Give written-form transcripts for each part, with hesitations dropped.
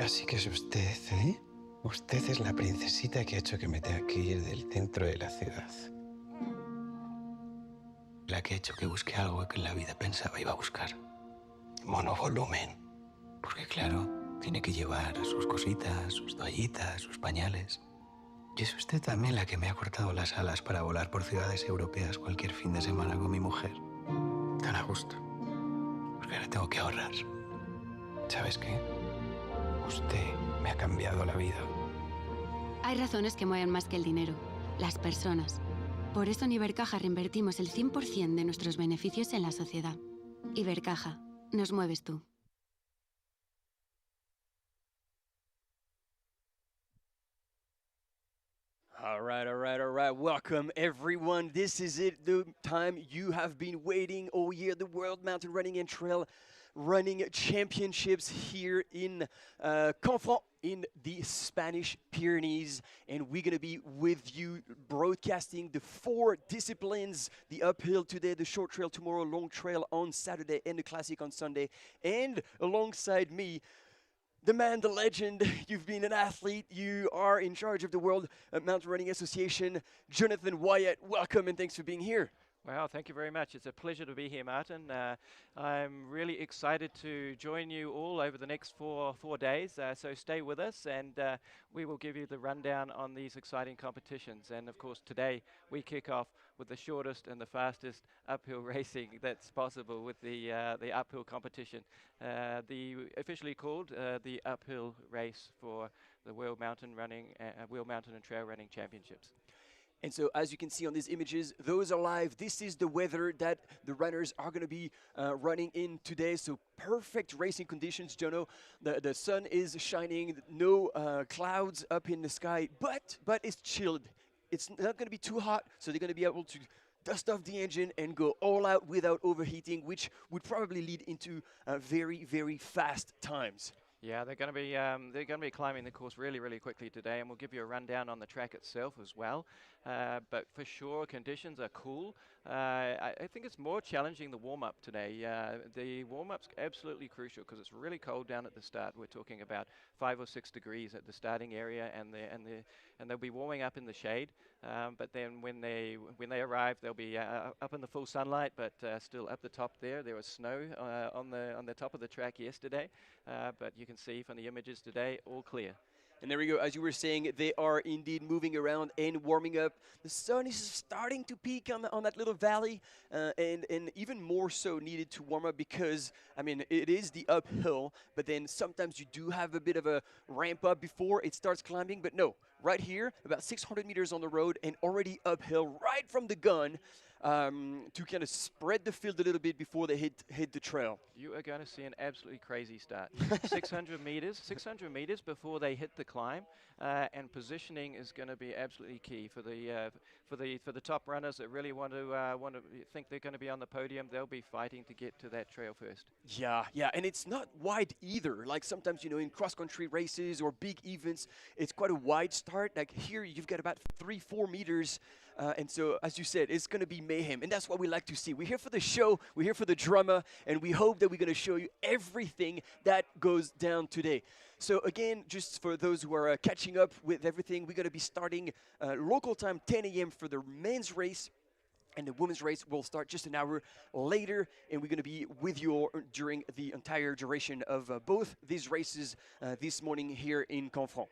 Así que es usted, ¿eh? Usted es la princesita que ha hecho que me tenga que ir del centro de la ciudad. La que ha hecho que busque algo que en la vida pensaba iba a buscar. Monovolumen. Porque claro, tiene que llevar sus cositas, sus toallitas, sus pañales. Y es usted también la que me ha cortado las alas para volar por ciudades europeas cualquier fin de semana con mi mujer. Tan a gusto. Porque ahora tengo que ahorrar. ¿Sabes qué? Usted me ha cambiado la vida. Hay razones que mueven más que el dinero, las personas. Por eso en Ibercaja reinvertimos el 100% de nuestros beneficios en la sociedad. Ibercaja, nos mueves tú. All right. Welcome, everyone. This is it, the time you have been waiting all year, the World Mountain Running and Trail Running Championships here in Conflans in the Spanish Pyrenees. And we're going to be with you broadcasting the 4 disciplines, the uphill today, the short trail tomorrow, long trail on Saturday, and the classic on Sunday. And alongside me, the man, the legend, you've been an athlete, you are in charge of the World Mountain Running Association. Jonathan Wyatt, welcome and thanks for being here. Well, thank you very much. It's a pleasure to be here, Martin. I'm really excited to join you all over the next four days, so stay with us and we will give you the rundown on these exciting competitions. And of course, today we kick off with the shortest and the fastest uphill racing that's possible with the uphill competition, officially called the uphill race for the World Mountain and Trail Running Championships. And so, as you can see on these images, those are live. This is the weather that the runners are going to be running in today. So, perfect racing conditions, Jono. The sun is shining, no clouds up in the sky, but it's chilled. It's not going to be too hot, so they're going to be able to dust off the engine and go all out without overheating, which would probably lead into very, very fast times. Yeah, they're going to be climbing the course really, really quickly today, and we'll give you a rundown on the track itself as well. But for sure, conditions are cool. I think it's more challenging the warm-up today. The warm-up's absolutely crucial because it's really cold down at the start. We're talking about 5 or 6 degrees at the starting area, and they'll be warming up in the shade. But then when they arrive, they'll be up in the full sunlight, but still up the top there. There was snow on the top of the track yesterday, but you can see from the images today, all clear. And there we go. As you were saying, they are indeed moving around and warming up. The sun is starting to peak on that little valley, and even more so needed to warm up because, I mean, it is the uphill, but then sometimes you do have a bit of a ramp up before it starts climbing. But no, right here, about 600 meters on the road and already uphill right from the gun. To kind of spread the field a little bit before they hit the trail. You are going to see an absolutely crazy start. 600 meters before they hit the climb, and positioning is going to be absolutely key for the top runners that really want to think they're going to be on the podium. They'll be fighting to get to that trail first. Yeah, and it's not wide either. Like sometimes, you know, in cross-country races or big events, it's quite a wide start. Like here, you've got about 3-4 meters. And so, as you said, it's going to be mayhem. And that's what we like to see. We're here for the show. We're here for the drama. And we hope that we're going to show you everything that goes down today. So, again, just for those who are catching up with everything, we're going to be starting local time 10 a.m. for the men's race. And the women's race will start just an hour later. And we're going to be with you during the entire duration of both these races this morning here in Conflans.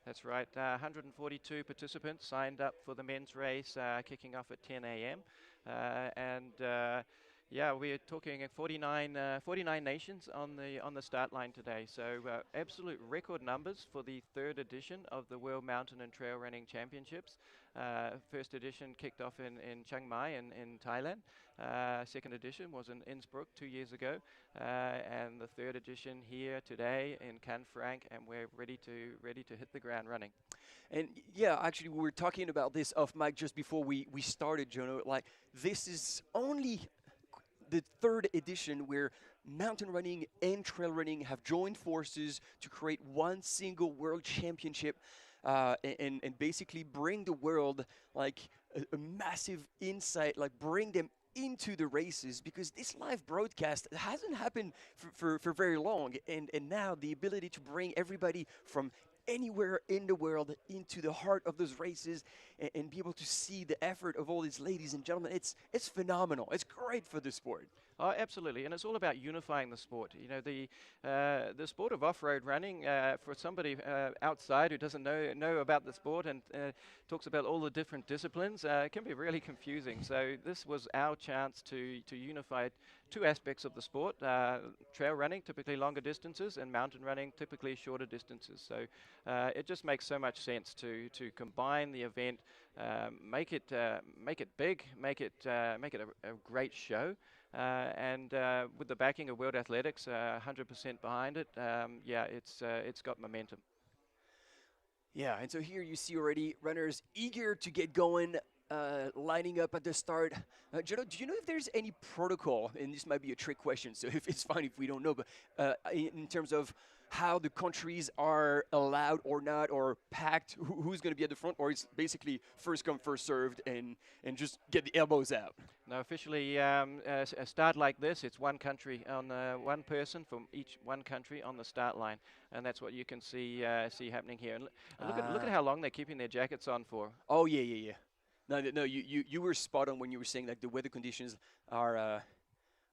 That's right. 142 participants signed up for the men's race, kicking off at 10 a.m. Yeah, we're talking 49 nations on the start line today. So absolute record numbers for the 3rd edition of the World Mountain and Trail Running Championships. First edition kicked off in Chiang Mai in Thailand. Second edition was in Innsbruck 2 years ago, and the 3rd edition here today in Canfranc, and we're ready to hit the ground running. And yeah, actually, we were talking about this off mic just before we started, Jono. Like, this is only the 3rd edition where mountain running and trail running have joined forces to create one single world championship and basically bring the world like a massive insight, like bring them into the races, because this live broadcast hasn't happened for very long, and now the ability to bring everybody from anywhere in the world into the heart of those races, and be able to see the effort of all these ladies and gentlemen, it's phenomenal. It's great for the sport. Oh, absolutely, and it's all about unifying the sport. You know, the sport of off-road running, for somebody outside who doesn't know about the sport and talks about all the different disciplines, can be really confusing. So this was our chance to unify two aspects of the sport: trail running, typically longer distances, and mountain running, typically shorter distances. So it just makes so much sense to combine the event, make it big, make it a great show. And with the backing of World Athletics, 100% behind it, yeah, it's got momentum. Yeah, and so here you see already runners eager to get going, lining up at the start. Jono, do you know if there's any protocol, and this might be a trick question, so if it's fine if we don't know, but in terms of how the countries are allowed or not, or packed, who's going to be at the front, or it's basically first come, first served, and just get the elbows out? No, officially, a start like this, it's one country on one person from each one country on the start line, and that's what you can see happening here. And look at how long they're keeping their jackets on for. Oh yeah. No, you were spot on when you were saying that the weather conditions are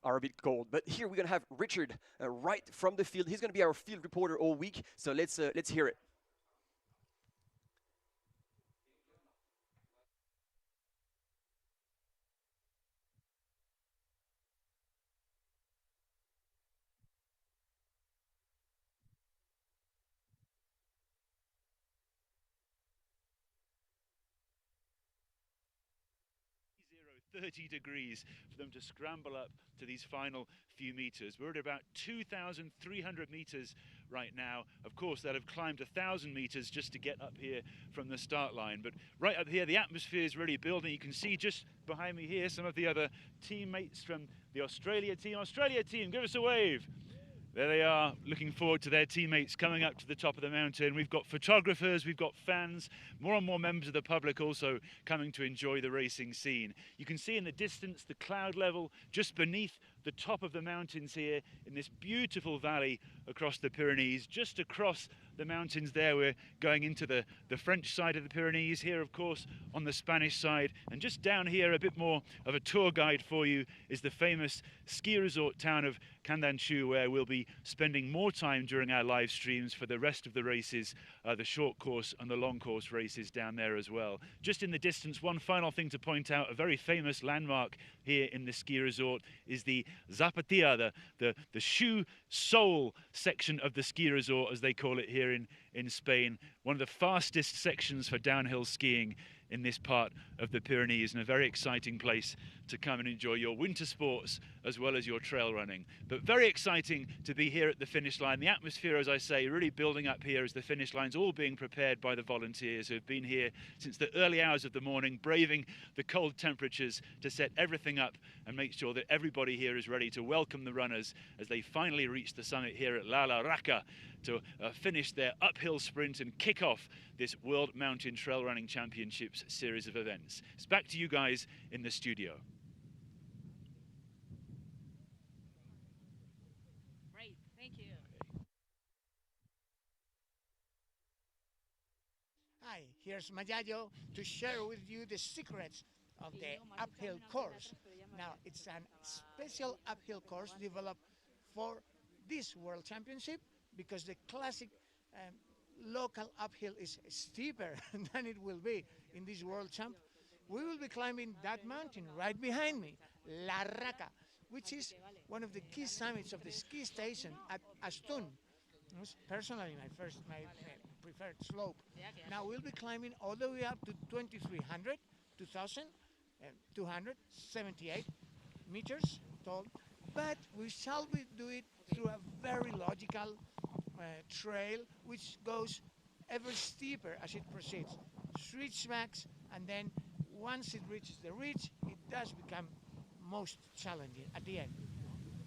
a bit cold. But here we're gonna have Richard right from the field. He's gonna be our field reporter all week. So let's hear it. Zero, 30 degrees for them to scramble up to these final few meters. We're at about 2,300 meters right now. Of course, they'll have climbed 1,000 meters just to get up here from the start line. But right up here, the atmosphere is really building. You can see just behind me here some of the other teammates from the Australia team. Australia team, give us a wave. There they are, looking forward to their teammates coming up to the top of the mountain. We've got photographers, we've got fans, more and more members of the public also coming to enjoy the racing scene. You can see in the distance the cloud level just beneath the top of the mountains here in this beautiful valley across the Pyrenees. Just across the mountains there, we're going into the French side of the Pyrenees, here of course on the Spanish side, and just down here, a bit more of a tour guide for you, is the famous ski resort town of Candanchu, where we'll be spending more time during our live streams for the rest of the races, the short course and the long course races down there as well. Just in the distance, one final thing to point out, a very famous landmark here in the ski resort is the Zapatilla, the shoe sole section of the ski resort, as they call it here in Spain. One of the fastest sections for downhill skiing in this part of the Pyrenees, and a very exciting place to come and enjoy your winter sports as well as your trail running. But very exciting to be here at the finish line. The atmosphere, as I say, really building up here as the finish line's all being prepared by the volunteers who have been here since the early hours of the morning, braving the cold temperatures to set everything up and make sure that everybody here is ready to welcome the runners as they finally reach the summit here at La Raca to finish their uphill sprint and kick off this World Mountain Trail Running Championships series of events. It's back to you guys in the studio. Great, thank you. Hi, here's Mayayo to share with you the secrets of the uphill course. Now, it's a special uphill course developed for this World Championship because the classic local uphill is steeper than it will be in this World Champ. We will be climbing that mountain right behind me, La Raca, which is one of the key summits of the ski station at Astun. Personally, my preferred slope. Now we'll be climbing all the way up to 2,300, 2,278 meters tall, but we shall do it through a very logical trail which goes ever steeper as it proceeds. Switchbacks, and then once it reaches the ridge, it does become most challenging at the end.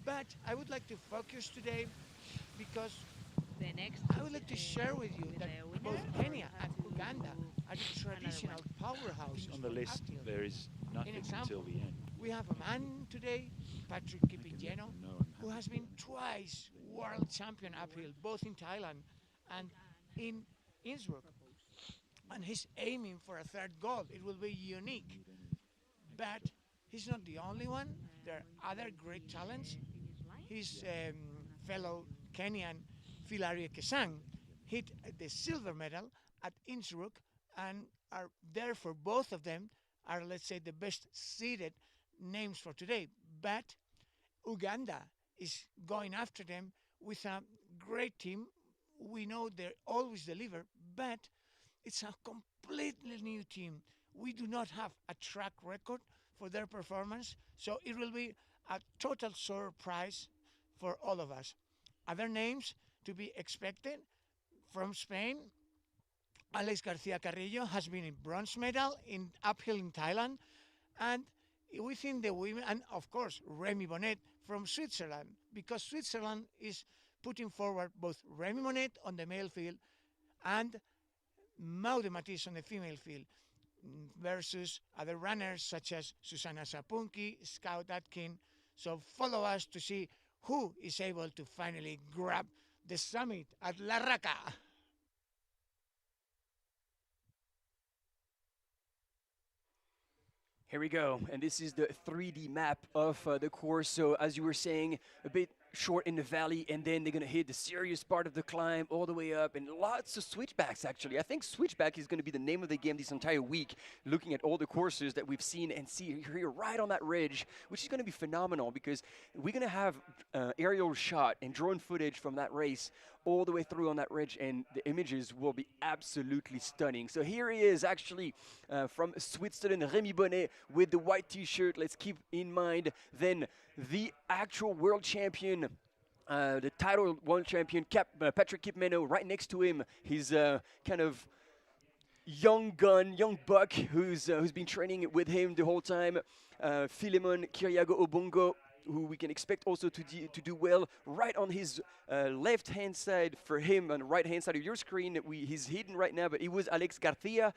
But I would like to focus today because I would like to share with you that both Kenya and Uganda are the traditional powerhouse on the list. There is nothing until the end. We have a man today, Patrick Kipingeno, who has been twice world champion uphill, both in Thailand and in Innsbruck. And he's aiming for a third gold. It will be unique. But he's not the only one. There are other great talents. His fellow Kenyan, Philarie Kesang, hit the silver medal at Innsbruck and are there for both of them are, let's say, the best seeded names for today. But Uganda is going after them with a great team. We know they always deliver, but it's a completely new team. We do not have a track record for their performance, so it will be a total surprise for all of us. Other names to be expected from Spain, Alex Garcia Carrillo has been a bronze medal in uphill in Thailand, and within the women, and of course Remy Bonnet from Switzerland, because Switzerland is putting forward both Remy Bonnet on the male field and Maude Matisse on the female field versus other runners such as Susanna Sapunki, Scout Atkin. So follow us to see who is able to finally grab the summit at La Raqqa. Here we go, and this is the 3D map of the course. So as you were saying, a bit short in the valley, and then they're gonna hit the serious part of the climb all the way up, and lots of switchbacks actually. I think switchback is gonna be the name of the game this entire week, looking at all the courses that we've seen and see here right on that ridge, which is gonna be phenomenal because we're gonna have aerial shot and drone footage from that race all the way through on that ridge, and the images will be absolutely stunning. So here he is actually from Switzerland, Remy Bonnet with the white t-shirt. Let's keep in mind then the actual world champion, the title world champion, Patrick Kipmeno, right next to him. He's kind of young gun, young buck who's been training with him the whole time. Philemon Kiriago Obongo, who we can expect also to do well. Right on his left-hand side for him, on the right-hand side of your screen, he's hidden right now, but it was Alex Garcia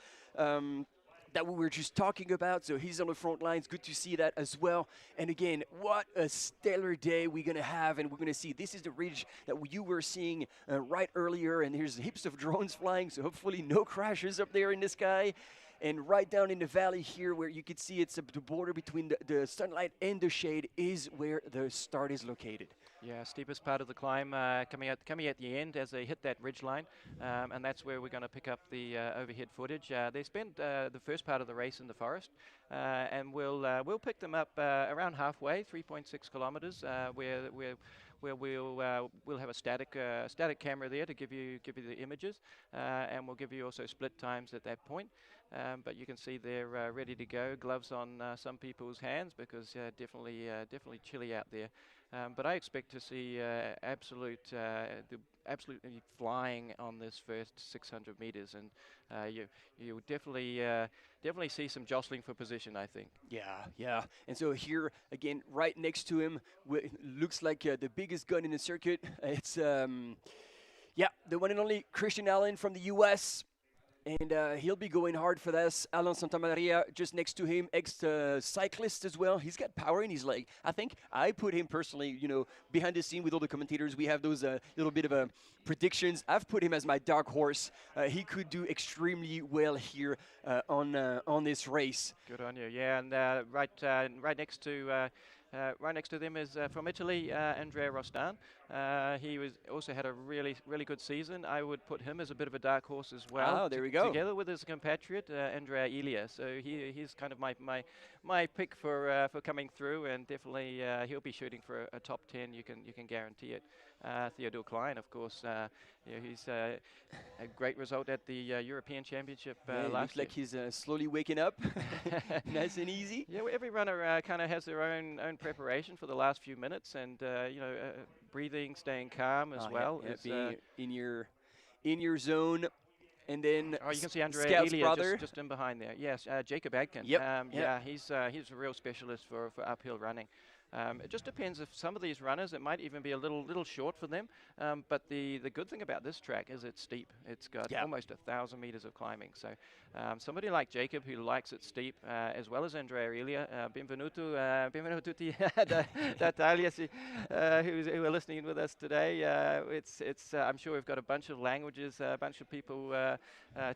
that we were just talking about, so he's on the front lines. Good to see that as well. And again, what a stellar day we're gonna have, and we're gonna see. This is the ridge that you were seeing right earlier, and here's heaps of drones flying, so hopefully no crashes up there in the sky. And right down in the valley here, where you can see it's the border between the sunlight and the shade, is where the start is located. Yeah, steepest part of the climb coming at the end as they hit that ridge line, and that's where we're going to pick up the overhead footage. They spent the first part of the race in the forest, and we'll pick them up around halfway, 3.6 kilometers, where we'll have a static camera there to give you the images, and we'll give you also split times at that point. But you can see they're ready to go. Gloves on some people's hands because definitely chilly out there. But I expect to see absolutely flying on this first 600 meters, and you'll definitely see some jostling for position, I think. Yeah. And so here again, right next to him, looks like the biggest gun in the circuit. It's the one and only Christian Allen from the U.S. And he'll be going hard for this. Alan Santamaria just next to him, ex-cyclist as well. He's got power in his leg. I think I put him personally, behind the scene with all the commentators. We have those little bit of predictions. I've put him as my dark horse. He could do extremely well here on this race. Good on you. Yeah, and right next to them is from Italy, Andrea Rostan. He also had a really good season. I would put him as a bit of a dark horse as well. Oh, there we go. Together with his compatriot Andrea Elia. So he's kind of my pick for coming through, and definitely he'll be shooting for a top 10. You can guarantee it. Theodore Klein, of course, he's a great result at the European Championship last looks year. like he's slowly waking up, nice and easy. Yeah, well, every runner kind of has their own preparation for the last few minutes, and breathing, staying calm as well. Being in your zone. And then you can see Andrea Scout's Elia brother. just in behind there. Yes, Jacob Adkin. Yep. Yeah, he's a real specialist for uphill running. It just depends if some of these runners, it might even be a little short for them. But the good thing about this track is it's steep. It's got almost 1,000 meters of climbing. So somebody like Jacob who likes it steep, as well as Andrea Elia, benvenuto tutti d'Italia, who are listening with us today. I'm sure we've got a bunch of languages, a bunch of people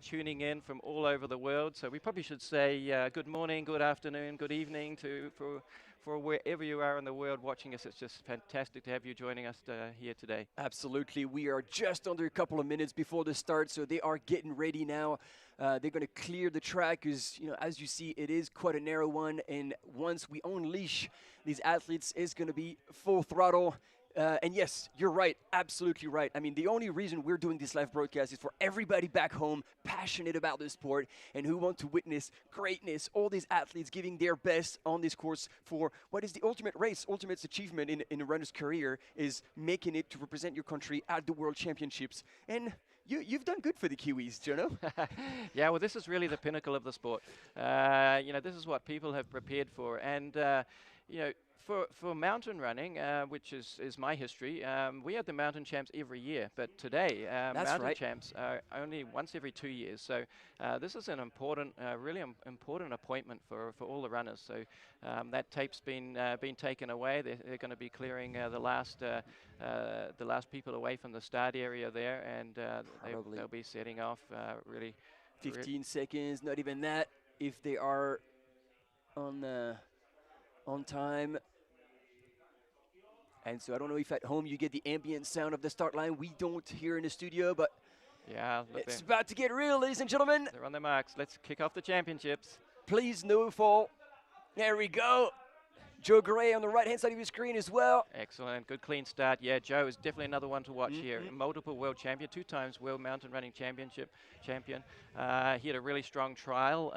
tuning in from all over the world. So we probably should say good morning, good afternoon, good evening for wherever you are in the world watching us. It's just fantastic to have you joining us here today. Absolutely. We are just under a couple of minutes before the start, so they are getting ready now. They're going to clear the track because, as you see, it is quite a narrow one. And once we unleash these athletes, it's going to be full throttle. And yes, you're right, absolutely right. I mean, the only reason we're doing this live broadcast is for everybody back home passionate about the sport and who want to witness greatness, all these athletes giving their best on this course for what is the ultimate race, ultimate achievement in a runner's career is making it to represent your country at the World Championships. And you've done good for the Kiwis, Jono. Yeah, well, this is really the pinnacle of the sport. This is what people have prepared for. And, for mountain running, which is my history, we have the mountain champs every year, but today mountain champs are only once every 2 years. So this is an important, really important appointment for all the runners. So that tape's been taken away. They're going to be clearing the last people away from the start area there, and they'll be setting off really 15 seconds, not even that, if they are on time. And so I don't know if at home you get the ambient sound of the start line. We don't here in the studio, but yeah, it's about to get real, ladies and gentlemen. They're on their marks. Let's kick off the championships. Please, no fall. There we go. Joe Gray on the right-hand side of your screen as well. Excellent. Good clean start. Yeah, Joe is definitely another one to watch here. Multiple world champion, 2 times world mountain running champion. He had a really strong trial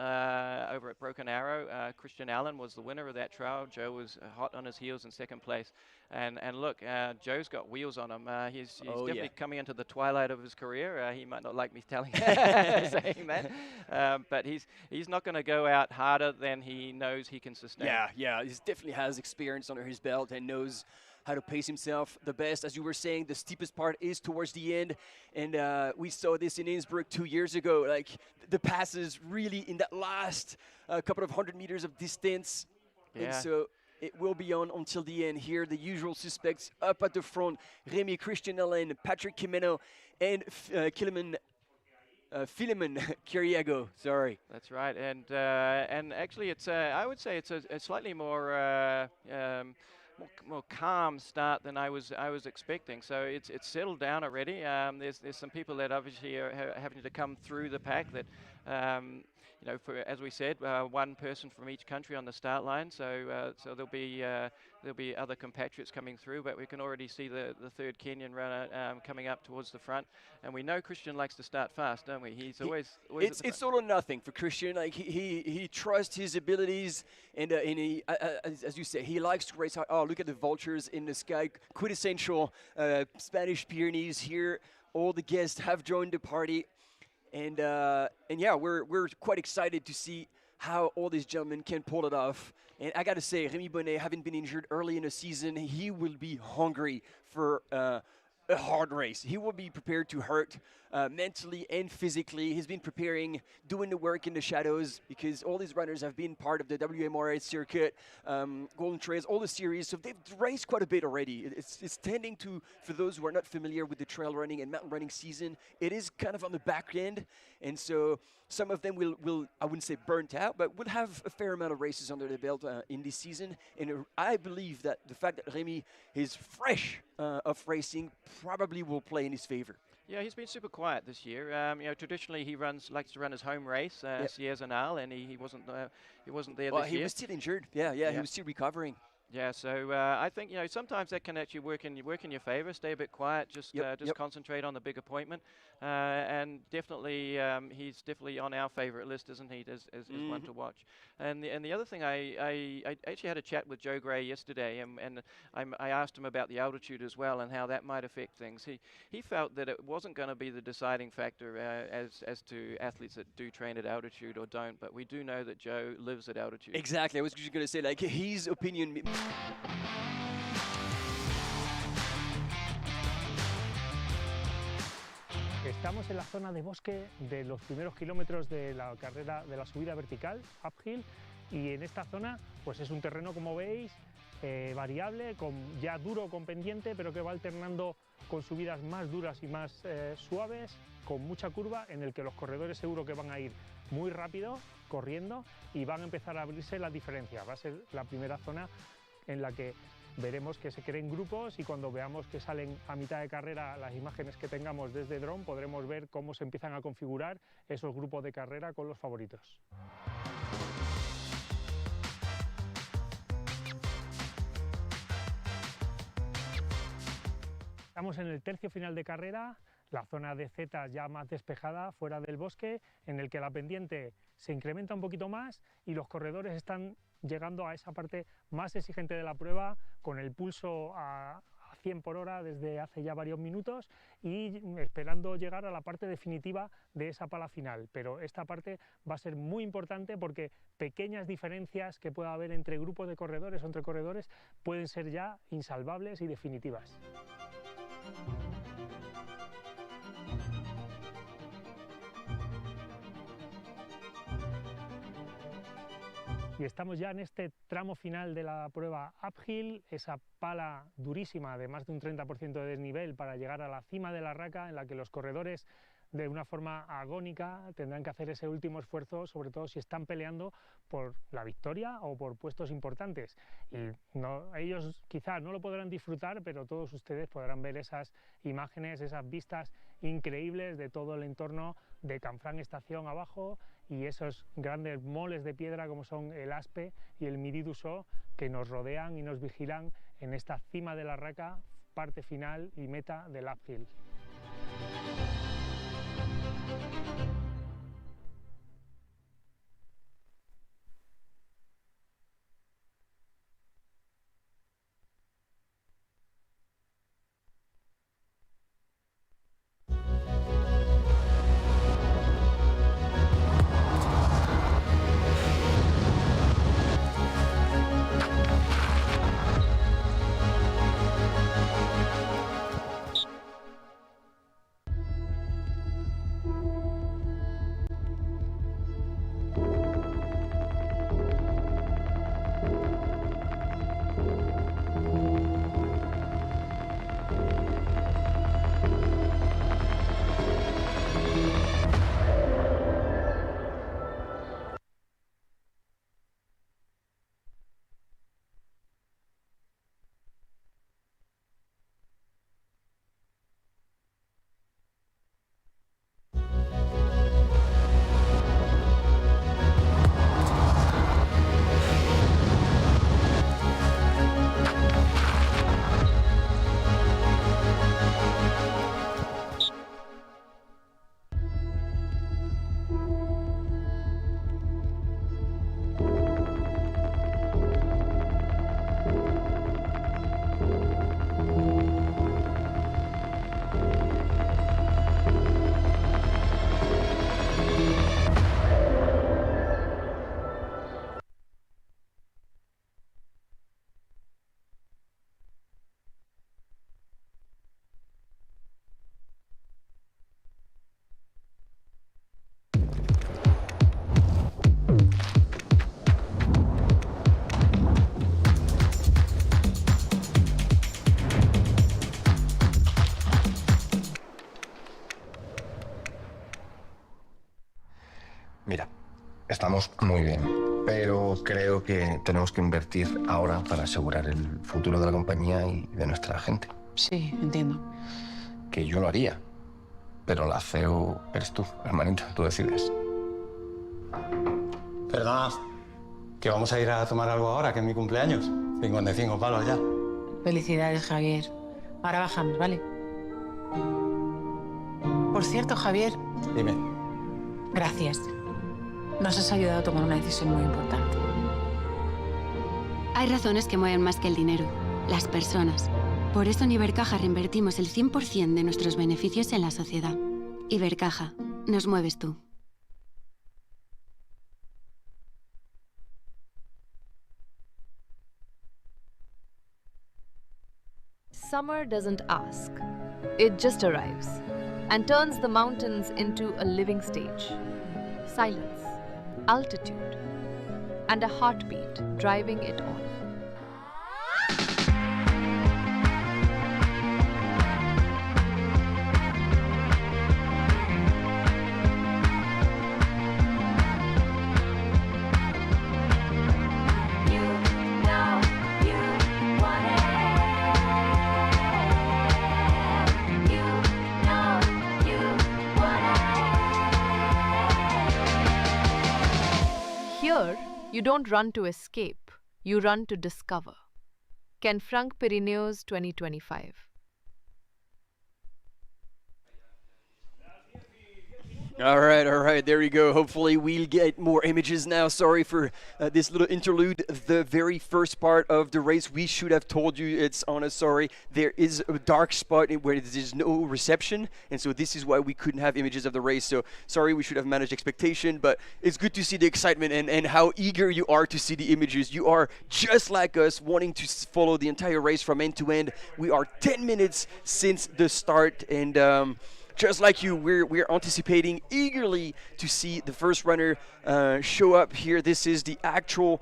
over at Broken Arrow. Christian Allen was the winner of that trial. Joe was hot on his heels in second place. And look, Joe's got wheels on him. He's definitely coming into the twilight of his career. He might not like me saying that. But he's not going to go out harder than he knows he can sustain. Yeah, he definitely has experience under his belt and knows how to pace himself the best. As you were saying, the steepest part is towards the end. And we saw this in Innsbruck 2 years ago. Like, the passes really in that last couple of 100 meters of distance. Yeah. And so it will be on until the end here. The usual suspects up at the front: Remy, Christian Allen, Patrick Kimeno, and Philemon Kiriago. Sorry. That's right. And actually, it's I would say it's a slightly more calm start than I was expecting. So it's settled down already. There's some people that obviously are having to come through the pack that. As we said, one person from each country on the start line. So there'll be other compatriots coming through, but we can already see the third Kenyan runner coming up towards the front. And we know Christian likes to start fast, don't we? He's always it's all or nothing for Christian. Like he trusts his abilities, and he, as you say, he likes to race hard. Oh, look at the vultures in the sky! Quintessential Spanish Pyrenees here. All the guests have joined the party. And yeah, we're quite excited to see how all these gentlemen can pull it off. And I got to say, Remy Bonnet, having been injured early in the season, he will be hungry for a hard race. He will be prepared to hurt mentally and physically. He's been preparing, doing the work in the shadows, because all these runners have been part of the WMRA circuit, Golden Trails, all the series. So they've raced quite a bit already. It's tending to, for those who are not familiar with the trail running and mountain running season, it is kind of on the back end. And so some of them will I wouldn't say burnt out, but will have a fair amount of races under the belt in this season. And I believe that the fact that Remy is fresh of racing probably will play in his favor. Yeah, he's been super quiet this year. Traditionally he likes to run his home race, Sierre Zanal, and he wasn't there this year. Well, he was still injured. Yeah, he was still recovering. Yeah, so I think sometimes that can actually work in your favor. Stay a bit quiet, just concentrate on the big appointment, and definitely he's definitely on our favorite list, isn't he? As one to watch. And the other thing, I actually had a chat with Joe Gray yesterday, and I asked him about the altitude as well and how that might affect things. He felt that it wasn't going to be the deciding factor as to athletes that do train at altitude or don't, but we do know that Joe lives at altitude. Exactly. I was just going to say, like, his opinion Estamos en la zona de bosque de los primeros kilómetros de la carrera de la subida vertical, uphill, y en esta zona pues es un terreno, como veis, variable, ya duro con pendiente, pero que va alternando con subidas más duras y más suaves, con mucha curva, en el que los corredores seguro que van a ir muy rápido, corriendo, y van a empezar a abrirse las diferencias. Va a ser la primera zona en la que veremos que se creen grupos, y cuando veamos que salen a mitad de carrera las imágenes que tengamos desde dron, podremos ver cómo se empiezan a configurar esos grupos de carrera con los favoritos. Estamos en el tercio final de carrera, la zona de Z ya más despejada, fuera del bosque, en el que la pendiente se incrementa un poquito más y los corredores están llegando a esa parte más exigente de la prueba, con el pulso a 100 por hora desde hace ya varios minutos y esperando llegar a la parte definitiva de esa pala final. Pero esta parte va a ser muy importante porque pequeñas diferencias que pueda haber entre grupos de corredores o entre corredores pueden ser ya insalvables y definitivas. Y estamos ya en este tramo final de la prueba uphill, esa pala durísima de más de un 30% de desnivel para llegar a la cima de la raca, en la que los corredores de una forma agónica tendrán que hacer ese último esfuerzo, sobre todo si están peleando por la victoria o por puestos importantes. Y ellos quizá no lo podrán disfrutar, pero todos ustedes podrán ver esas imágenes, esas vistas increíbles de todo el entorno de Canfranc Estación abajo y esos grandes moles de piedra como son el Aspe y el Midi du Sceau, que nos rodean y nos vigilan en esta cima de la raca, parte final y meta del uphill. Mira, estamos muy bien, pero creo que tenemos que invertir ahora para asegurar el futuro de la compañía y de nuestra gente. Sí, entiendo. Que yo lo haría, pero la CEO eres tú, hermanita, tú decides. Perdona, que vamos a ir a tomar algo ahora, que es mi cumpleaños. 55 palos ya. Felicidades, Javier. Ahora bajamos, ¿vale? Por cierto, Javier. Dime. Gracias. Nos has ayudado a tomar una decisión muy importante. Hay razones que mueven más que el dinero, las personas. Por eso en Ibercaja reinvertimos el 100% de nuestros beneficios en la sociedad. Ibercaja, nos mueves tú. Summer doesn't ask. It just arrives and turns the mountains into a living stage. Silence, altitude, and a heartbeat driving it on. Here, you don't run to escape, you run to discover. Ken Frank Pyrenees 2025. All right, there we go. Hopefully we'll get more images now. Sorry for this little interlude. The very first part of the race, we should have told you it's on us. Sorry, there is a dark spot where there's no reception, and so this is why we couldn't have images of the race. So sorry, we should have managed expectation, but it's good to see the excitement and how eager you are to see the images. You are just like us, wanting to follow the entire race from end to end. We are 10 minutes since the start, and just like you, we're anticipating eagerly to see the first runner show up here. This is the actual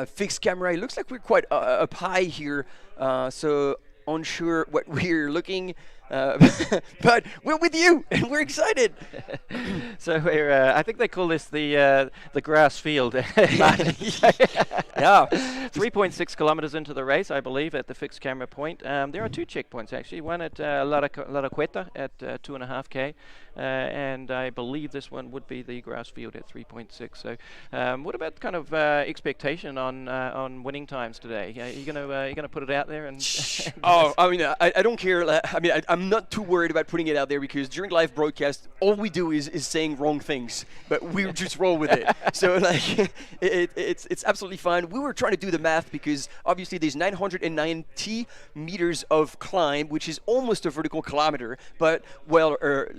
fixed camera. It looks like we're quite up high here, so unsure what we're looking. But we're with you, and we're excited. So we're, I think they call this the grass field. Yeah. 3.6 kilometers into the race, I believe, at the fixed camera point. There are two checkpoints, actually. One at La Raqueta at 2.5K, and I believe this one would be the grass field at 3.6. So what about kind of expectation on winning times today? Are you gonna put it out there? And Oh, I mean, I don't care. I mean, I'm not too worried about putting it out there because during live broadcast, all we do is saying wrong things, but we just roll with it. So like, it's absolutely fine. We were trying to do the math because obviously there's 990 meters of climb, which is almost a vertical kilometer. But well,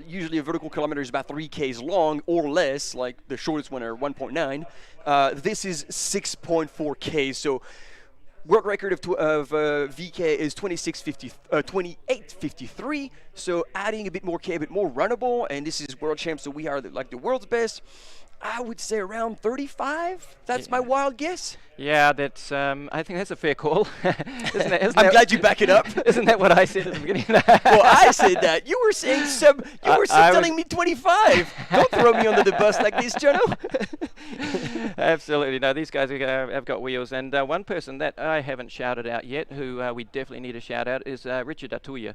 usually a vertical kilometer is about 3 Ks long or less. Like the shortest one are 1.9. This is 6.4 Ks. So world record of VK is 28:53. So adding a bit more K, a bit more runnable, and this is world champ, so we are like the world's best. I would say around 35. That's my wild guess. Yeah, that's. I think that's a fair call. Isn't I'm glad you back it up. Isn't that what I said at the beginning? Well, I said that. You were saying You were telling me 25. Don't throw me under the bus like this, Jono. Absolutely. No, these guys have got wheels. And one person that I haven't shouted out yet, who we definitely need to shout out, is Richard Atuya.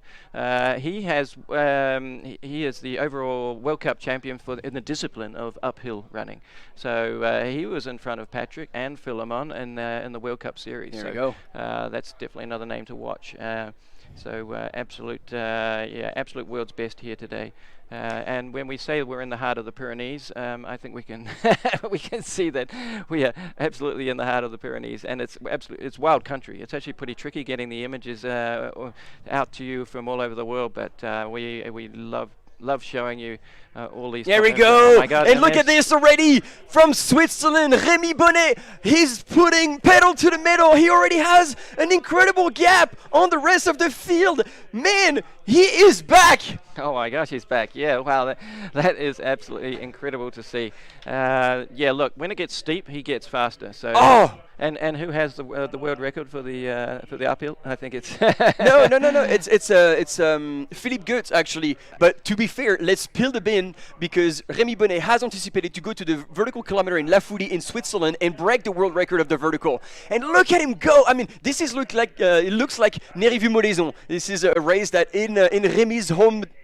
He is the overall World Cup champion in the discipline of uphill running. So he was in front of Patrick and Philemon in the World Cup series. There we go. That's definitely another name to watch. Absolute world's best here today. And when we say we're in the heart of the Pyrenees, I think we can we can see that we are absolutely in the heart of the Pyrenees, and it's wild country. It's actually pretty tricky getting the images out to you from all over the world, but we love showing you all these. There we go. Oh my God, and look at this already from Switzerland. Remy Bonnet, he's putting pedal to the metal. He already has an incredible gap on the rest of the field. Man, he is back. Oh my gosh, he's back. Yeah, wow, that is absolutely incredible to see. Yeah, look, when it gets steep, he gets faster. So. Oh. And who has the world record for the uphill? I think it's no. It's Philippe Goetz actually. But to be fair, let's spill the bean because Remy Bonnet has anticipated to go to the vertical kilometer in La Fouille in Switzerland and break the world record of the vertical. And look at him go! I mean, this is it looks like Nérivieux-Molézon. This is a race that in Remy's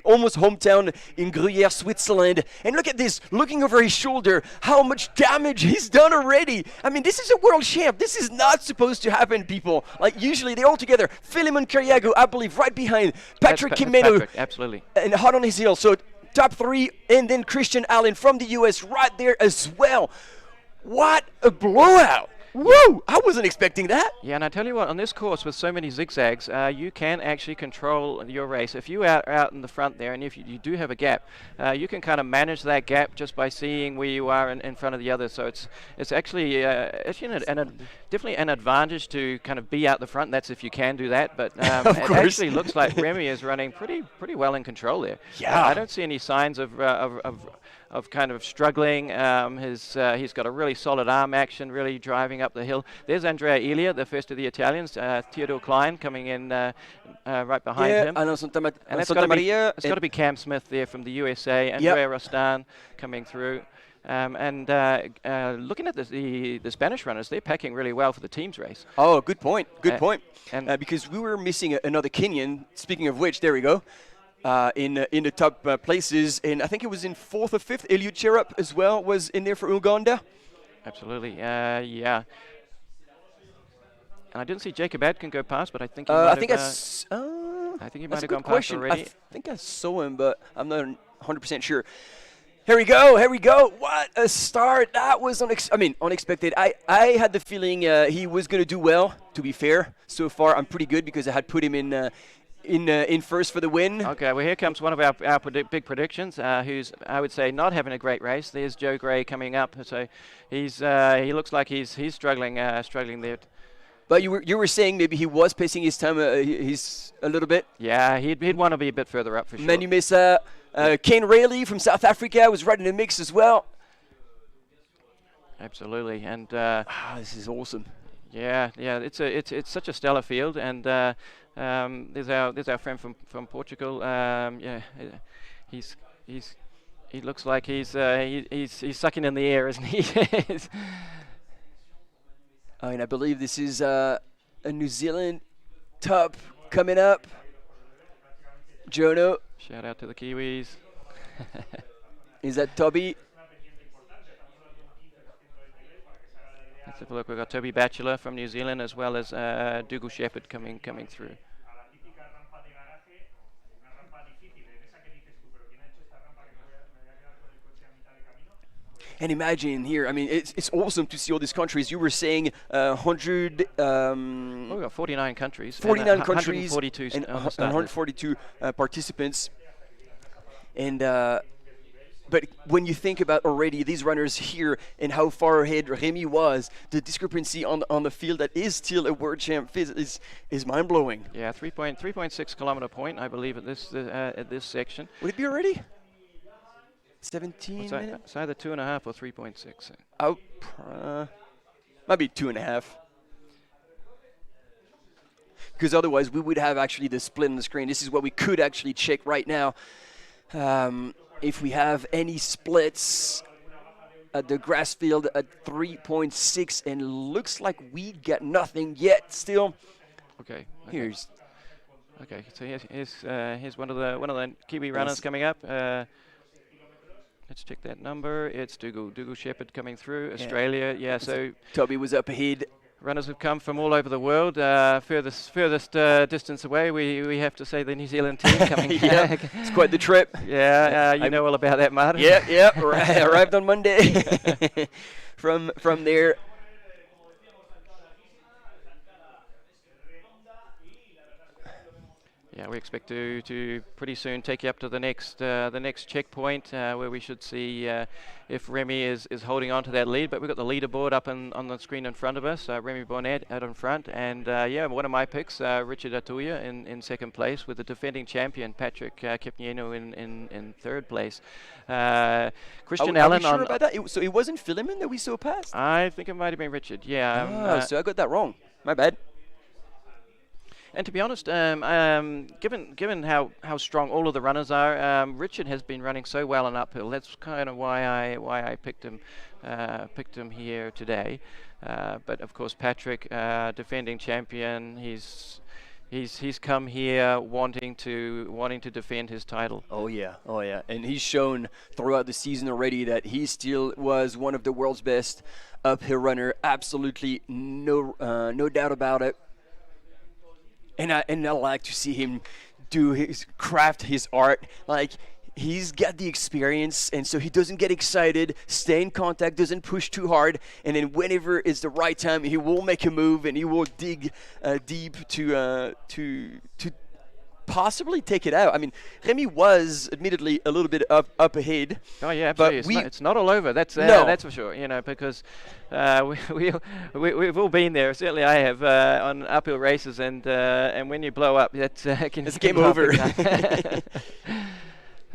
almost hometown in Gruyère, Switzerland. And look at this, looking over his shoulder, how much damage he's done already. I mean, this is a world champ. This is not supposed to happen, people. Like, usually they're all together. Philemon Cariago, I believe, right behind. Patrick Quimeno. Absolutely. And hot on his heel. So top 3, and then Christian Allen from the US right there as well. What a blowout. Whoa! I wasn't expecting that. Yeah, and I tell you what, on this course with so many zigzags, you can actually control your race. If you are out in the front there, and if you do have a gap, you can kind of manage that gap just by seeing where you are in front of the others. So it's actually definitely an advantage to kind of be out the front. That's if you can do that. But it actually looks like Remy is running pretty well in control there. Yeah. I don't see any signs of kind of struggling. He's got a really solid arm action, really driving up the hill. There's Andrea Elia, the first of the Italians. Theodore Klein coming in right behind him. And It's got to be Cam Smith there from the USA. Andrea Rostan coming through. Looking at the Spanish runners, they're packing really well for the team's race. Oh, good point. Good point. Because we were missing another Kenyan. Speaking of which, there we go. In the top places, and I think it was in 4th or 5th. Eliud Cherub as well was in there for Uganda. Absolutely, yeah. And I didn't see Jacob Adkin go past, but I think he might I think he might have gone past already. I think I saw him, but I'm not 100% sure. Here we go. What a start. That was unexpected. I had the feeling he was going to do well, to be fair. So far, I'm pretty good because I had put him in first for the win. Okay, well here comes one of our big predictions, who's, I would say, not having a great race. There's Joe Gray coming up, so he looks like he's struggling there. But you were saying maybe he was pacing his time he's a little bit. Yeah, he'd want to be a bit further up for sure. Manu Mesa, Kane Rayleigh from South Africa was right in the mix as well. Absolutely, and this is awesome. Yeah, it's such a stellar field, and there's our friend from Portugal. He looks like he's sucking in the air, isn't he? And I believe this is a New Zealand top coming up. Jono. Shout out to the Kiwis. Is that Toby? Let's have a look. We've got Toby Batchelor from New Zealand, as well as Dougal Shepherd coming through. And imagine here, I mean, it's awesome to see all these countries. You were saying 100... we've got 49 countries. 49 countries 142 and 142 participants. And but when you think about already these runners here and how far ahead Remy was, the discrepancy on the field that is still a world champ is mind-blowing. Yeah, 3.6 kilometer point, I believe, at this section. Would it be already? 17 minutes? It's either 2.5 or 3.6. Oh, might be 2.5. Because otherwise we would have actually the split on the screen. This is what we could actually check right now. If we have any splits at the grass field at 3.6, and looks like we get nothing yet still. Okay. Okay, so here's one of the Kiwi runners coming up. Let's check that number. It's Dougal Shepherd coming through. Australia, so Toby was up ahead. Runners have come from all over the world. Furthest distance away, we have to say the New Zealand team coming back. It's quite the trip. Yeah, you know all about that, Martin. Yeah. Arrived on Monday. From there. Yeah, we expect to pretty soon take you up to the next checkpoint where we should see if Remy is holding on to that lead. But we've got the leaderboard up on the screen in front of us. Remy Bonnet out in front, and one of my picks, Richard Atuya in second place, with the defending champion Patrick Kipnieno in third place. Christian Allen. Are we sure about that? So it wasn't Philemon that we saw past? I think it might have been Richard. Yeah. So I got that wrong. My bad. And to be honest, given how strong all of the runners are, Richard has been running so well on uphill. That's kind of why I picked him here today. But of course, Patrick, defending champion, he's come here wanting to defend his title. Oh yeah, and he's shown throughout the season already that he still was one of the world's best uphill runner. Absolutely no doubt about it. And I like to see him craft his art. Like, he's got the experience, and so he doesn't get excited, stay in contact, doesn't push too hard, and then whenever it's the right time, he will make a move and he will dig deep to possibly take it out. I mean, Remy was admittedly a little bit up ahead. Oh yeah, absolutely. But It's not all over. That's No. that's for sure. You know, because we've all been there. Certainly, I have on uphill races, and when you blow up, that's It's game over.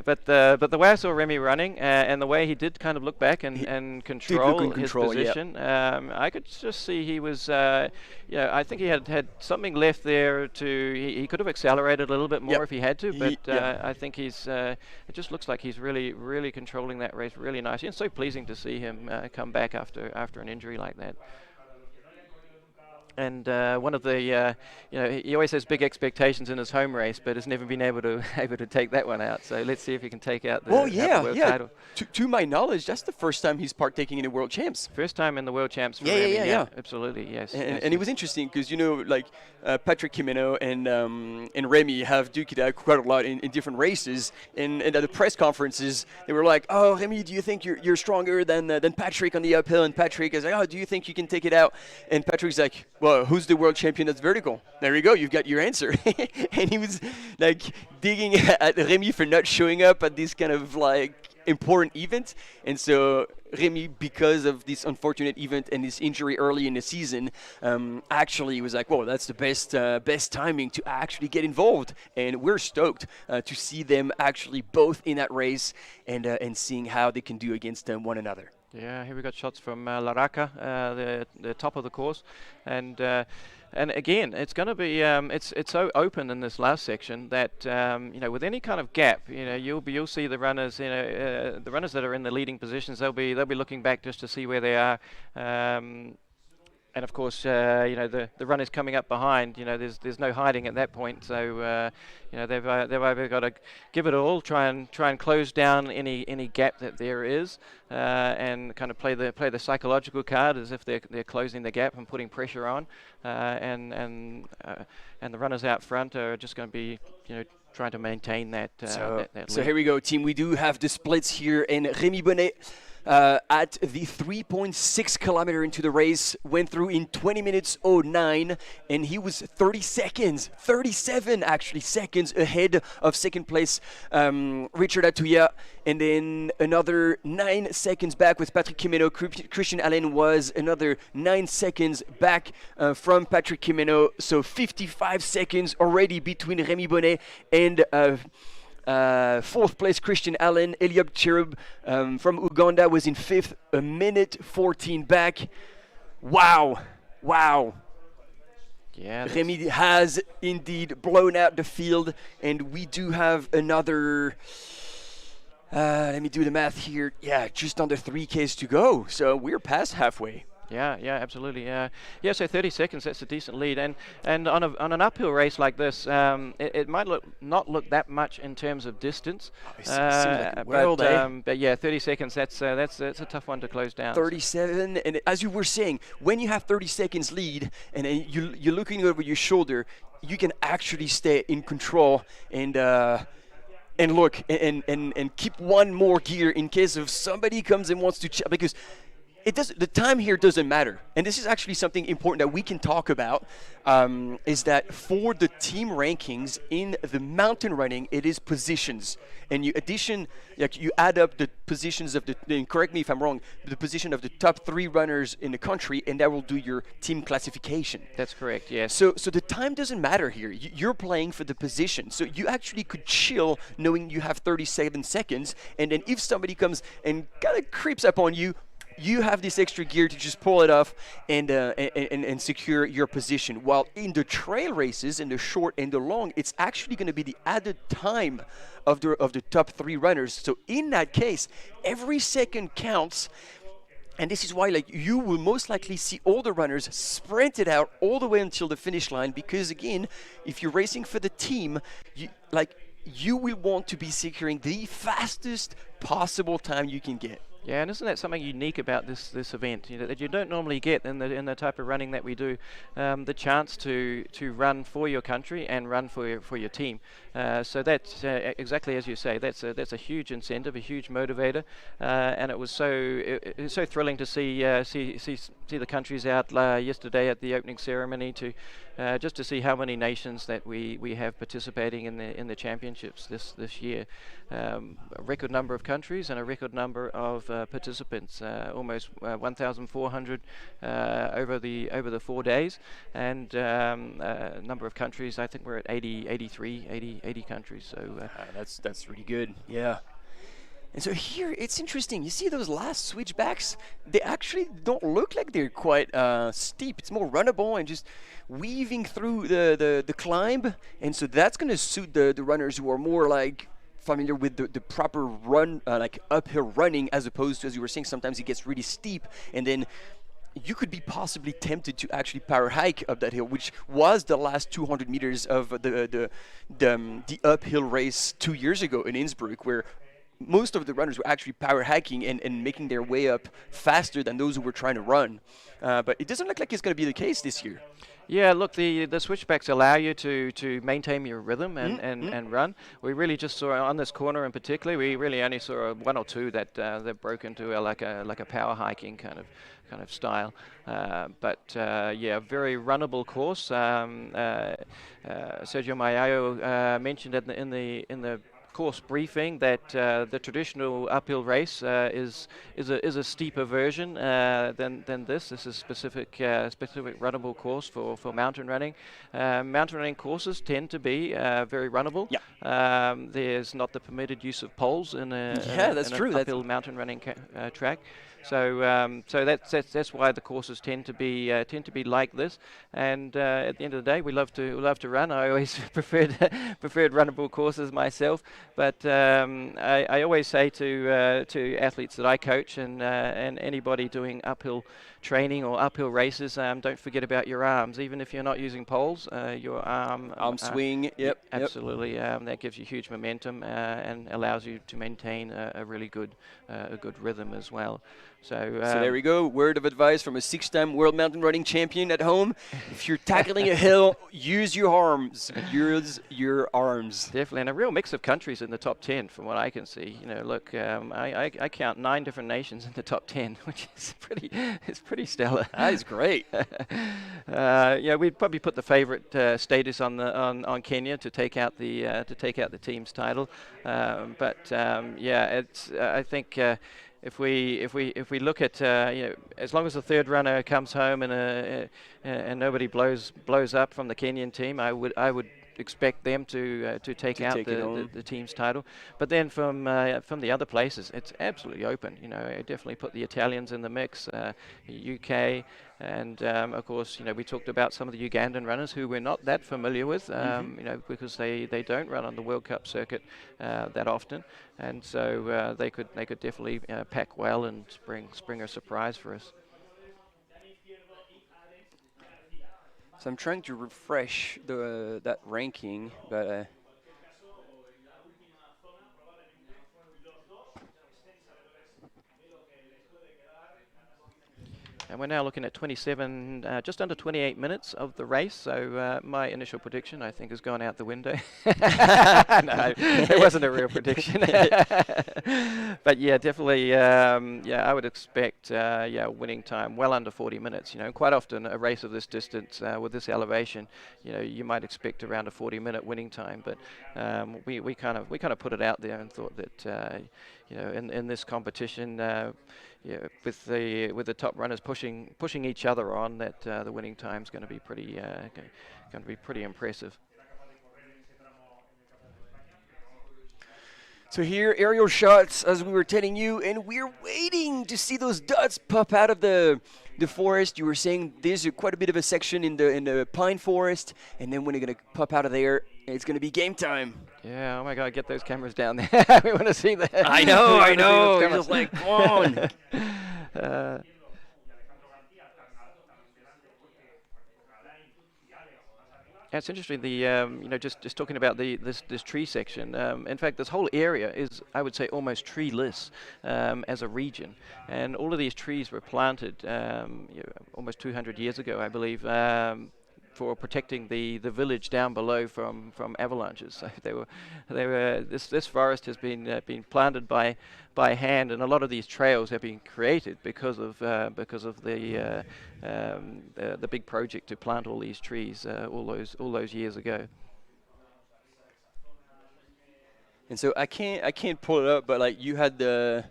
But the way I saw Remy running and the way he did kind of look back and control in his control, yeah. position, I could just see he was, I think he had something left there he could have accelerated a little bit more Yep. if he had to, but Yeah. I think it just looks like he's really, really controlling that race really nicely, and so pleasing to see him come back after an injury like that. And one of the, he always has big expectations in his home race, but has never been able to take that one out. So let's see if he can take out the, Well, out the yeah, world yeah. title. To my knowledge, that's the first time he's partaking in the World Champs. First time in the world champs for Yeah, Remy, yeah. absolutely, yes. And it was interesting because, like Patrick Jimeno and Remy have duked it out quite a lot in different races. And at the press conferences, they were like, "Oh, Remy, do you think you're stronger than Patrick on the uphill?" And Patrick is like, "Oh, do you think you can take it out?" And Patrick's like, "Well, who's the world champion that's vertical?" There you go, you've got your answer. And he was like digging at Remy for not showing up at this kind of like important event. And so Remy, because of this unfortunate event and this injury early in the season, actually was like, "Whoa, that's the best timing to actually get involved." And we're stoked to see them actually both in that race and seeing how they can do against one another. Yeah, here we got shots from La Raca, the top of the course, and again, it's going to be it's so open in this last section that with any kind of gap, you'll see the runners, the runners that are in the leading positions, they'll be looking back just to see where they are. And of course, the runners coming up behind, there's no hiding at that point. So, they've either got to give it all, try and close down any gap that there is, and kind of play the psychological card as if they're closing the gap and putting pressure on, and the runners out front are just going to be, trying to maintain that. So lead. here we go, team. We do have the splits here, and Remy Bonnet at the 3.6 kilometer into the race went through in 20 minutes 09, and he was 37 actually seconds ahead of second place Richard Atuya, and then another 9 seconds back with Patrick Jimeno. Christian Allen was another 9 seconds back from Patrick Jimeno, so 55 seconds already between Remy Bonnet and fourth place Christian Allen. Eliab Cherub from Uganda was in fifth, a minute 14 back. Wow. Yeah, Remy has indeed blown out the field, and we do have another, let me do the math here. Yeah, just under 3Ks to go, so we're past halfway. Yeah, absolutely. So 30 seconds, that's a decent lead. And on an uphill race like this, it might not look that much in terms of distance. But yeah, 30 seconds, that's a tough one to close down. 37, and as you were saying, when you have 30 seconds lead and you're looking over your shoulder, you can actually stay in control and look and keep one more gear in case if somebody comes and wants to check, because the time here doesn't matter. And this is actually something important that we can talk about, is that for the team rankings in the mountain running, it is positions. And you add up the positions of and correct me if I'm wrong, the position of the top 3 runners in the country, and that will do your team classification. That's correct, yes. So the time doesn't matter here. You're playing for the position. So you actually could chill knowing you have 37 seconds, and then if somebody comes and kind of creeps up on you, you have this extra gear to just pull it off and secure your position. While in the trail races, in the short and the long, it's actually going to be the added time of the top 3 runners. So in that case, every second counts. And this is why, you will most likely see all the runners sprinted out all the way until the finish line, because again, if you're racing for the team, you will want to be securing the fastest possible time you can get. Yeah, and isn't that something unique about this event? You know, that you don't normally get in the type of running that we do, the chance to run for your country and run for your team. So that's exactly as you say. That's a huge incentive, a huge motivator, and it was so thrilling to see the countries out yesterday at the opening ceremony to just to see how many nations that we have participating in the championships this year. A record number of countries and a record number of participants, almost 1,400 over the 4 days, and number of countries. I think we're at 80 countries. So that's really good. Yeah. And so here, it's interesting. You see those last switchbacks? They actually don't look like they're quite steep. It's more runnable and just weaving through the climb. And so that's going to suit the runners who are more like familiar with the proper run, like uphill running, as opposed to, as you were saying, sometimes it gets really steep. And then you could be possibly tempted to actually power hike up that hill, which was the last 200 meters of the uphill race 2 years ago in Innsbruck, where most of the runners were actually power hiking and making their way up faster than those who were trying to run. But it doesn't look like it's going to be the case this year. Yeah, look, the switchbacks allow you to maintain your rhythm and run. We really just saw on this corner in particular, we really only saw one or two that broke into like a power hiking kind of style. But yeah, very runnable course. Sergio Mayo mentioned in the course briefing that the traditional uphill race is a steeper version than this. This is specific runnable course for mountain running. Mountain running courses tend to be very runnable. Yeah. There's not the permitted use of poles in an uphill mountain running track. So that's why the courses tend to be like this. And at the end of the day, we love to run. I always preferred runnable courses myself. But I always say to athletes that I coach and anybody doing uphill training or uphill races, don't forget about your arms. Even if you're not using poles, your arm swing. Yep. Absolutely. That gives you huge momentum and allows you to maintain a really good rhythm as well. So there we go. Word of advice from a 6-time world mountain running champion at home. If you're tackling a hill, use your arms. Use your arms. Definitely, and a real mix of countries in the top 10 from what I can see. You know, look, I count 9 different nations in the top 10, which is pretty stellar. That is great. Yeah, we'd probably put the favorite status on Kenya to take out the team's title. But yeah, it's I think. If we look at as long as the third runner comes home and nobody blows up from the Kenyan team, I would expect them to take out the team's title. But then from the other places, it's absolutely open. You know, I definitely put the Italians in the mix, UK, and of course, you know, we talked about some of the Ugandan runners who we're not that familiar with, you know, because they don't run on the World Cup circuit that often, and so they could definitely pack well and spring a surprise for us. So I'm trying to refresh that ranking, but and we're now looking at 27, just under 28 minutes of the race. So my initial prediction, I think, has gone out the window. No, it wasn't a real prediction. But yeah, definitely, yeah, I would expect, winning time well under 40 minutes. You know, quite often a race of this distance with this elevation, you know, you might expect around a 40-minute winning time. But we kind of put it out there and thought that, you know, in this competition. Yeah, with the top runners pushing each other on, that the winning time is going to be pretty impressive. So here, aerial shots, as we were telling you, and we're waiting to see those dots pop out of the forest. You were saying there's quite a bit of a section in the pine forest, and then when they're going to pop out of there, it's going to be game time. Yeah, oh my God, get those cameras down there. We want to see that. I know. You're just like, come on. It's interesting. Just talking about this tree section. In fact, this whole area is, I would say, almost treeless as a region, and all of these trees were planted almost 200 years ago, I believe, for protecting the village down below from avalanches. So this forest has been planted by hand, and a lot of these trails have been created because of the big project to plant all these trees all those years ago. And so I can't pull it up, but like you had the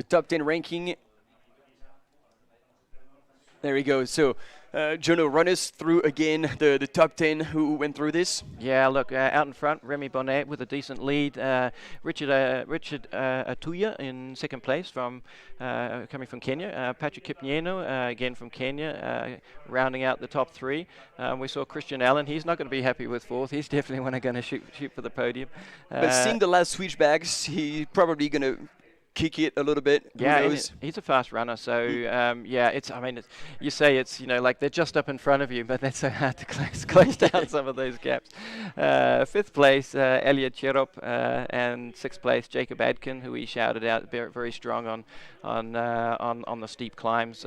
top 10 ranking. There we go. So, Jono, run us through again the top 10 who went through this. Yeah, look, out in front, Remy Bonnet with a decent lead. Richard Atuya in second place coming from Kenya. Patrick Kipnieno, again from Kenya, rounding out the top three. We saw Christian Allen. He's not going to be happy with fourth. He's definitely going to shoot for the podium. But seeing the last switchbacks, he's probably going to kick it a little bit. Yeah, he's a fast runner. So you say it's like they're just up in front of you, but that's so hard to close down some of those gaps. Fifth place, Elliot Cherop, and sixth place, Jacob Adkin, who he shouted out very, very strong on the steep climbs,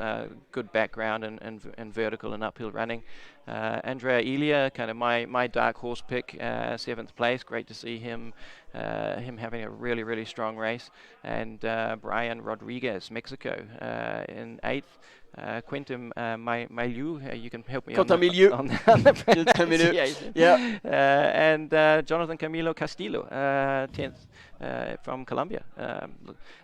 good background and vertical and uphill running. Andrea Elia, kind of my dark horse pick, seventh place. Great to see him having a really, really strong race. And Brian Rodriguez, Mexico, in eighth. Quentin Mailiu, you can help me on the pronunciation. Yeah. And Jonathan Camilo Castillo, 10th from Colombia.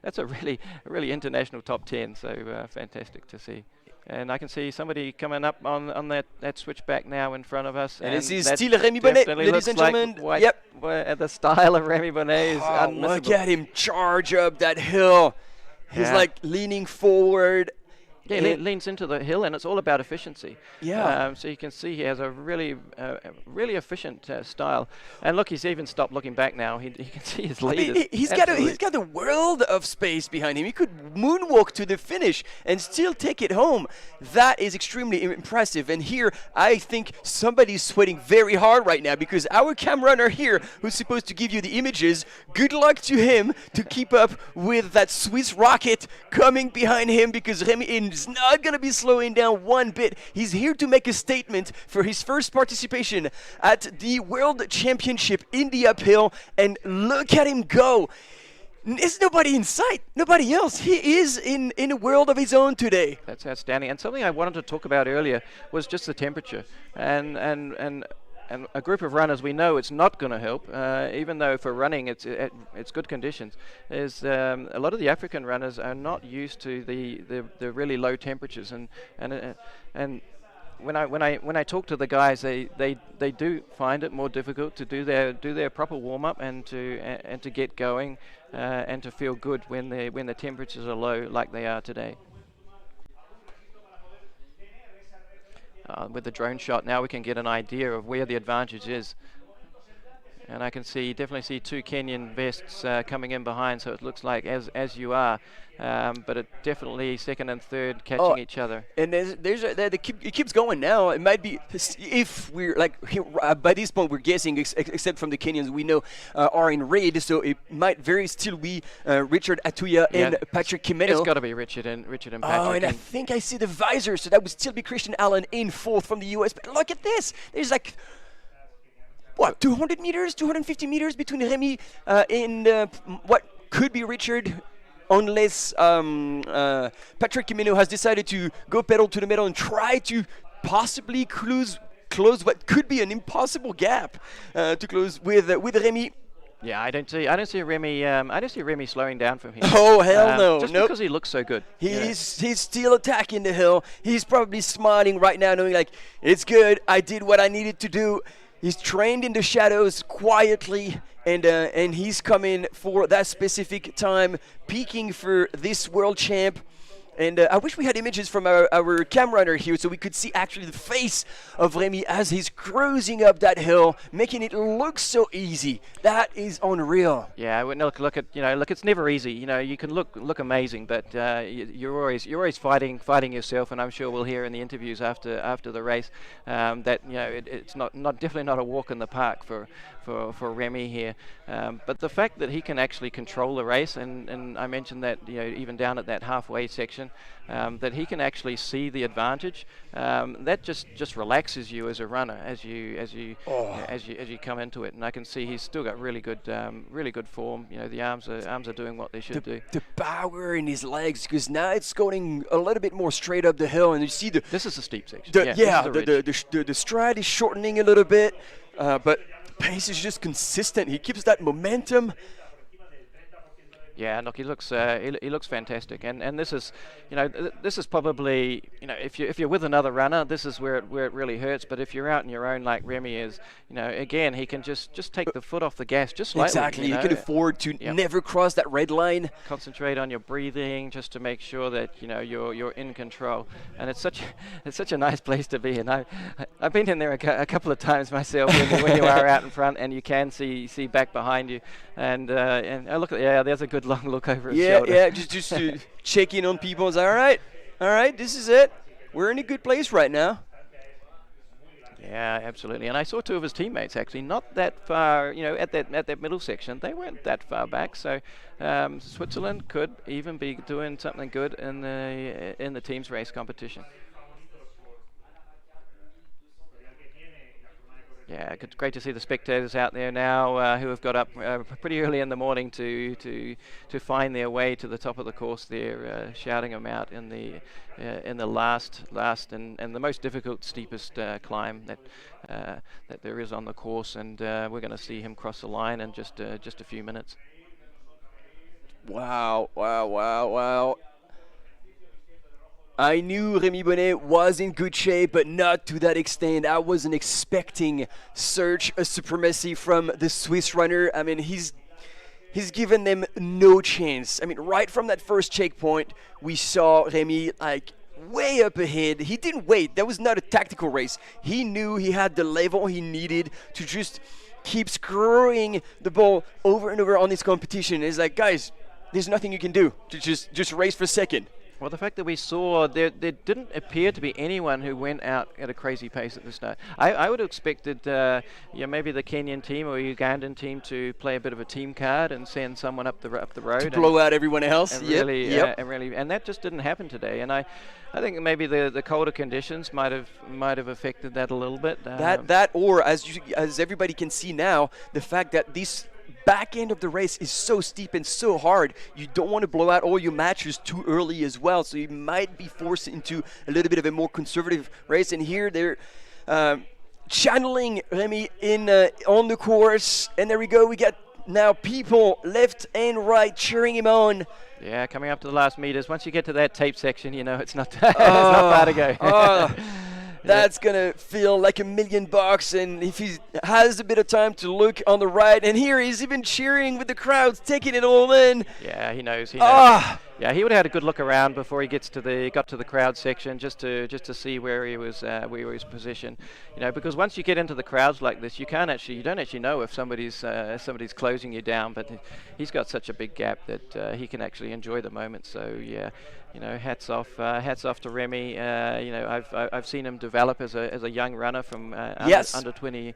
That's a really international top 10, so fantastic to see. And I can see somebody coming up on that switchback now in front of us. And this is still Remy Bonnet, ladies and gentlemen. The style of Remy Bonnet is unmissable. Look at him charge up that hill. He's like leaning forward. Yeah, he leans into the hill, and it's all about efficiency. Yeah. So you can see he has a really efficient style. And look, he's even stopped looking back now. He can see his leaders. He's got the world of space behind him. He could moonwalk to the finish and still take it home. That is extremely impressive. And here, I think somebody's sweating very hard right now, because our cam runner here, who's supposed to give you the images, good luck to him to keep up with that Swiss rocket coming behind him, because Remy is not going to be slowing down one bit. He's here to make a statement for his first participation at the World Championship in the uphill, and look at him go. There's nobody in sight, nobody else. He is in a world of his own today. That's outstanding. And something I wanted to talk about earlier was just the temperature. And a group of runners, we know it's not going to help, even though for running it's good conditions. Is a lot of the African runners are not used to the really low temperatures, and when I talk to the guys, they do find it more difficult to do their proper warm up and to get going and to feel good when the temperatures are low like they are today. With the drone shot, now we can get an idea of where the advantage is. And I can definitely see two Kenyan vests coming in behind, so it looks like as you are, but it definitely second and third catching each other. And it keeps going now. It might be, if we're like by this point we're guessing, except from the Kenyans we know are in red, so it might very still be Richard Atuya and Patrick Kipnieno. It's got to be Richard and Patrick. Oh, and I think I see the visor, so that would still be Christian Allen in fourth from the US. But look at this. There's like, what, 200 meters, 250 meters between Remy and what could be Richard, unless Patrick Kipnieno has decided to go pedal to the metal and try to possibly close what could be an impossible gap to close with Remy. Yeah, I don't see Remy slowing down from here. Oh hell no! Just because he looks so good. He's still attacking the hill. He's probably smiling right now, knowing like, it's good. I did what I needed to do. He's trained in the shadows quietly, and he's coming for that specific time, peaking for this world champ. And I wish we had images from our cam runner here so we could see actually the face of Remy as he's cruising up that hill, making it look so easy. That is unreal. Yeah, look at it's never easy. You can look amazing, but you're always fighting yourself. And I'm sure we'll hear in the interviews after the race that it's definitely not a walk in the park for Remy here. But the fact that he can actually control the race, and I mentioned that even down at that halfway section, that he can actually see the advantage, that just relaxes you as a runner as you come into it. And I can see he's still got really good form. The arms are doing what they should do. The power in his legs, because now it's going a little bit more straight up the hill, and you see this is a steep section. The stride is shortening a little bit, but pace is just consistent. He keeps that momentum. Yeah, look, he looks fantastic, and this is this is probably if you're with another runner, this is where it really hurts. But if you're out on your own like Remy is, again he can just take the foot off the gas just slightly. Exactly, you can afford to never cross that red line. Concentrate on your breathing just to make sure that you're in control. And it's such a nice place to be. And I've been in there a couple of times myself when you are out in front and you can see back behind you. And I look at there's a good long look over his shoulder. Yeah, just to check in on people. It's all right, this is it. We're in a good place right now. Yeah, absolutely. And I saw two of his teammates actually not that far, at that middle section. They weren't that far back. So Switzerland could even be doing something good in the teams race competition. Yeah, great to see the spectators out there now who have got up pretty early in the morning to find their way to the top of the course there, shouting them out in the last and the most difficult, steepest climb that there is on the course, and we're going to see him cross the line in just a few minutes. Wow. I knew Remy Bonnet was in good shape, but not to that extent. I wasn't expecting such a supremacy from the Swiss runner. I mean, he's given them no chance. I mean, right from that first checkpoint, we saw Remy way up ahead. He didn't wait. That was not a tactical race. He knew he had the level he needed to just keep screwing the ball over and over on this competition. It's like, guys, there's nothing you can do to just race for second. Well, the fact that we saw there didn't appear to be anyone who went out at a crazy pace at the start. I would have expected maybe the Kenyan team or Ugandan team to play a bit of a team card and send someone up the road to blow out everyone else. And that just didn't happen today. And I think maybe the colder conditions might have affected that a little bit. Or as everybody can see now, the fact that this back end of the race is so steep and so hard, you don't want to blow out all your matches too early as well, so you might be forced into a little bit of a more conservative race. And here they're channeling Remy on the course, and there we go. We got now people left and right cheering him on. Yeah, coming up to the last meters. Once you get to that tape section, it's not it's not far to go. That's gonna feel like $1 million, and if he has a bit of time to look on the right, and here he's even cheering with the crowds, taking it all in. Yeah, he knows. Yeah, he would have had a good look around before he got to the crowd section, just to see where he was positioned. Because once you get into the crowds like this, you don't actually know if somebody's closing you down. But he's got such a big gap that he can actually enjoy the moment. So yeah. Hats off to Remy. I've seen him develop as a young runner from under 20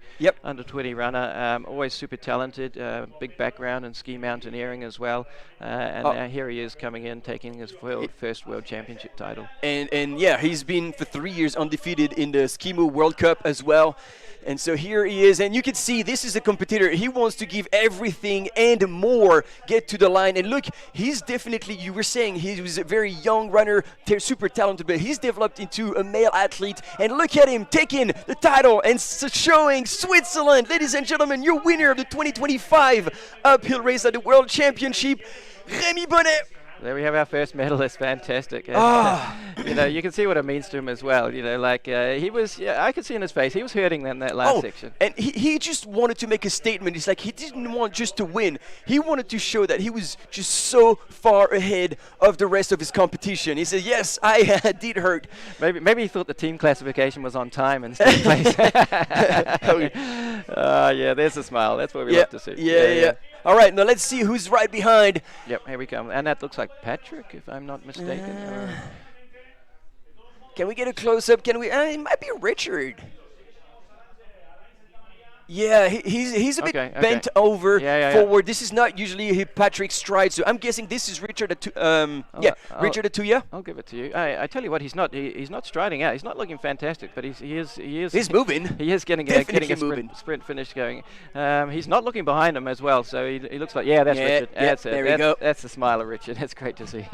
runner. Always super talented. Big background in ski mountaineering as well. And here he is coming in, taking his first World Championship title. And yeah, he's been for 3 years undefeated in the Skimo World Cup as well. And so here he is, and you can see this is a competitor. He wants to give everything and more, get to the line. And look, he's definitely, you were saying he was a very young runner, super talented, but he's developed into a male athlete. And look at him taking the title and showing Switzerland. Ladies and gentlemen, your winner of the 2025 uphill race at the World Championship, Remy Bonnet. There we have our first medalist. Fantastic. Ah. You know, you can see what it means to him as well. You know, like he was. Yeah, I could see in his face he was hurting in that last section. And he just wanted to make a statement. He's like, he didn't want just to win. He wanted to show that he was just so far ahead of the rest of his competition. He said, yes, I did hurt. Maybe he thought the team classification was on time instead of place. Yeah, there's a smile. That's what we love to see. Yeah. All right, now let's see who's right behind. Yep, here we come. And that looks like Patrick, if I'm not mistaken. Can we get a close-up? Can we? It might be Richard. Yeah, he's a bit bent over forward. This is not usually Patrick's stride, so I'm guessing this is Richard. Richard Atuya. I'll give it to you. I tell you what, he's not striding out. He's not looking fantastic, but he is. He's moving. He is getting a sprint finish going. He's not looking behind him as well, so he looks like that's Richard. That's it. There we go. That's the smile of Richard. That's great to see.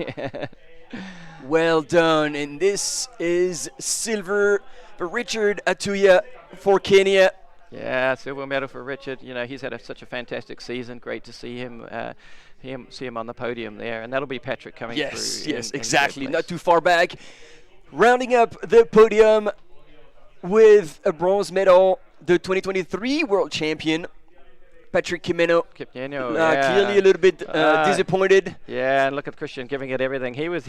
Well done, and this is silver for Richard Atuya for Kenya. Yeah, silver medal for Richard. You know, he's had such a fantastic season. Great to see him on the podium there, and that'll be Patrick coming through. Yes, exactly. Not too far back. Rounding up the podium with a bronze medal, the 2023 world champion, Patrick Kimeno. Clearly a little bit disappointed. Yeah, and look at Christian giving it everything. He would have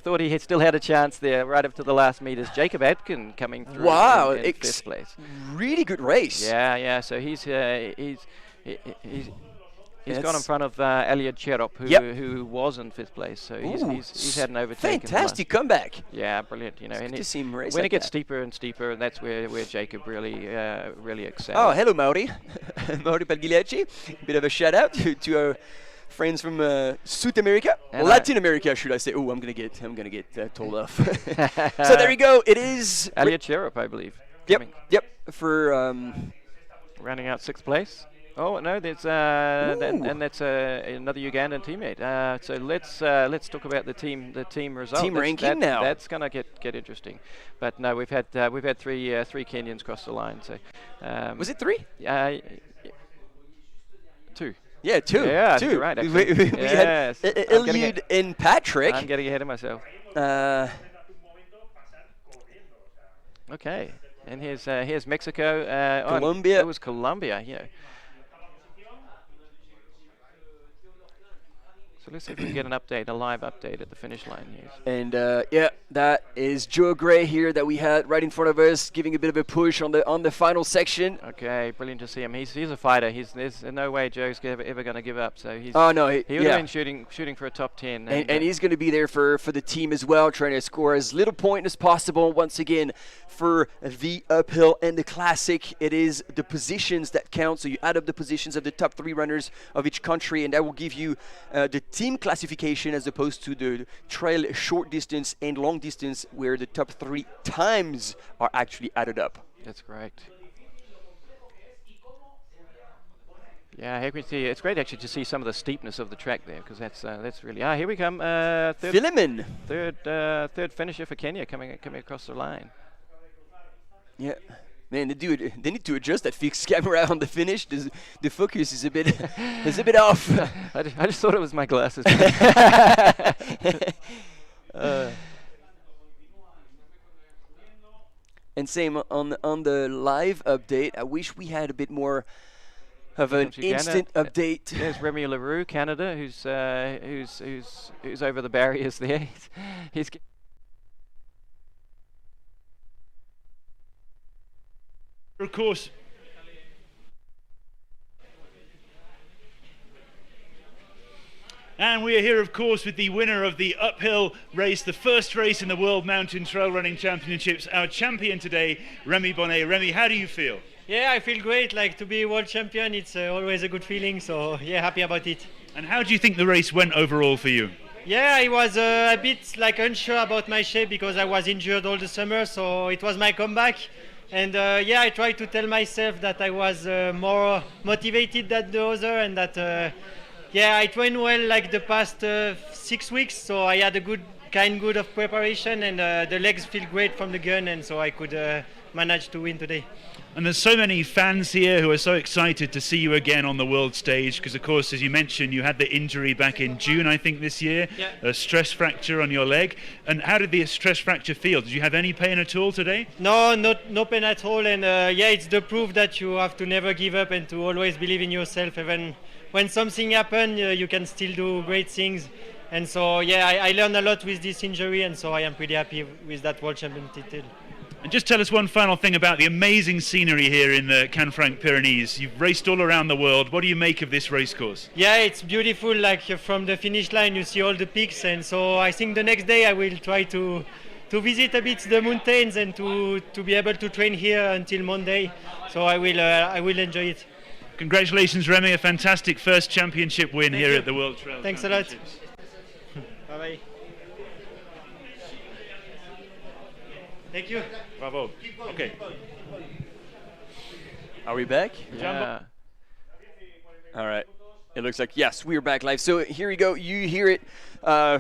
thought he still had a chance there right up to the last meters. Jacob Atkin coming through. Wow, in fifth place. Really good race. Yeah. So he's gone in front of Elliot Cherop, who was in fifth place. So he's had an overtake. Fantastic comeback. Yeah, brilliant. You know, it's good to see him race when like it gets that. steeper and steeper, that's where Jacob really excels. Oh, hello, Mauri. Mauri Palgigliacci. Bit of a shout out to our friends from South America, Latin America, should I say? Oh, I'm gonna get told off. So there you go. It is Elliot Cherop, I believe. Yep. For rounding out sixth place. Oh no, there's and that's another Ugandan teammate. So let's talk about the team result. Team ranking now. That's gonna get interesting. But no, we've had three Kenyans cross the line. So was it three? Two. Yeah, two. Yeah, two. Right. We had Eliud and Patrick. I'm getting ahead of myself. Okay. And here's Mexico. Colombia. It was Colombia, yeah. So let's see if we can get an update, a live update at the finish line here. And that is Joe Gray here that we had right in front of us, giving a bit of a push on the final section. Okay, brilliant to see him. He's a fighter. There's no way Joe's ever going to give up. So he's. Oh no, he would have been shooting for a top 10. And he's going to be there for the team as well, trying to score as little point as possible. Once again, for the uphill and the classic, it is the positions that count. So you add up the positions of the top 3 runners of each country, and that will give you the team classification as opposed to the trail short distance and long distance, where the top 3 times are actually added up. That's correct. Yeah, here we see. It's great actually to see some of the steepness of the track there, because that's really. Here we come. Philemon. Third finisher for Kenya coming across the line. Yeah. Man, they need to adjust that fixed camera on the finish. The focus is a bit off. I just thought it was my glasses. And same on the live update. I wish we had a bit more of an instant update. There's Remy Leroux, Canada, who's over the barriers there. He's of course. And we are here, of course, with the winner of the uphill race, the first race in the World Mountain Trail Running Championships, our champion today, Remy Bonnet. Remy, how do you feel? Yeah, I feel great. Like, to be world champion, it's always a good feeling. So, yeah, happy about it. And how do you think the race went overall for you? Yeah, I was a bit unsure about my shape because I was injured all the summer. So it was my comeback. And I tried to tell myself that I was more motivated than the other, and that I trained well like the past 6 weeks. So I had a good kind good of preparation, and the legs feel great from the gun, and so I could manage to win today. And there's so many fans here who are so excited to see you again on the world stage because, of course, as you mentioned, you had the injury back in June, I think, this year, a stress fracture on your leg. And how did the stress fracture feel? Did you have any pain at all today? No, no pain at all, and yeah, it's the proof that you have to never give up and to always believe in yourself. Even when something happens, you can still do great things. And so, yeah, I learned a lot with this injury, and so I am pretty happy with that world champion title. And just tell us one final thing about the amazing scenery here in the Canfranc-Pyrenees. You've raced all around the world. What do you make of this race course? Yeah, it's beautiful. Like from the finish line, you see all the peaks, and so I think the next day I will try to visit a bit the mountains and to be able to train here until Monday. So I will enjoy it. Congratulations, Remy! A fantastic first championship win here at the World Trail Thanks a lot. Championships. Bye bye. Thank you. Bravo. Okay. Are we back? Yeah. All right. It looks like, yes, we are back live. So here you go. You hear it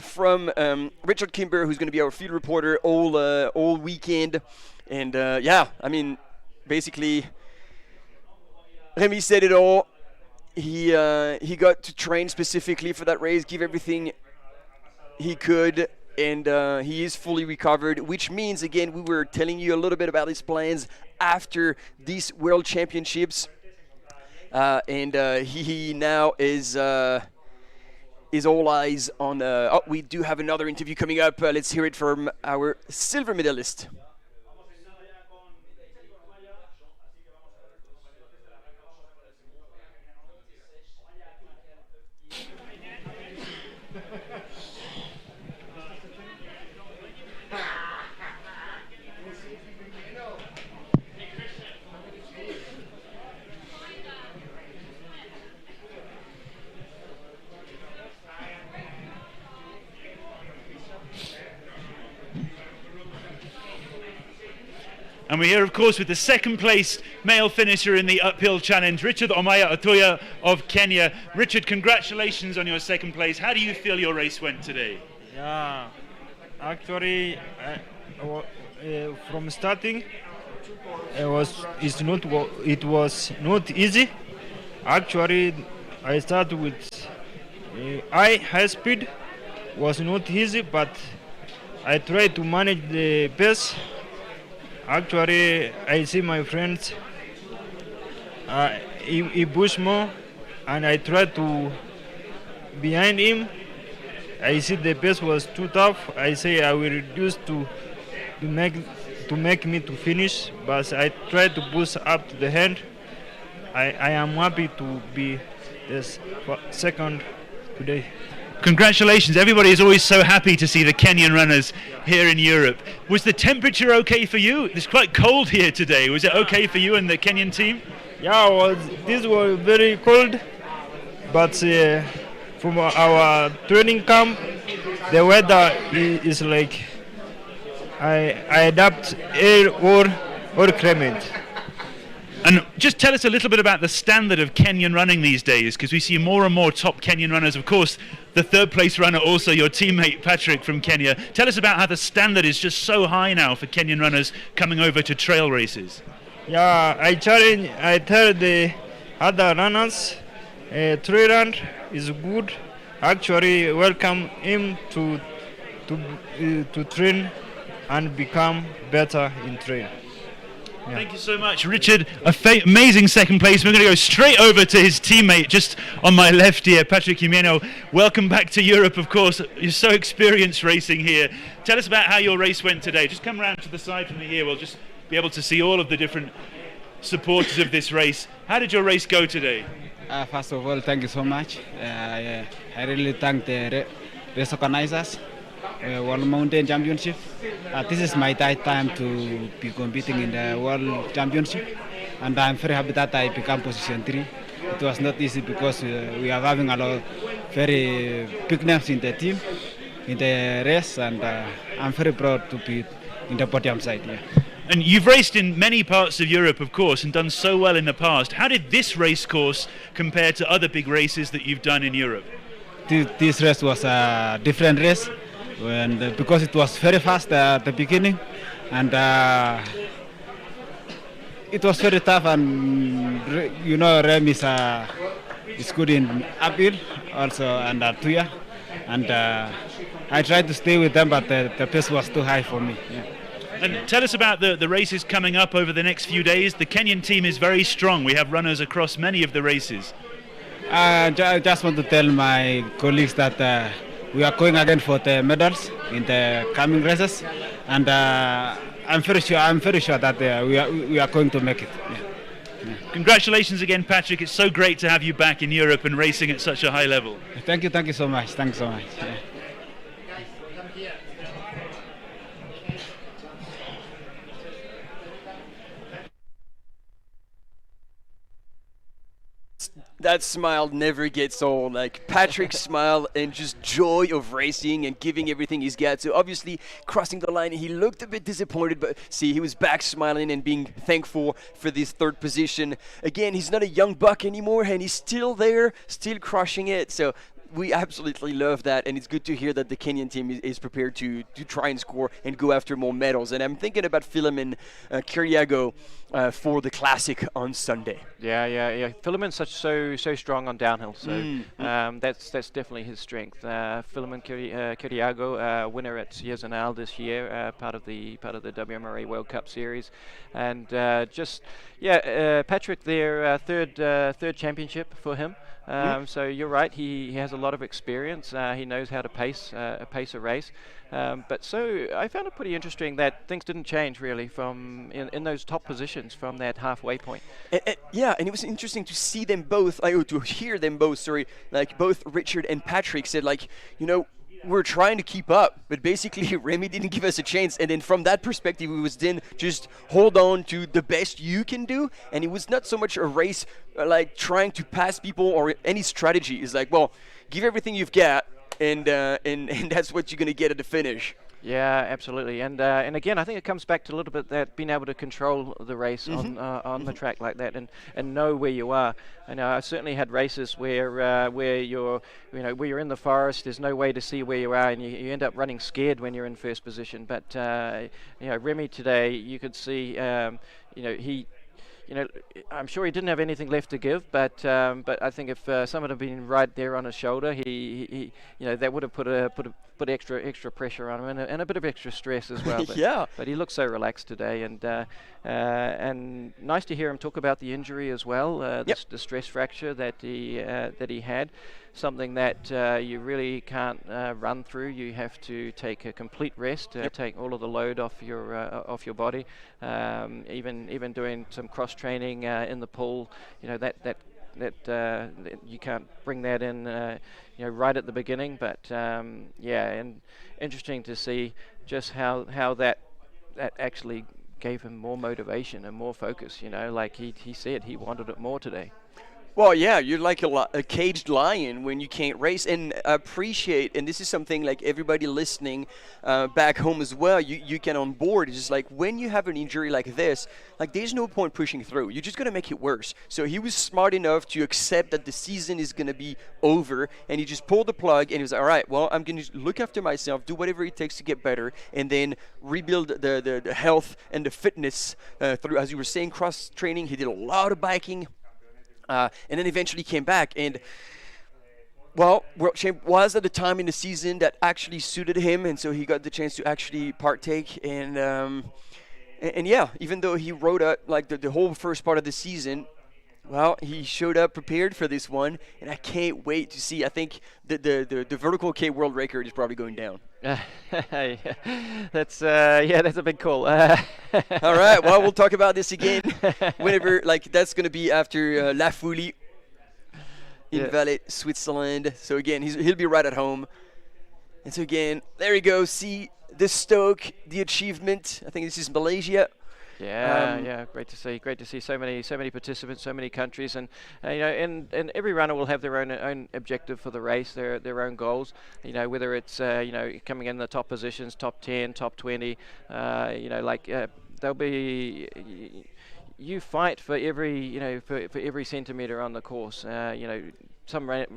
from Richard Kimber, who's going to be our field reporter all weekend. And yeah, I mean, basically, Remy said it all. He got to train specifically for that race, give everything he could. And he is fully recovered, which means, again, we were telling you a little bit about his plans after these World Championships. And he now is all eyes on... oh, we do have another interview coming up. Let's hear it from our silver medalist. And we're here, of course, with the second-placed male finisher in the uphill challenge, Richard Omaya Otoya of Kenya. Richard, congratulations on your second place. How do you feel your race went today? Yeah, actually, from starting, it was not easy. Actually, I started with high speed. Was not easy, but I tried to manage the pace. Actually, I see my friends, he pushed more, and I tried to behind him. I see the pace was too tough. I say I will reduce to make me to finish, but I tried to push up to the end. I am happy to be this second today. Congratulations. Everybody is always so happy to see the Kenyan runners here in Europe. Was the temperature okay for you? It's quite cold here today. Was it okay for you and the Kenyan team? Yeah, this was very cold, but from our training camp, the weather is like I adapt air or climate. And just tell us a little bit about the standard of Kenyan running these days, because we see more and more top Kenyan runners. Of course, the third place runner, also your teammate Patrick from Kenya. Tell us about how the standard is just so high now for Kenyan runners coming over to trail races. Yeah, I tell the other runners, trail run is good. Actually, welcome him to train and become better in trail. Yeah. Thank you so much, Richard. Amazing second place. We're going to go straight over to his teammate just on my left here, Patrick Jimeno. Welcome back to Europe, of course. You're so experienced racing here. Tell us about how your race went today. Just come around to the side from me here. We'll just be able to see all of the different supporters of this race. How did your race go today? First of all, thank you so much. I really thank the race organizers. World Mountain Championship. This is my third time to be competing in the World Championship, and I'm very happy that I became position 3. It was not easy because we are having a lot of very big names in the team, in the race, and I'm very proud to be in the podium side here. And you've raced in many parts of Europe, of course, and done so well in the past. How did this race course compare to other big races that you've done in Europe? This race was a different race. and because it was very fast at the beginning, and it was very tough. And you know, Rem is good in uphill also, and Tuya, and I tried to stay with them, but the pace was too high for me. Yeah. And tell us about the races coming up over the next few days. The Kenyan team is very strong. We have runners across many of the races. I just want to tell my colleagues that we are going again for the medals in the coming races, and I'm very sure that we are going to make it. Yeah. Yeah. Congratulations again, Patrick. It's so great to have you back in Europe and racing at such a high level. Thank you so much. Thanks so much. Yeah. That smile never gets old. Like Patrick's smile and just joy of racing and giving everything he's got. So obviously crossing the line, he looked a bit disappointed, but see, he was back smiling and being thankful for this third position. Again, he's not a young buck anymore, and he's still there, still crushing it. So we absolutely love that, and it's good to hear that the Kenyan team is prepared to try and score and go after more medals. And I'm thinking about Philemon Kiriago for the Classic on Sunday. Yeah. Philemon's so strong on downhill, so that's definitely his strength. Philemon Kiriago, winner at Yesenal this year, part of the WMRA World Cup Series, and Patrick, their third championship for him. So you're right, he has a lot of experience. He knows how to pace a race. But so I found it pretty interesting that things didn't change really from in those top positions from that halfway point. And it was interesting to see them both, to hear them both, like both Richard and Patrick said, like, you know, we're trying to keep up, but basically Remy didn't give us a chance. And then from that perspective, it was then just hold on to the best you can do. And it was not so much a race like trying to pass people or any strategy. It's like, well, give everything you've got, and that's what you're going to get at the finish. Yeah, absolutely, and again, I think it comes back to a little bit that being able to control the race on the track like that, and know where you are. I know I certainly had races where you're in the forest. There's no way to see where you are, and you end up running scared when you're in first position. But Remy today, you could see, I'm sure he didn't have anything left to give, but I think if someone had been right there on his shoulder, he that would have put extra pressure on him and a bit of extra stress as well. But, yeah. But he looked so relaxed today, and nice to hear him talk about the injury as well, the stress fracture that he had. Something that you really can't run through. You have to take a complete rest, take all of the load off your body. Even doing some cross training in the pool, that you can't bring that in, right at the beginning. But and interesting to see just how that actually gave him more motivation and more focus. Like he said, he wanted it more today. Well, yeah, you're like a caged lion when you can't race. And appreciate, and this is something like everybody listening back home as well, you can on board. It's just like when you have an injury like this, like there's no point pushing through. You're just going to make it worse. So he was smart enough to accept that the season is going to be over, and he just pulled the plug, and he was like, all right, well, I'm going to look after myself, do whatever it takes to get better, and then rebuild the health and the fitness through, as you were saying, cross-training. He did a lot of biking. And then eventually came back, and well, World Champ was at the time in the season that actually suited him, and so he got the chance to actually partake. And yeah, even though he rode out like the whole first part of the season, well, he showed up prepared for this one, and I can't wait to see. I think the vertical K world record is probably going down. That's a big call. All right, well, we'll talk about this again whenever, like that's going to be after La Folie in Valais, Switzerland. So again, he'll be right at home. And so again, there we go. See the Stoke, the achievement. I think this is Malaysia. Yeah, great to see so many participants, so many countries, and and every runner will have their own objective for the race, their own goals. Whether it's coming in the top positions, top 10, top 20. They'll be. You fight for every for every centimetre on the course. a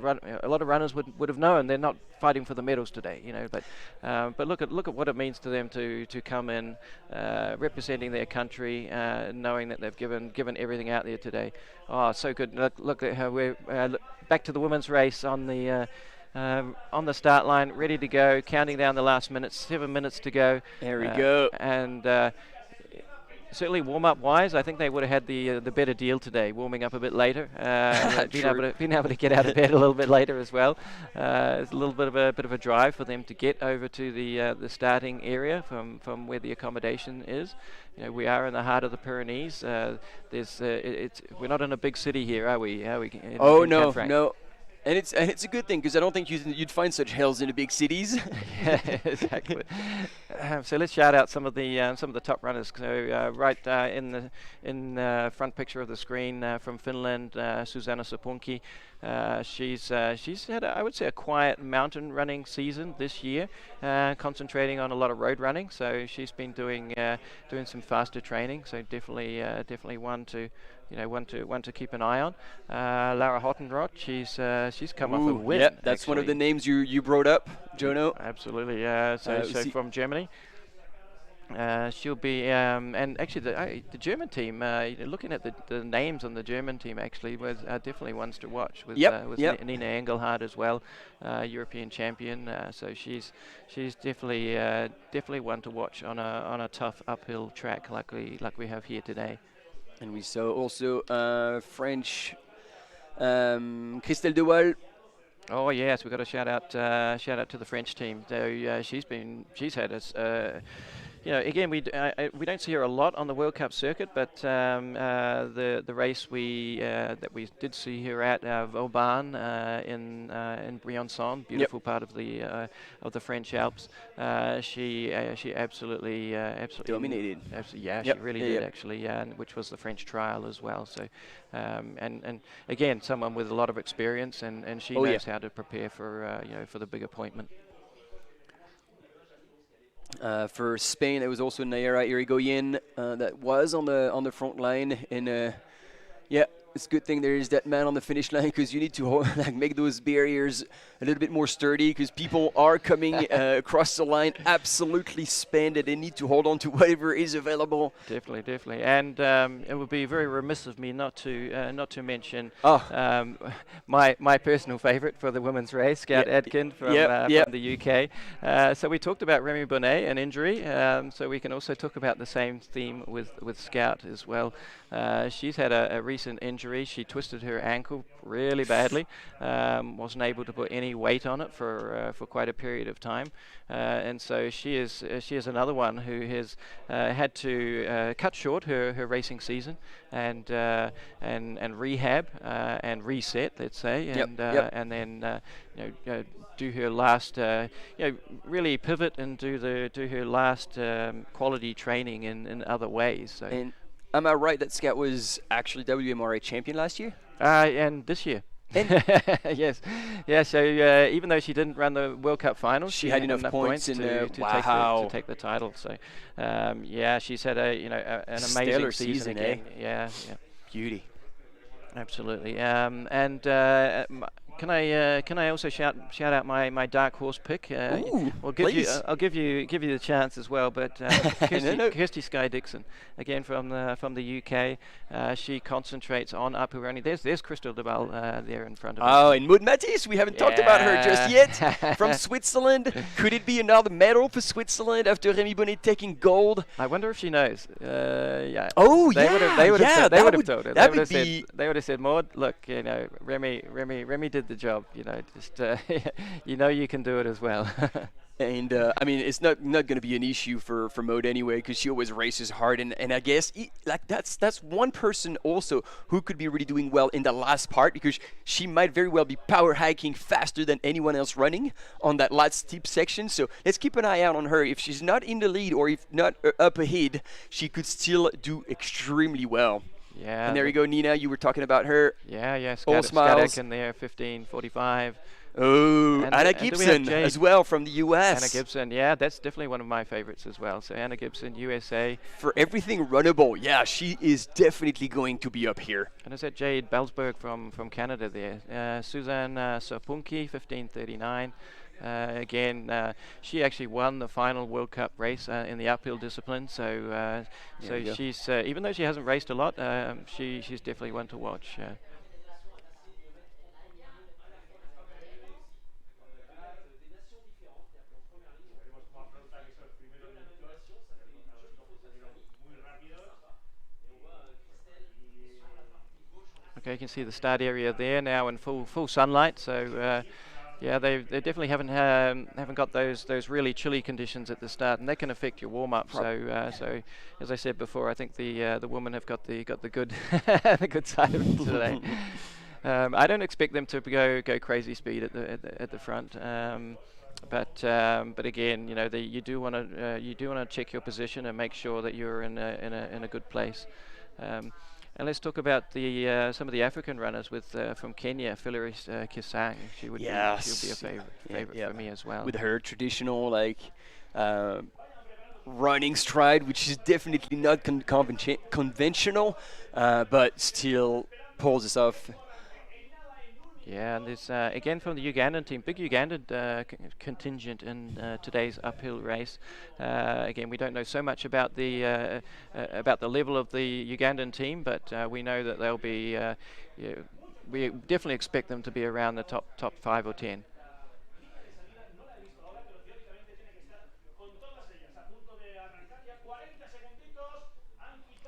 lot of runners would have known they're not fighting for the medals today, you know. But look at what it means to them to come in representing their country, knowing that they've given everything out there today. Oh, so good. Look at how we're back to the women's race on the start line, ready to go, counting down the last minutes, 7 minutes to go. There we go. And certainly warm-up wise, I think they would have had the better deal today, warming up a bit later, being able to get out of bed a little bit later as well. It's a little bit of a drive for them to get over to the starting area from where the accommodation is. You know, we are in the heart of the Pyrenees. We're not in a big city here, are we? In Canfranc? No. And it's a good thing, because I don't think you'd find such hills in the big cities. Yeah, exactly. So let's shout out some of the top runners. So right in the front picture of the screen from Finland, Susanna Sapunki. She's had I would say a quiet mountain running season this year, concentrating on a lot of road running. So she's been doing some faster training. So definitely one to keep an eye on. Lara Hottenrott, she's come off a win. Yep, that's one of the names you brought up, Jono. Absolutely, yeah. So from Germany. She'll be, and actually the German team, looking at the names on the German team actually was definitely ones to watch with Nina Engelhardt as well, European champion. So she's definitely one to watch on a tough uphill track like we have here today. And we saw also French Christelle De Waal. Oh yes, we've got a shout out to the French team. So she's had us. Again, we don't see her a lot on the World Cup circuit, but the race that we did see her at Vauban in Briançon, beautiful part of the French Alps. She absolutely dominated. She really did actually, which was the French trial as well. So, and again, someone with a lot of experience, and she knows how to prepare for the big appointment. For Spain, it was also Nayara Irigoyen that was on the front line, and it's a good thing there is that man on the finish line, because you need to make those barriers a little bit more sturdy, because people are coming across the line absolutely spent, and they need to hold on to whatever is available. Definitely, and it would be very remiss of me not to mention my personal favourite for the women's race, Scout Adkin from the UK. So we talked about Remy Bonnet, an injury, so we can also talk about the same theme with Scout as well. She's had a recent injury. She twisted her ankle really badly, wasn't able to put any weight on it for quite a period of time, and so she is another one who has had to cut short her racing season and rehab and reset, let's say, and then do her last really pivot and do her last quality training in other ways. So. And am I right that Scout was actually WMRA champion last year? And this year. Yes. Yeah, so even though she didn't run the World Cup finals, she had enough points to take the title. So, she's had an amazing season again. Yeah. Beauty. Absolutely. Can I also shout out my dark horse pick? I'll give you the chance as well. But Kirsty Skye Dixon, again from the UK. She concentrates on uphill running. There's Crystal De Waal there in front of us. Oh, and Maud Matisse, we haven't talked about her just yet. From Switzerland, could it be another medal for Switzerland after Remy Bonnet taking gold? I wonder if she knows. Yeah. Oh, they would have told her. They would have said, Maud, look, Remy did the job, just you can do it as well. And I mean, it's not going to be an issue for Maud anyway, because she always races hard, and I guess that's one person also who could be really doing well in the last part, because she might very well be power hiking faster than anyone else running on that last steep section. So let's keep an eye out on her. If she's not in the lead or if not up ahead, she could still do extremely well. Yeah. And there you go, Nina. You were talking about her. Yeah. All smiles. Scout in there, 15:45. Oh, And Anna and do we have Gibson Jade? as well from the US. Anna Gibson, yeah, that's definitely one of my favorites as well. So Anna Gibson, USA. For everything runnable, yeah, she is definitely going to be up here. And is that Jade Belsberg from Canada there? Suzanne Sopunki, 15:39. Again, she actually won the final World Cup race in the uphill discipline. So she's even though she hasn't raced a lot, she's definitely one to watch. Okay, you can see the start area there now in full sunlight. So yeah, they definitely haven't got those really chilly conditions at the start, and that can affect your warm up. So as I said before, I think the women have got the good the good side of it today. I don't expect them to go crazy speed at the front. But again, you know, you do want to check your position and make sure that you're in a good place. And let's talk about some of the African runners from Kenya, Phyllis Kisang. She'll be a favorite for me as well. With her traditional running stride, which is definitely not conventional, but still pulls us off. Yeah, and there's again from the Ugandan team, big Ugandan contingent in today's uphill race. Again, we don't know so much about the level of the Ugandan team, but we know that they'll be. We definitely expect them to be around the top 5 or 10.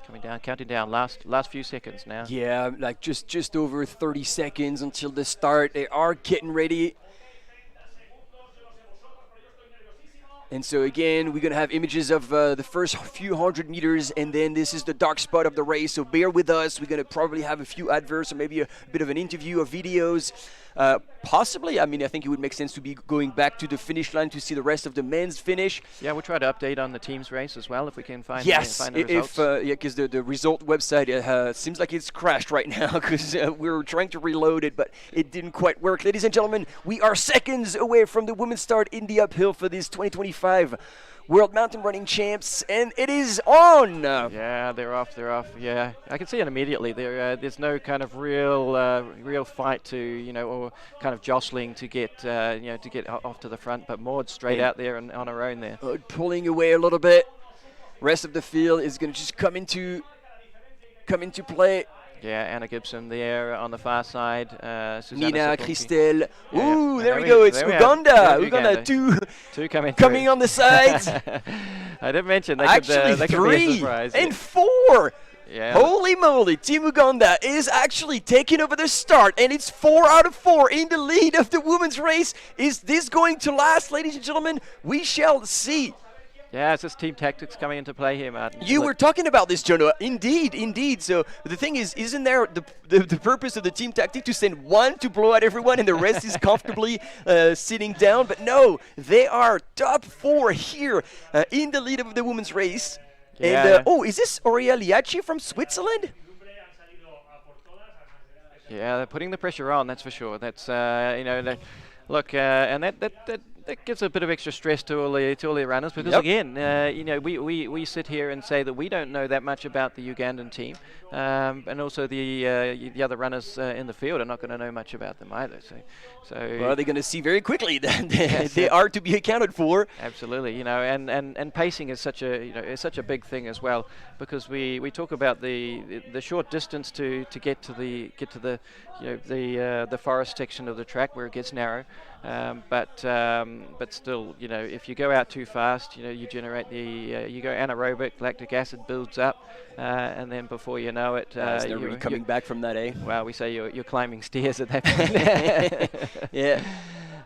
Coming down, counting down, last few seconds now. Yeah, like just over 30 seconds until the start. They are getting ready. And so again, we're going to have images of the first few 100 meters, and then this is the dark spot of the race, so bear with us. We're going to probably have a few adverts or maybe a bit of an interview or videos. Possibly, I mean, I think it would make sense to be going back to the finish line to see the rest of the men's finish. Yeah, we'll try to update on the team's race as well if we can find the results. Because the result website seems like it's crashed right now because we were trying to reload it, but it didn't quite work. Ladies and gentlemen, we are seconds away from the women's start in the uphill for this 2025 World Mountain Running Champs, and it is on. Yeah, they're off. Yeah, I can see it immediately. There's no kind of real fight to or kind of jostling to get off to the front. But Maud straight out there and on her own there. Pulling away a little bit. Rest of the field is going to just come into play. Yeah, Anna Gibson there on the far side. Nina, Christelle. Ooh, there we go. It's Uganda. Uganda, two coming on the sides. I did mention actually they 3 could be a surprise. and 4. Yeah. Holy moly, Team Uganda is actually taking over the start, and it's 4 out of 4 in the lead of the women's race. Is this going to last, ladies and gentlemen? We shall see. Yeah, it's just team tactics coming into play here, Martin. You were talking about this, Jono. Indeed. So the thing is, isn't there the purpose of the team tactic to send one to blow out everyone and the rest is comfortably sitting down? But no, they are top 4 here in the lead of the women's race. Yeah. And is this Aurea Liachi from Switzerland? Yeah, they're putting the pressure on, that's for sure. That's look, and that gives a bit of extra stress to all the runners because again, we sit here and say that we don't know that much about the Ugandan team, and also the other runners in the field are not going to know much about them either. So well, they're going to see very quickly that they are to be accounted for. Absolutely, and pacing is such a big thing as well because we talk about the short distance to get to the forest section of the track where it gets narrow. But still, if you go out too fast, you generate you go anaerobic, lactic acid builds up, and then before you know it, you're coming back from that, eh? Well, we say you're climbing stairs at that point. Yeah.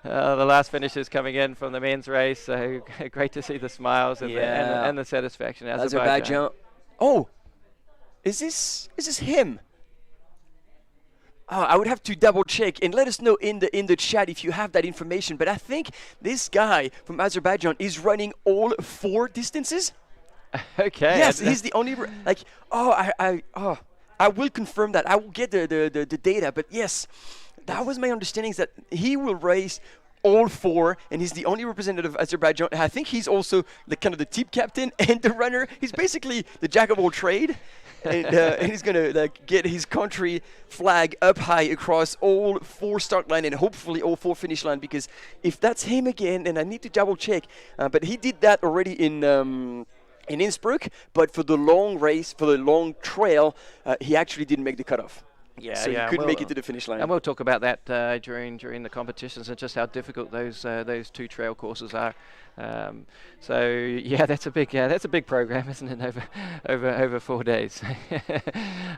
The last finishes coming in from the men's race, so great to see the smiles and the satisfaction. Azerbaijan. Oh, is this him? I would have to double check and let us know in the chat if you have that information. But I think this guy from Azerbaijan is running all 4 distances. Okay. Yes, he's the only I will confirm that. I will get the data. But yes, That was my understanding, is that he will race all four, and he's the only representative of Azerbaijan. I think he's also the kind of the team captain and the runner. He's basically the jack of all trade, and he's gonna like get his country flag up high across all four start line and hopefully all four finish line. Because if that's him again, and I need to double check, but he did that already in Innsbruck. But for the long race, for the long trail, he actually didn't make the cutoff. Yeah, so yeah, you couldn't make it to the finish line. And we'll talk about that during the competitions and just how difficult those two trail courses are. So yeah, that's a big program, isn't it? Over 4 days.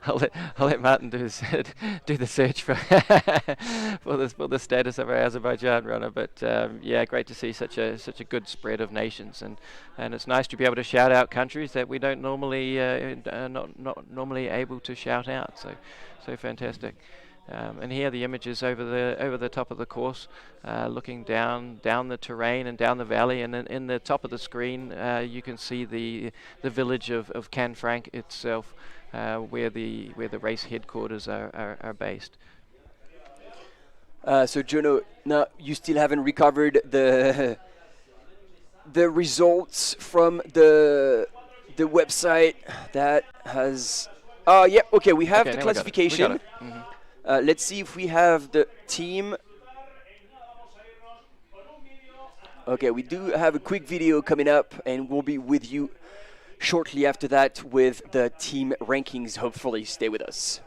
I'll let Martin do the search for for the status of our Azerbaijan runner. But yeah, great to see such a good spread of nations, and it's nice to be able to shout out countries that we don't normally not normally able to shout out. So fantastic. And here are the images over the top of the course, looking down the terrain and down the valley. And then in the top of the screen, you can see the village of Canfranc itself, where the race headquarters are based. So Jono, now you still haven't recovered the results from the website that has. Yeah, okay, we have the classification. Let's see if we have the team. Okay, we do have a quick video coming up, and we'll be with you shortly after that with the team rankings. Hopefully, stay with us.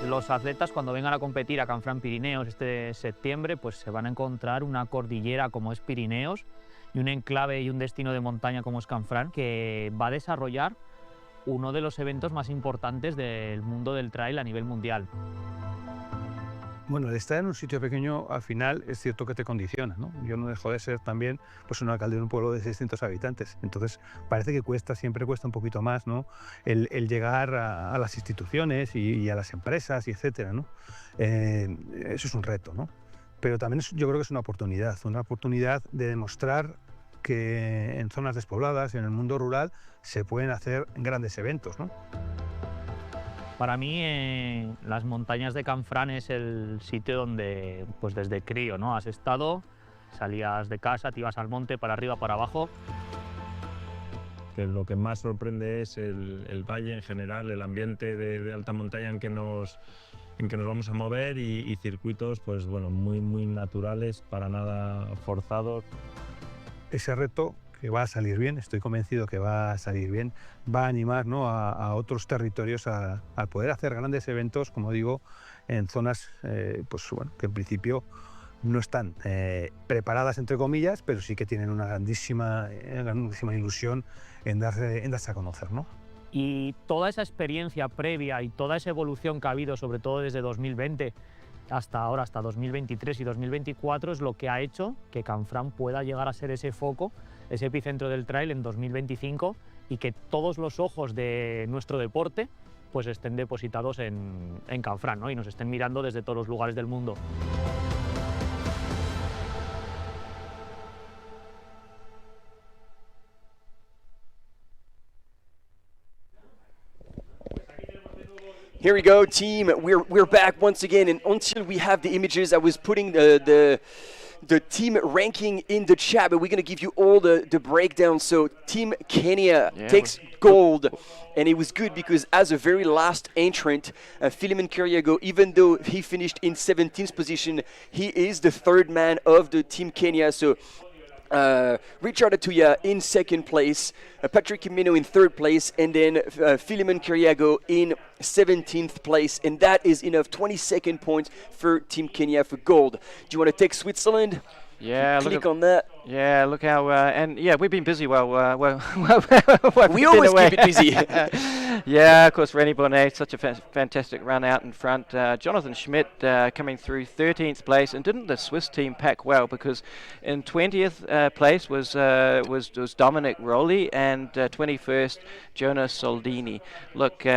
Los atletas, cuando vengan a competir a Canfranc Pirineos este septiembre, pues se van a encontrar una cordillera como es Pirineos y un enclave y un destino de montaña como es Canfranc, que va a desarrollar uno de los eventos más importantes del mundo del trail a nivel mundial. Bueno, el estar en un sitio pequeño al final es cierto que te condiciona, ¿no? Yo no dejo de ser también pues, un alcalde de un pueblo de 600 habitantes, entonces parece que siempre cuesta un poquito más, ¿no? el llegar a las instituciones y a las empresas y etcétera, ¿no? Eso es un reto, ¿no? Pero también yo creo que es una oportunidad de demostrar que en zonas despobladas, en el mundo rural, se pueden hacer grandes eventos, ¿no? Para mí, las montañas de Canfranc es el sitio donde, pues desde crío, ¿no? Has estado, salías de casa, te ibas al monte, para arriba, para abajo. Que lo que más sorprende es el valle en general, el ambiente de alta montaña en que nos vamos a mover y circuitos, pues bueno, muy naturales, para nada forzados. Ese reto que va a salir bien, estoy convencido que va a salir bien, va a animar, ¿no? a otros territorios a poder hacer grandes eventos, como digo, en zonas pues, bueno, que en principio no están preparadas, entre comillas, pero sí que tienen una grandísima ilusión en darse a conocer, ¿no? Y toda esa experiencia previa y toda esa evolución que ha habido, sobre todo desde 2020 hasta ahora, hasta 2023 y 2024, es lo que ha hecho que Canfranc pueda llegar a ser ese foco, ese epicentro del trail en 2025, y que todos los ojos de nuestro deporte pues estén depositados en Canfranc, ¿no? Y nos estén mirando desde todos los lugares del mundo. Here we go, team. We're back once again, and until we have the images, I was putting the the team ranking in the chat, but we're going to give you all the breakdown. So Team Kenya takes gold, and it was good because as a very last entrant, Philemon Kiriago, even though he finished in 17th position, he is the third man of the Team Kenya. So Richard Atuya in second place, Patrick Kimino in third place, and then Philemon Kiriago in 17th place, and that is enough 22nd points for Team Kenya for gold. Do you want to take Switzerland? Yeah, click on that. Yeah, look how and yeah, we've been busy. We always keep it busy. Yeah, of course, René Bonnet, such a fantastic run out in front. Jonathan Schmidt coming through 13th place, and didn't the Swiss team pack well? Because in 20th place was Dominic Rowley, and 21st Jonas Soldini. Look, you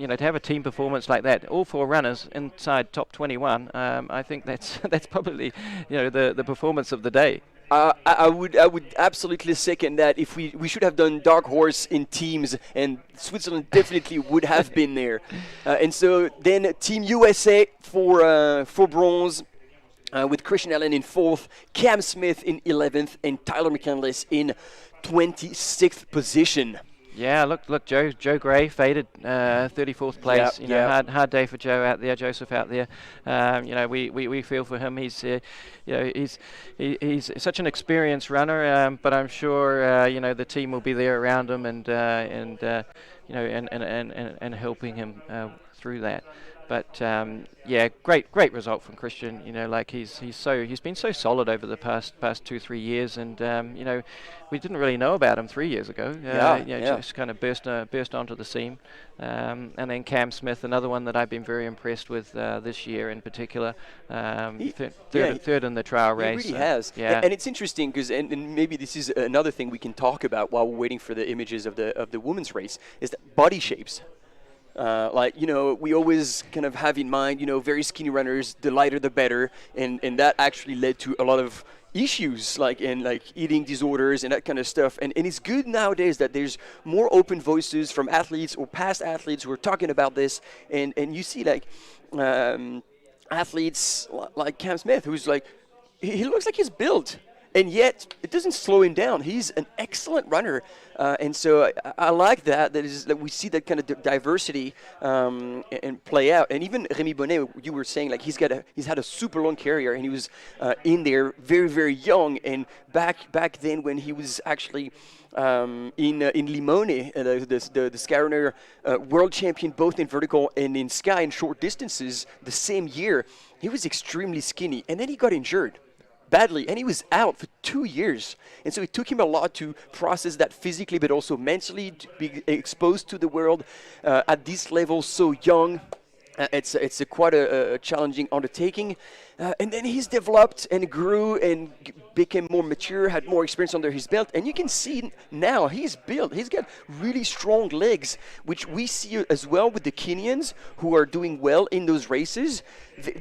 know, to have a team performance like that, all four runners inside top 21, I think that's probably, you know, the performance of the day. I would absolutely second that. If we should have done dark horse in teams, and Switzerland definitely would have been there. And so then Team USA for bronze, with Christian Allen in 4th, Cam Smith in 11th, and Tyler McCandless in 26th position. Yeah, look, Joe Gray faded 34th place. You know, hard day for Joseph out there. You know, we feel for him. He's you know, he's such an experienced runner, but I'm sure you know, the team will be there around him and you know, and helping him through that. But yeah, great result from Christian. You know, like he's been so solid over the past 2-3 years, and you know, we didn't really know about him 3 years ago. Just kind of burst onto the scene. And then Cam Smith, another one that I've been very impressed with this year in particular. Third in the trial race. He really has. Yeah. And it's interesting because, and maybe this is another thing we can talk about while we're waiting for the images of the women's race, is that body shapes. Like, you know, we always kind of have in mind, you know, very skinny runners, the lighter the better, and that actually led to a lot of issues, like eating disorders and that kind of stuff. And it's good nowadays that there's more open voices from athletes or past athletes who are talking about this, and you see like athletes like Cam Smith, who's like, he looks like he's built, and yet it doesn't slow him down. He's an excellent runner, and so I like that we see that kind of diversity and play out. And even Rémi Bonnet, you were saying, like, he's had a super long career, and he was in there very, very young. And back then when he was actually in Limone, the sky runner world champion both in vertical and in sky and short distances the same year, he was extremely skinny, and then he got injured badly, and he was out for 2 years. And so it took him a lot to process that physically, but also mentally, to be exposed to the world at this level so young. It's quite a challenging undertaking. And then he's developed and grew and became more mature, had more experience under his belt. And you can see now he's built. He's got really strong legs, which we see as well with the Kenyans who are doing well in those races.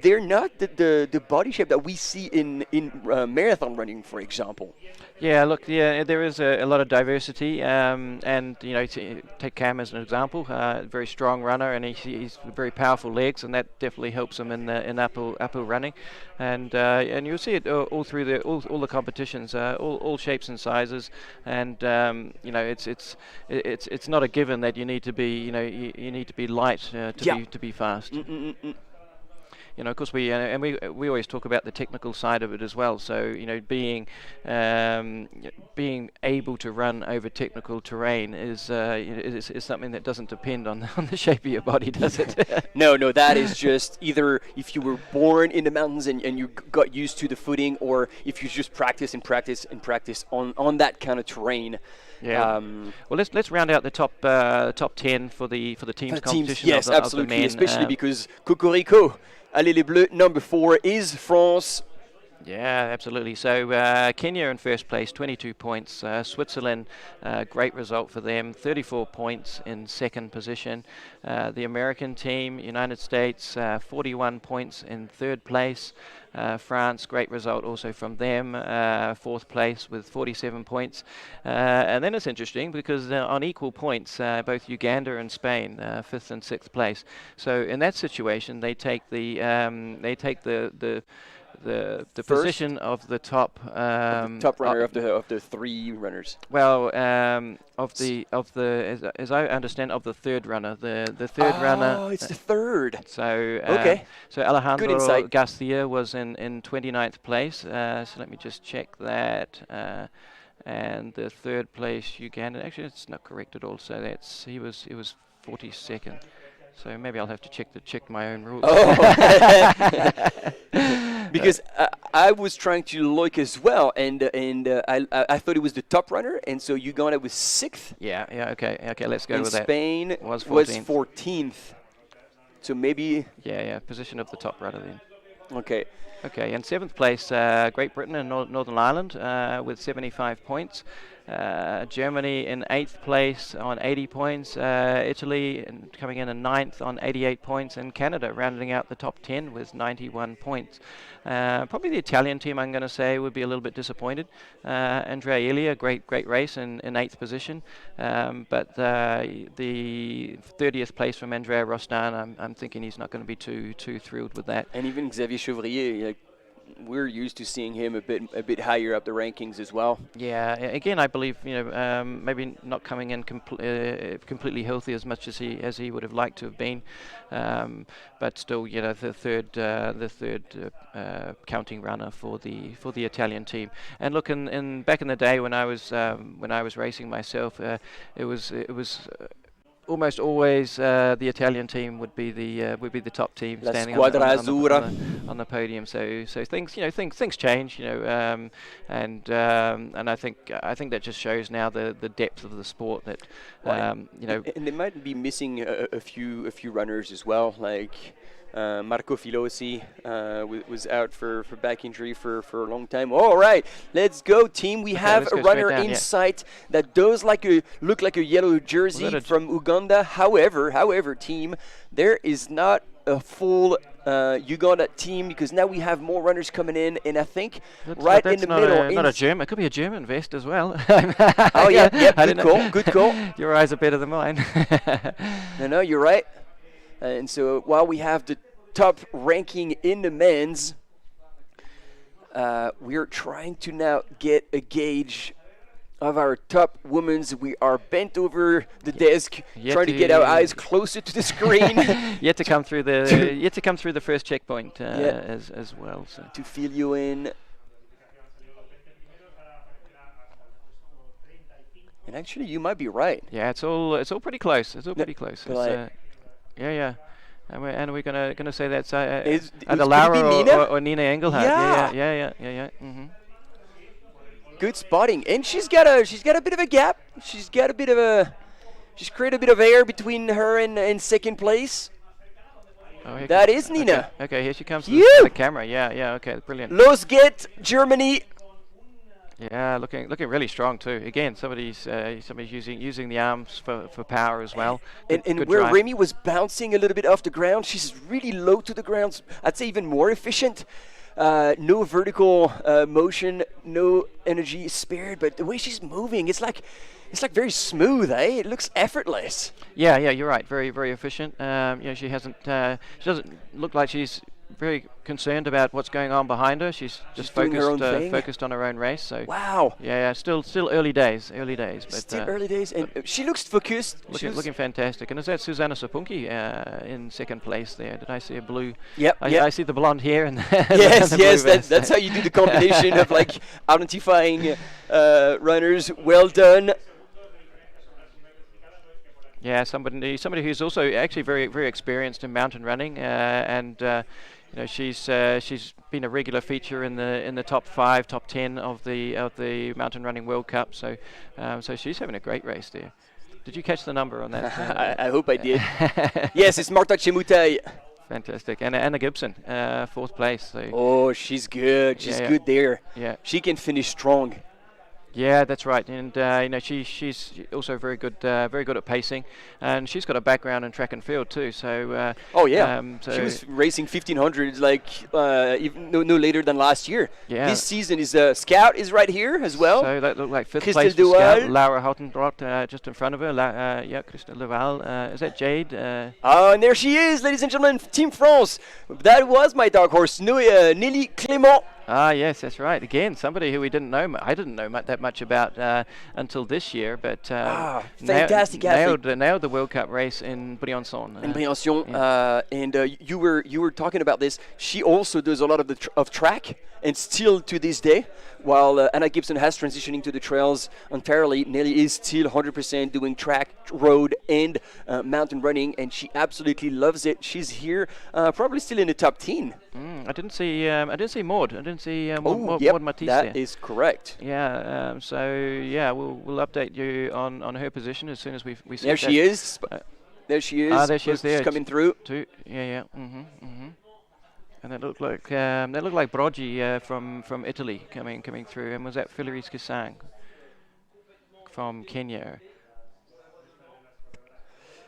They're not the body shape that we see in marathon running, for example. Yeah, look, there is a lot of diversity, and you know, take Cam as an example, very strong runner, and he's very powerful legs, and that definitely helps him in uphill running, and you'll see it all through all the competitions, all shapes and sizes, and you know, it's not a given that you need to be, you know, you need to be light to be fast. You know, of course, we always talk about the technical side of it as well. So, you know, being able to run over technical terrain is something that doesn't depend on the shape of your body, does it? No, that is just either if you were born in the mountains and you got used to the footing, or if you just practice on that kind of terrain. Yeah. Well, let's round out the top 10 for the teams competition. Yes, absolutely, of the men. especially because Cocorico, Allez les Bleus, number 4 is France. Yeah, absolutely. So Kenya in first place, 22 points. Switzerland, great result for them, 34 points in second position. The American team, United States, 41 points in third place. France, great result also from them, fourth place with 47 points. And then it's interesting because on equal points, both Uganda and Spain, fifth and sixth place. So in that situation, they take the the First? position of the top top runner of the three runners. Well, as I understand, of the third runner, the third runner. Oh, it's the third. So okay. So Alejandro Good insight. Garcia was in 29th place. So let me just check that. And the third place Ugandan. Actually, it's not correct at all. So he was 42nd. So maybe I'll have to check my own rules. Oh. Because I was trying to look as well, and I thought it was the top runner, and so Uganda was 6th. Yeah. Okay. Let's go and with that. Spain was 14th. So maybe. Yeah. Position of the top runner then. Okay. Okay, in 7th place, Great Britain and Northern Ireland with 75 points. Germany in 8th place on 80 points. Italy coming in 9th on 88 points. And Canada rounding out the top 10 with 91 points. Probably the Italian team, I'm going to say, would be a little bit disappointed. Andrea Elia, great race in 8th position. But the 30th place from Andrea Rostan, I'm thinking he's not going to be too thrilled with that. And even Xavier Chevrier, like, we're used to seeing him a bit higher up the rankings as well. Yeah, again, I believe maybe not coming in completely healthy as much as he would have liked to have been, but still, the third counting runner for the Italian team. And look, in back in the day when I was racing myself, it was almost always the Italian team would be the top team La standing Squadra Azzurra on the podium. So things things change, and I think that just shows now the depth of the sport that and they might be missing a few runners as well, like. Marco Filosi was out for back injury for a long time. All right, let's go, team. We have a runner in sight that does look like a yellow jersey from Uganda. However, team, there is not a full Uganda team because now we have more runners coming in, and I think in the middle. Not a German. It could be a German vest as well. Oh yeah. Good call. Your eyes are better than mine. No, you're right. And so while we have the top ranking in the men's, we're trying to now get a gauge of our top women's. We are bent over the desk, trying to get our eyes closer to the screen. Yet to come through the first checkpoint as well. So. To fill you in. And actually, you might be right. Yeah, it's all pretty close. It's all pretty close. Yeah. And we're gonna say that's either Laura or Nina Engelhardt. Yeah. Mm-hmm. Good spotting, and she's got a bit of a gap. She's created a bit of air between her and second place. Oh, that is Nina. Okay, here she comes to the camera. Yeah. Okay, brilliant. Los Get Germany. Yeah, looking really strong too. Again, somebody's using the arms for power as well. And where Remy was bouncing a little bit off the ground, she's really low to the ground. I'd say even more efficient. No vertical motion, no energy spared, but the way she's moving, it's like very smooth, eh? It looks effortless. Yeah, you're right. Very, very efficient. She doesn't look like she's very concerned about what's going on behind her. She's just focused on her own race. So wow. Yeah, still early days. But still early days, and she looks focused. Looking fantastic. And is that Susanna Sapunki in second place there? Did I see a blue? Yep. I see the blonde hair and yes. That's how you do the combination of identifying runners. Well done. Yeah, somebody who's also actually very, very experienced in mountain running, and she's been a regular feature in the top 5, top 10 of the Mountain Running World Cup. So she's having a great race there. Did you catch the number on that? I hope I did. Yes, it's Marta Chemutai. Fantastic. And Anna Gibson, 4th place. So oh, she's good. She's good there. Yeah. She can finish strong. Yeah, that's right, and you know she's also very good at pacing, and she's got a background in track and field too. So oh yeah, so she was racing 1500 like even no later than last year. Yeah. This season is Scout is right here as well. So that looked like 5th Christelle place for Duval. Scout. Laura Houtenbrot just in front of her. Yeah, Christelle Duval. Is that Jade? Oh, and there she is, ladies and gentlemen, Team France. That was my dark horse, Nelly Clément. Ah, yes, that's right. Again, somebody who we didn't know. I didn't know that much about until this year, but fantastic athlete. Nailed the World Cup race in Briançon. In Briançon, and you were talking about this. She also does a lot of track, and still to this day, while Anna Gibson has transitioning to the trails entirely, Nelly is still 100% doing track, road, and mountain running, and she absolutely loves it. She's here, probably still in the top 10. I didn't see Maud. I didn't see Maud Matisse that there. is correct. Yeah. So yeah, we'll update you on her position as soon as we see. There she is. There she is. Ah, there she is. There. She's coming through. Yeah. And that looked like Broggi from Italy coming through. And was that Philaris Kisang from Kenya?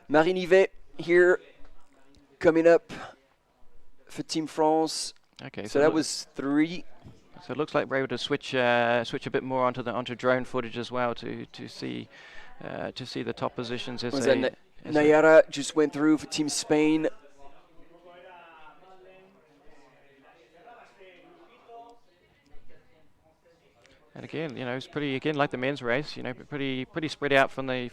Marie Nivet here, coming up for Team France. Okay. So that was 3. So it looks like we're able to switch a bit more onto drone footage as well to see the top positions as Nayara just went through for Team Spain. And again, it's pretty like the men's race. Pretty spread out from the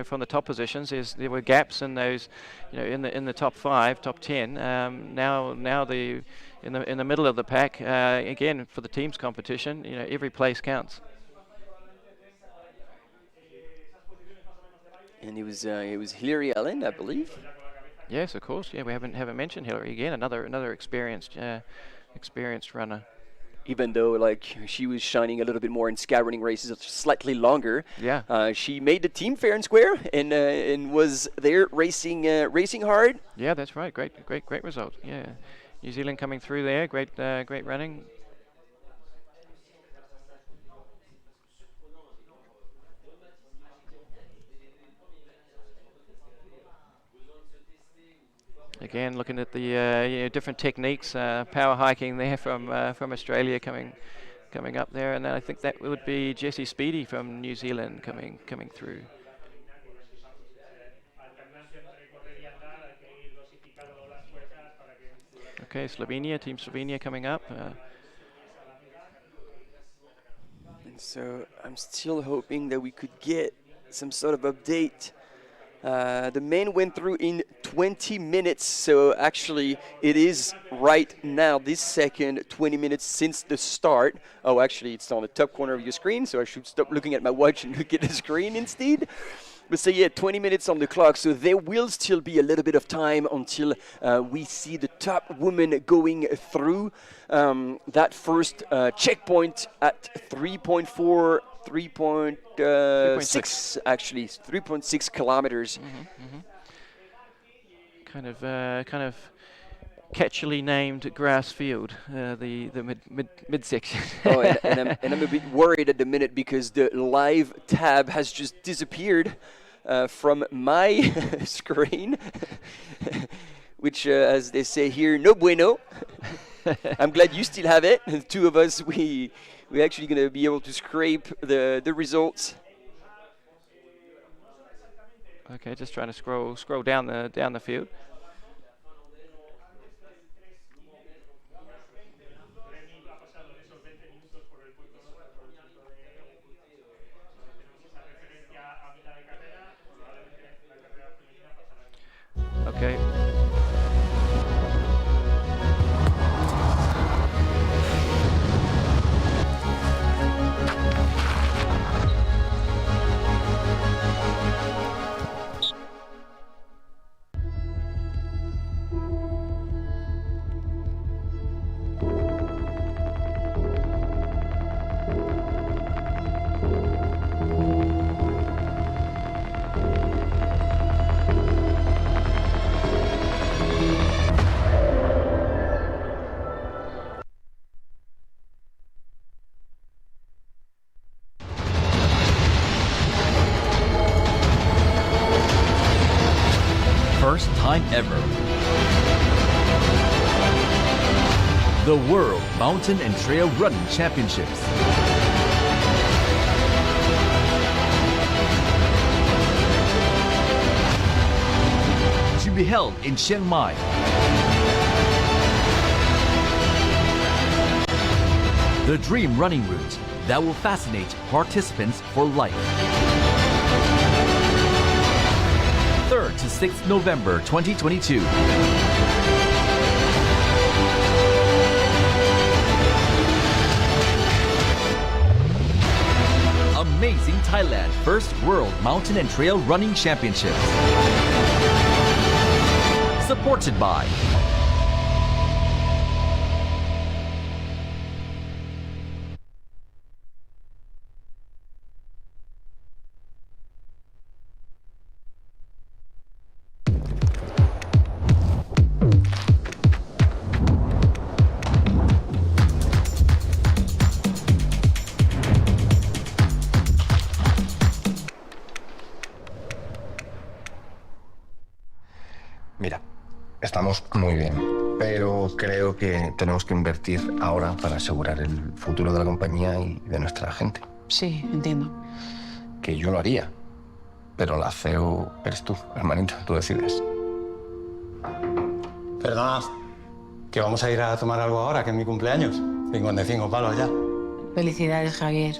from the top positions. There were gaps in those, in the top 5, top 10. Now in the middle of the pack. Again, for the teams competition, every place counts. And it was Hilary Allen, I believe. Yes, of course. Yeah, we haven't mentioned Hilary again. Another experienced runner. Even though like she was shining a little bit more in scout running races, slightly longer. Yeah. She made the team fair and square, and was there racing hard. Yeah, that's right. Great result. Yeah, New Zealand coming through there. Great running. Again, looking at the different techniques, power hiking there from Australia coming up there, and then I think that would be Jessie Speedy from New Zealand coming through. Okay, Team Slovenia coming up. And so I'm still hoping that we could get some sort of update. The men went through in 20 minutes, so actually it is right now, this second, 20 minutes since the start. Oh, actually it's on the top corner of your screen, so I should stop looking at my watch and look at the screen instead. But so yeah, 20 minutes on the clock, so there will still be a little bit of time until we see the top woman going through that first checkpoint at 3.6 actually, 3.6 kilometers. Kind of catchily named grass field, the mid section. Oh, and I'm a bit worried at the minute because the live tab has just disappeared from my screen, which, as they say here, no bueno. I'm glad you still have it. The two of us, we're actually going to be able to scrape the results. Okay, just trying to scroll down the field. Okay. first time ever. The World Mountain and Trail Running Championships. To be held in Chiang Mai. The dream running route that will fascinate participants for life. 3rd to 6th November 2022. Amazing Thailand First World Mountain and Trail Running Championships. Supported by Mira, estamos muy bien, pero creo que tenemos que invertir ahora para asegurar el futuro de la compañía y de nuestra gente. Sí, entiendo. Que yo lo haría, pero la CEO eres tú, hermanito, tú decides. Perdona, que vamos a ir a tomar algo ahora, que es mi cumpleaños. 55 palos ya. Felicidades, Javier.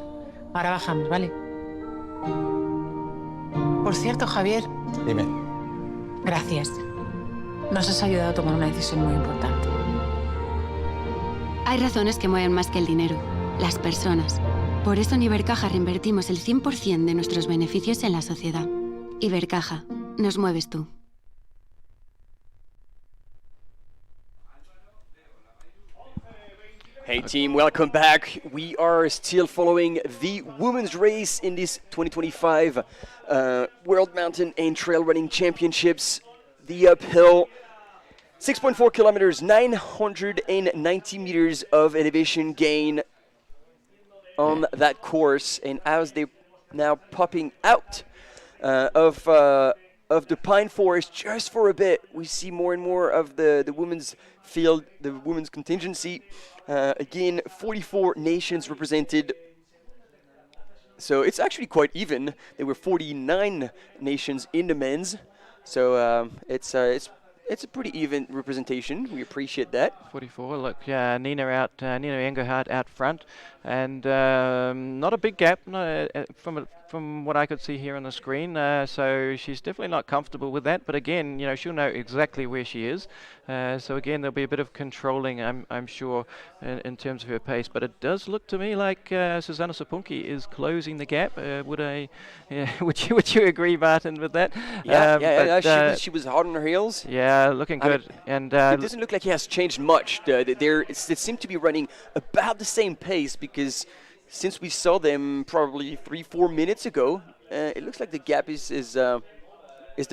Ahora bajamos, ¿vale? Por cierto, Javier. Dime. Gracias. Nos has ayudado a tomar una decisión muy importante. Hay razones que mueven más que el dinero, las personas. Por eso en Ibercaja reinvertimos el 100% de nuestros beneficios en la sociedad. Ibercaja, nos mueves tú. Hey team, welcome back. We are still following the women's race in this 2025 World Mountain and Trail Running Championships. The uphill, 6.4 kilometers, 990 meters of elevation gain on that course. And as they're now popping out of the pine forest just for a bit, we see more and more of the women's field, the women's contingency. Again, 44 nations represented. So it's actually quite even. There were 49 nations in the men's. So it's a pretty even representation. We appreciate that. 44. Look, Nina Engelhardt out front, and not a big gap from what I could see here on the screen. So she's definitely not comfortable with that. But again, she'll know exactly where she is. So again, there'll be a bit of controlling, I'm sure, in terms of her pace. But it does look to me like Susanna Sapunki is closing the gap. Would you agree, Martin, with that? Yeah. She was hard on her heels. Yeah, looking good. And it doesn't look like he has changed much. They seem to be running about the same pace because since we saw them probably 3-4 minutes ago, it looks like the gap is the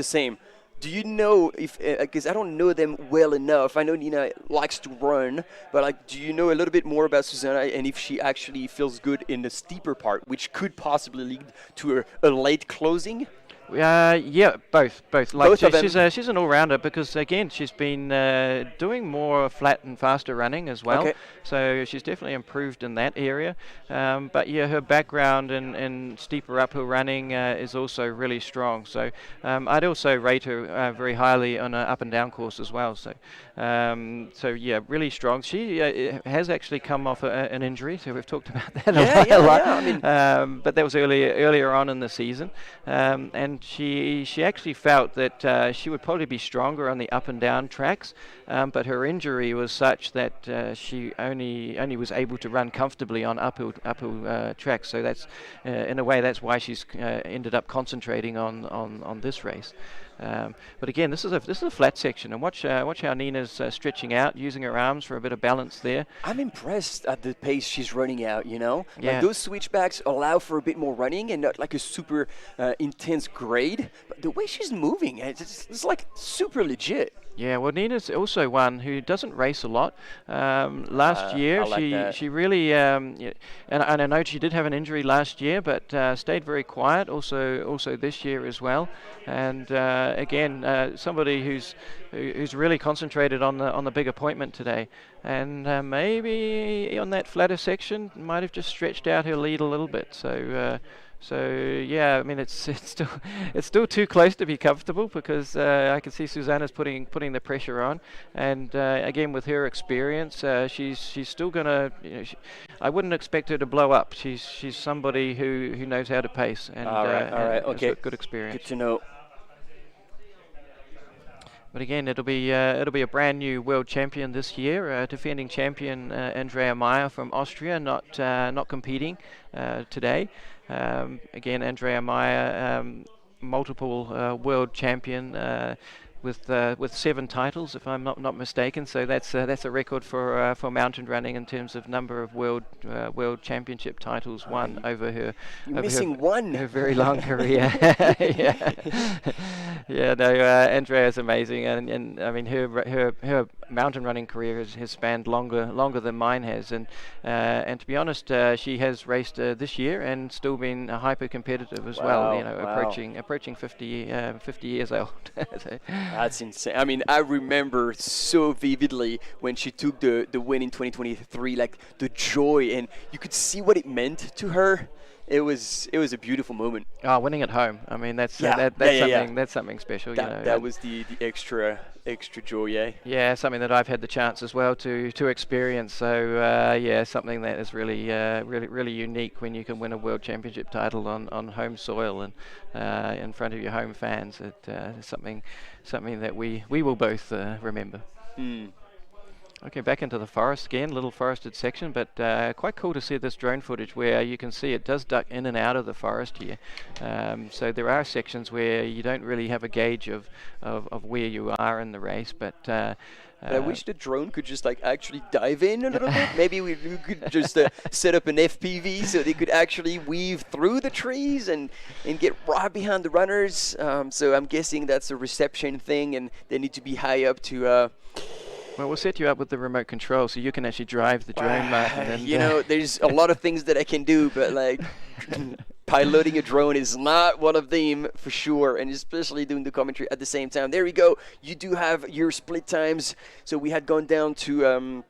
same. Do you know if, because I don't know them well enough, I know Nina likes to run, but do you know a little bit more about Susanna and if she actually feels good in the steeper part, which could possibly lead to a late closing? Yeah, both. Both of them. She's an all-rounder because again she's been doing more flat and faster running as well. Okay. So she's definitely improved in that area. But yeah, her background in steeper uphill running is also really strong. So I'd also rate her very highly on an up and down course as well. So yeah, really strong. She has actually come off an injury, so we've talked about that a lot. I mean, but that was earlier on in the season, and she actually felt that she would probably be stronger on the up and down tracks, but her injury was such that she only was able to run comfortably on uphill tracks. So that's in a way that's why she's ended up concentrating on this race. But again, this is a flat section, and watch how Nina's stretching out, using her arms for a bit of balance there. I'm impressed at the pace she's running out, Yeah. Like those switchbacks allow for a bit more running and not like a super intense grade, but the way she's moving, it's like super legit. Yeah, well, Nina's also one who doesn't race a lot. Last year, she really, and I know she did have an injury last year, but stayed very quiet. Also this year as well. And again, somebody who's really concentrated on the big appointment today. And maybe on that flatter section, might have just stretched out her lead a little bit. So yeah, I mean it's still too close to be comfortable, because I can see Susanna's putting the pressure on, and again with her experience, she's still gonna. I wouldn't expect her to blow up. She's somebody who knows how to pace, and all right, okay, has got good experience. Good to know. But again, it'll be a brand new world champion this year, defending champion Andrea Meyer from Austria, not competing today. Again, Andrea Meyer, multiple world champion with 7 titles, if I'm not mistaken. So that's a record for mountain running in terms of number of world championship titles won over her. Her very long career. Yeah. No, Andrea's amazing, and I mean her mountain running career has spanned longer than mine has, and to be honest, she has raced this year and still been hyper competitive as well. Approaching 50 years old. So. That's insane. I mean, I remember so vividly when she took the win in 2023, like the joy, and you could see what it meant to her. It was a beautiful moment. Oh, winning at home. I mean, that's something special. That was the extra joy, yeah. Yeah, something that I've had the chance as well to experience. So something that is really unique when you can win a world championship title on home soil and in front of your home fans. It's something that we will both remember. Okay, back into the forest again, little forested section, but quite cool to see this drone footage where you can see it does duck in and out of the forest here. So there are sections where you don't really have a gauge of where you are in the race, but I wish the drone could just actually dive in a little bit. Maybe we could just set up an FPV so they could actually weave through the trees and get right behind the runners. So I'm guessing that's a reception thing, and they need to be high up to... Well, we'll set you up with the remote control so you can actually drive the drone, Martin. There's a lot of things that I can do, but piloting a drone is not one of them for sure, and especially doing the commentary at the same time. There we go. You do have your split times. So we had gone down to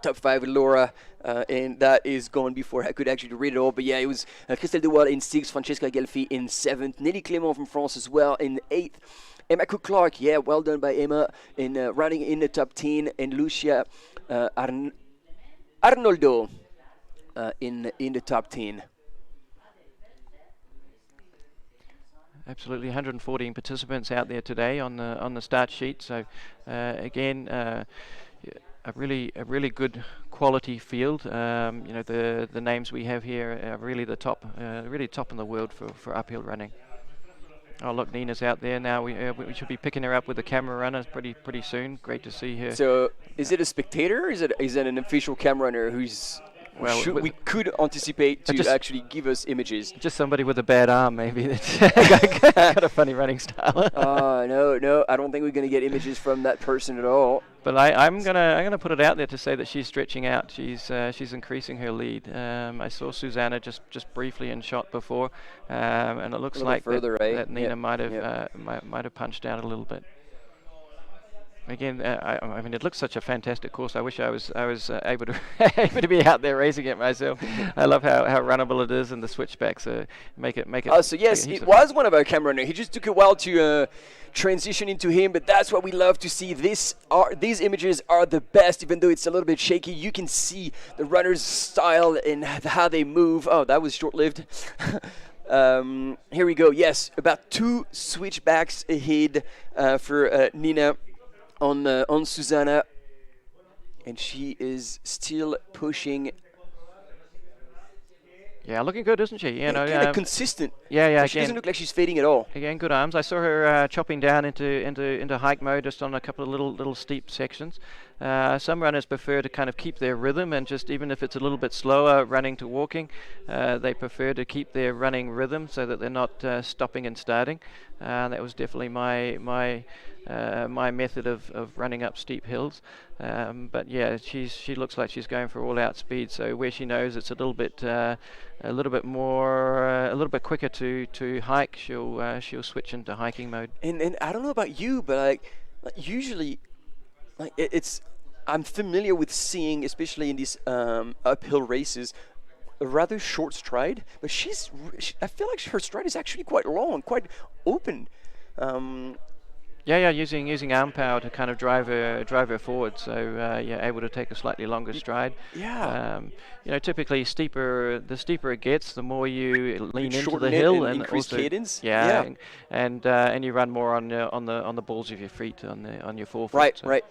top 5 with Laura, and that is gone before I could actually read it all. But yeah, it was Christelle Dewal in 6th, Francesca Gelfi in 7th, Nelly Clément from France as well in 8th. Emma Cook-Clark, yeah, well done by Emma in running in the top 10, and Lucia Arnoldo in the top 10. Absolutely, 114 participants out there today on the start sheet. So again, a really good quality field. The names we have here are really the top, really top in the world for uphill running. Oh look, Nina's out there now. We should be picking her up with the camera runner pretty soon. Great to see her. So is it a spectator? Or is it an official camera runner who's? Well, we could anticipate to actually give us images. Just somebody with a bad arm, maybe, that's got a funny running style. No, I don't think we're going to get images from that person at all. But I'm gonna put it out there to say that she's stretching out. She's increasing her lead. I saw Susanna just briefly in shot before, and it looks like that Nina might have punched out a little bit. Again, I mean, it looks such a fantastic course. I wish I was able to be out there racing it myself. I love how runnable it is, and the switchbacks make it. So yes, it was one of our camera runners. He just took a while to transition into him, but that's what we love to see. These images are the best, even though it's a little bit shaky. You can see the runner's style and how they move. Oh, that was short-lived. Here we go. Yes, about 2 switchbacks ahead for Nina on Susanna, and she is still pushing. Yeah, looking good, isn't she? Kind of consistent. Yeah. She doesn't look like she's fading at all. Again, good arms. I saw her chopping down into hike mode just on a couple of little steep sections. Some runners prefer to kind of keep their rhythm, and just even if it's a little bit slower running to walking, they prefer to keep their running rhythm so that they're not stopping and starting. That was definitely my method of running up steep hills. But yeah, she looks like she's going for all-out speed. So where she knows it's a little bit quicker to hike, she'll switch into hiking mode. And I don't know about you, but like usually, like I'm familiar with seeing, especially in these uphill races, a rather short stride. But I feel like her stride is actually quite long, quite open. Yeah, using arm power to kind of drive her forward. So able to take a slightly longer stride. Yeah. Typically the steeper it gets, the more you lean into the Shorten hill and and increase also, cadence. Yeah. And you run more on the balls of your feet, on your forefoot. Right, so. right.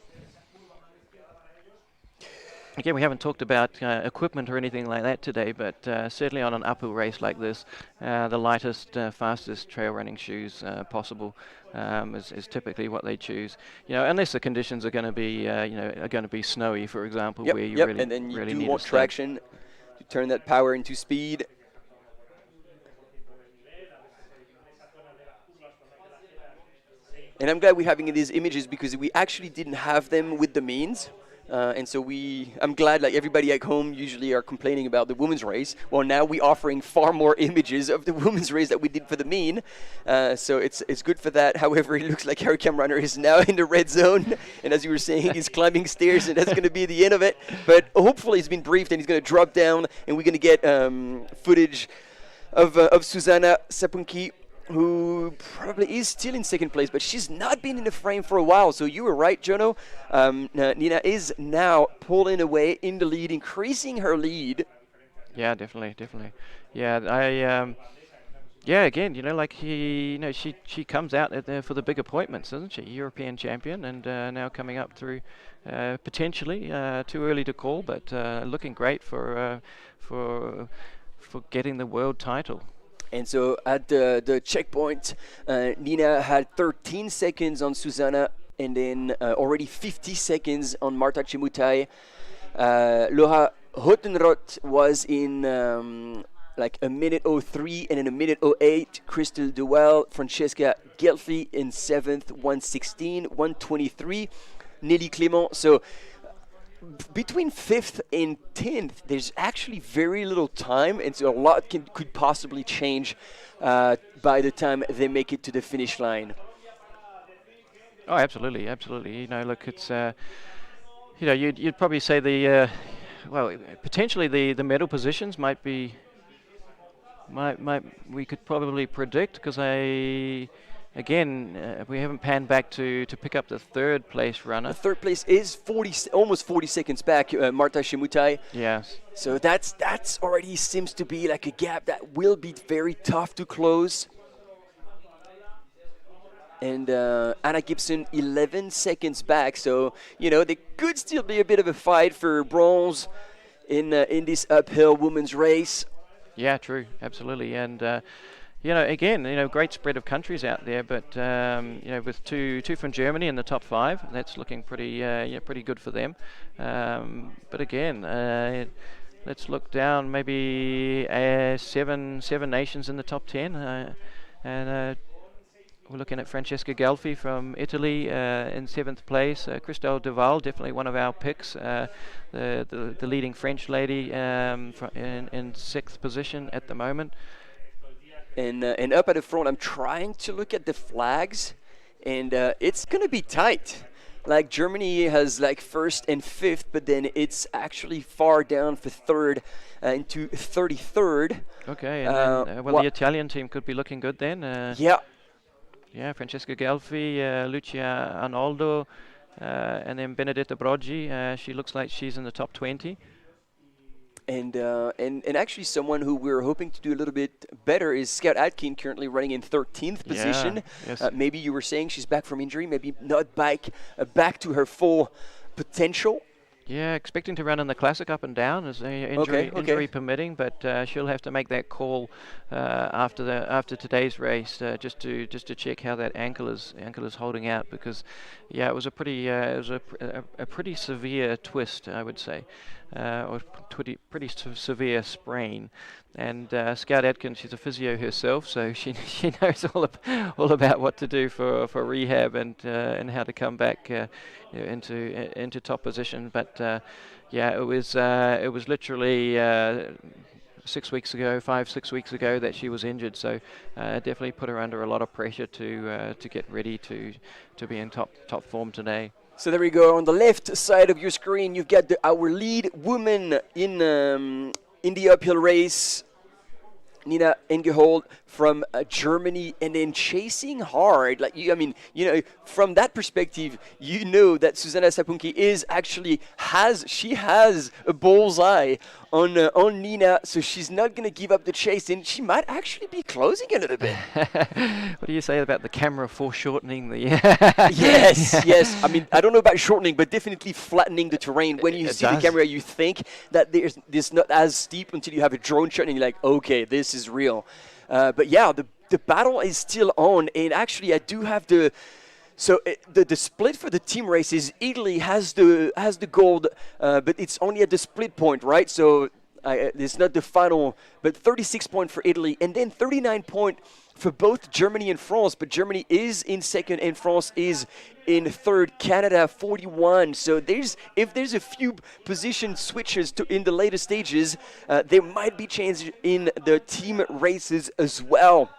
Again, we haven't talked about equipment or anything like that today, but certainly on an uphill race like this, the lightest, fastest trail running shoes possible is typically what they choose. Unless the conditions are going to be snowy, for example, where you really and then you really do need more a step. traction to turn that power into speed. And I'm glad we're having these images because we actually didn't have them with the means. And so I'm glad, like everybody at home usually are complaining about the women's race. Well, now we're offering far more images of the women's race that we did for the mean. So it's good for that. However, it looks like our camera runner is now in the red zone. And as you were saying, he's climbing stairs, and that's going to be the end of it. But hopefully he's been briefed and he's going to drop down, and we're going to get footage of Susanna Sapunki, who probably is still in second place, but she's not been in the frame for a while. So you were right, Jono. Nina is now pulling away in the lead, increasing her lead. Yeah, definitely. Yeah, again, she comes out there for the big appointments, doesn't she? European champion, and now coming up through potentially too early to call, but looking great for getting the world title. And so at the checkpoint, Nina had 13 seconds on Susanna, and then already 50 seconds on Marta Chemutai. Laura Hottenrott was in like a minute 03 and in a minute 08. Crystal Duell, Francesca Gelfi in 7th, 1:16, 1:23. Nelly Clément. So between 5th and 10th, there's actually very little time, and so a lot could possibly change by the time they make it to the finish line. Oh, absolutely. Look, it's you'd probably say potentially the medal positions might we could probably predict, because we haven't panned back to pick up the third place runner. The third place is almost 40 seconds back, Marta Chemutai. Yes. So that's already seems to be like a gap that will be very tough to close. And Anna Gibson 11 seconds back. So, there could still be a bit of a fight for bronze in this uphill women's race. Yeah, true. Absolutely. And great spread of countries out there, but with two from Germany in the top 5, that's looking pretty good for them. But again, let's look down. Maybe seven nations in the top 10, and we're looking at Francesca Gelfi from Italy in 7th place. Christelle Duval, definitely one of our picks. The leading French lady in 6th position at the moment. And up at the front, I'm trying to look at the flags, and it's going to be tight. Like Germany has like 1st and 5th, but then it's actually far down for 3rd into 33rd. Okay, and then, the Italian team could be looking good then. Yeah, Francesca Gelfi, Lucia Arnoldo, and then Benedetta Broggi. She looks like she's in the top 20. And actually someone who we're hoping to do a little bit better is Scout Atkin, currently running in 13th position. Yes. Maybe you were saying she's back from injury, maybe not back to her full potential. Yeah, expecting to run in the classic up and down as injury permitting, but she'll have to make that call after today's race just to check how that ankle is holding out, because yeah, it was a pretty severe twist, I would say, or pretty severe sprain. And Scout Atkins, she's a physio herself, so she knows all about what to do for rehab and how to come back into top position. But yeah, it was literally 6 weeks ago, 5-6 weeks ago, that she was injured. So definitely put her under a lot of pressure to get ready to be in top form today. So there we go. On the left side of your screen, you've got our lead woman in the uphill race, Nina Engehold from Germany, and then chasing hard. Like from that perspective, you know that Zuzanna Sapunki has a bullseye on Nina, so she's not going to give up the chase, and she might actually be closing a little bit. What do you say about the camera foreshortening the? Yes. I mean, I don't know about shortening, but definitely flattening the terrain. When you see the camera, you think that there's not as steep until you have a drone shot, and you're like, okay, this is real. But yeah, the battle is still on, and actually, I do have the. So the split for the team races, Italy has the gold, but it's only at the split point, right? So it's not the final, but 36 points for Italy, and then 39 points for both Germany and France. But Germany is in second, and France is in third. Canada 41. So if there's a few position switches in the later stages, there might be change in the team races as well.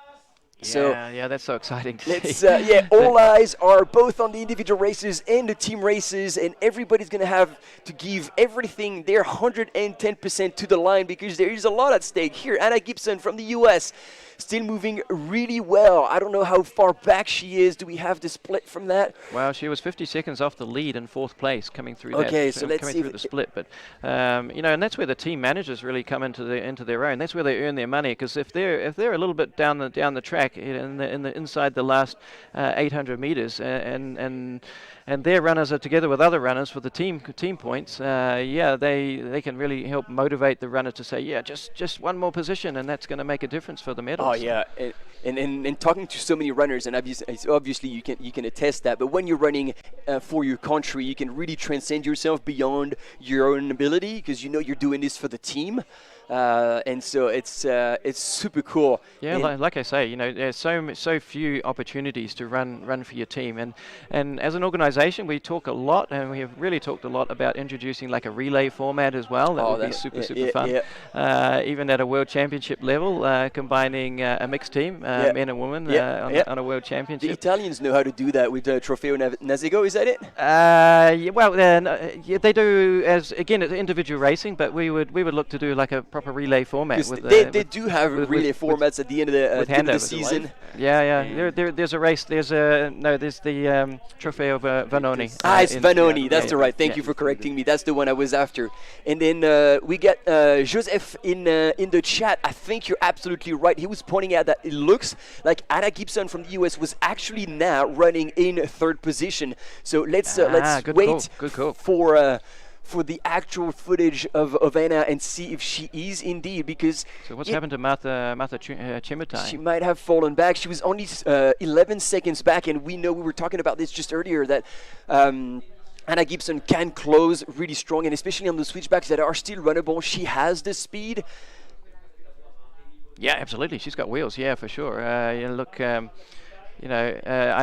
Yeah, that's so exciting to see. All eyes are both on the individual races and the team races, and everybody's going to have to give everything, their 110% to the line, because there is a lot at stake here. Anna Gibson from the US, still moving really well. I don't know how far back she is. Do we have the split from that? Well, she was 50 seconds off the lead in fourth place coming through the split. But and that's where the team managers really come into their own. That's where they earn their money, because if they're a little bit down the track inside the last 800 meters and their runners are together with other runners for the team points, they can really help motivate the runner to say, just one more position, and that's going to make a difference for the medals. Oh yeah, and talking to so many runners, and obviously you can attest that. But when you're running for your country, you can really transcend yourself beyond your own ability, because you're doing this for the team. And so it's super cool. Yeah, like I say, there's so few opportunities to run for your team, and as an organisation, we talk a lot, and we have really talked a lot about introducing like a relay format as well. That would be super fun. Yeah. Even at a world championship level, combining a mixed team, men and women, on a world championship. The Italians know how to do that with Trofeo Nazego. Is that it? They do as individual racing, but we would look to do like a proper relay format. They do have relay formats at the end of the season. There's a race. There's the Trofeo Vanoni. It's Vanoni. That's the right. Thank you for correcting me. That's the one I was after. And then we get Joseph in the chat. I think you're absolutely right. He was pointing out that it looks like Anna Gibson from the US was actually now running in third position. So let's wait for the actual footage of Anna and see if she is indeed, because... So what's happened to Martha Chimitai? She might have fallen back. She was only 11 seconds back, and we were talking about this just earlier, that Anna Gibson can close really strong, and especially on the switchbacks that are still runnable. She has the speed. Yeah, absolutely. She's got wheels, yeah, for sure. I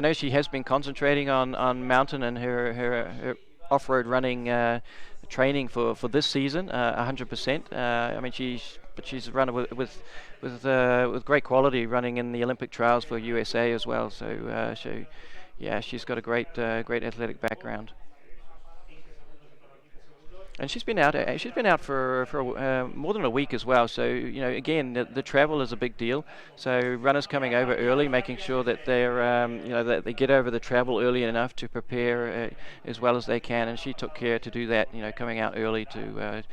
know she has been concentrating on mountain and her off-road running training for this season, 100%. I mean, she's a runner with great quality, running in the Olympic trials for USA as well. So she's got a great athletic background. And she's been out for more than a week as well. So again, the travel is a big deal. So runners coming over early, making sure that they're that they get over the travel early enough to prepare as well as they can. And she took care to do that. Coming out early to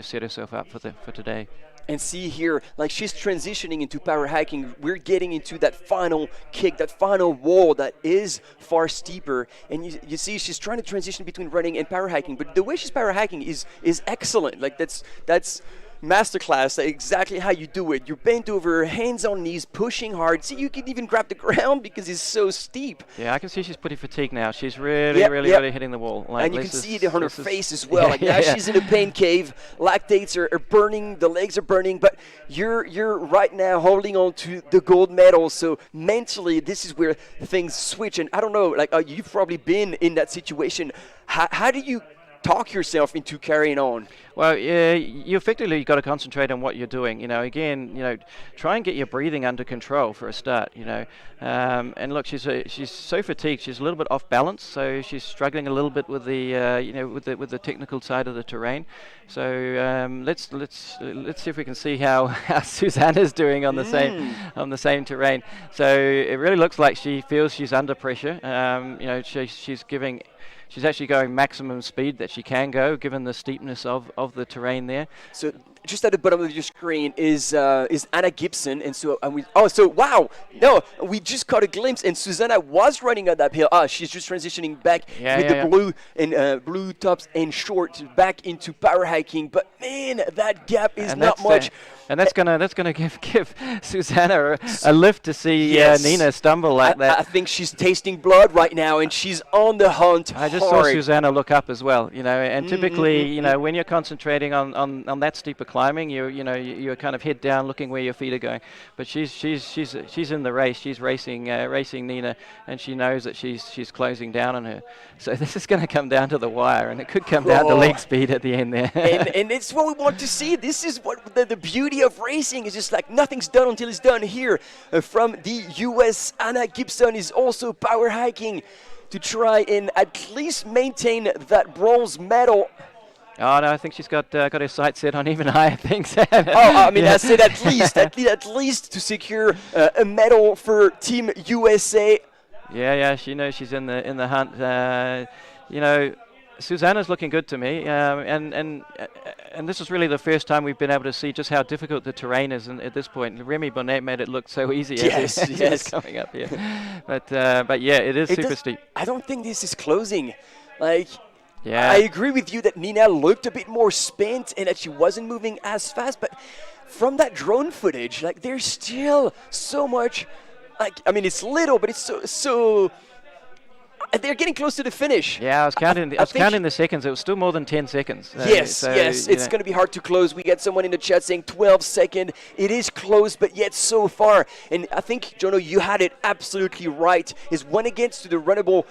set herself up for today. And see here, like she's transitioning into power hiking. We're getting into that final kick, that final wall that is far steeper. And you see she's trying to transition between running and power hiking. But the way she's power hiking is excellent. Like that's masterclass, exactly how you do it. You're bent over, hands on knees, pushing hard. See, you can even grab the ground because it's so steep. Yeah, I can see she's pretty fatigued now. She's really hitting the wall. Like, and you can see it on her face as well. Like now she's in a pain cave. Lactates are burning, the legs are burning, but you're right now holding on to the gold medal. So mentally, this is where things switch. And I don't know, like you've probably been in that situation. How do you talk yourself into carrying on? Well, you effectively got to concentrate on what you're doing. Again, try and get your breathing under control for a start. And look, she's so fatigued. She's a little bit off balance, so she's struggling a little bit with the with the technical side of the terrain. So let's see if we can see how Susanna's doing on the same terrain. So it really looks like she feels she's under pressure. She's actually going maximum speed that she can go, given the steepness of the terrain there. So just at the bottom of your screen is Anna Gibson, and so we just caught a glimpse, and Susanna was running on that hill. She's just transitioning back the blue and blue tops and shorts back into power hiking. But man, that gap is not much. And that's gonna give Susanna a lift to see Nina stumble like that. I think she's tasting blood right now, and she's on the hunt. I just saw Susanna look up as well, and typically, when you're concentrating on that steeper climbing, you're kind of head down, looking where your feet are going. But she's in the race. She's racing Nina, and she knows that she's closing down on her. So this is going to come down to the wire, and it could come down to leg speed at the end there. and it's what we want to see. This is what the beauty of racing is, just like nothing's done until it's done here. From the US, Anna Gibson is also power hiking to try and at least maintain that bronze medal. Oh no, I think she's got her sights set on even higher things. I said at least to secure a medal for Team USA. Yeah, she knows she's in the hunt. Susanna's looking good to me, and this is really the first time we've been able to see just how difficult the terrain is at this point. Remy Bonnet made it look so easy as coming up here, but yeah, it is super steep. I don't think this is closing. I agree with you that Nina looked a bit more spent and that she wasn't moving as fast, but from that drone footage, there's still so much. It's little, but it's so. They're getting close to the finish. Yeah, I was counting the seconds. It was still more than 10 seconds. Yes. It's going to be hard to close. We got someone in the chat saying 12 seconds. It is close, but yet so far. And I think, Jono, you had it absolutely right. Is when it gets to the runnable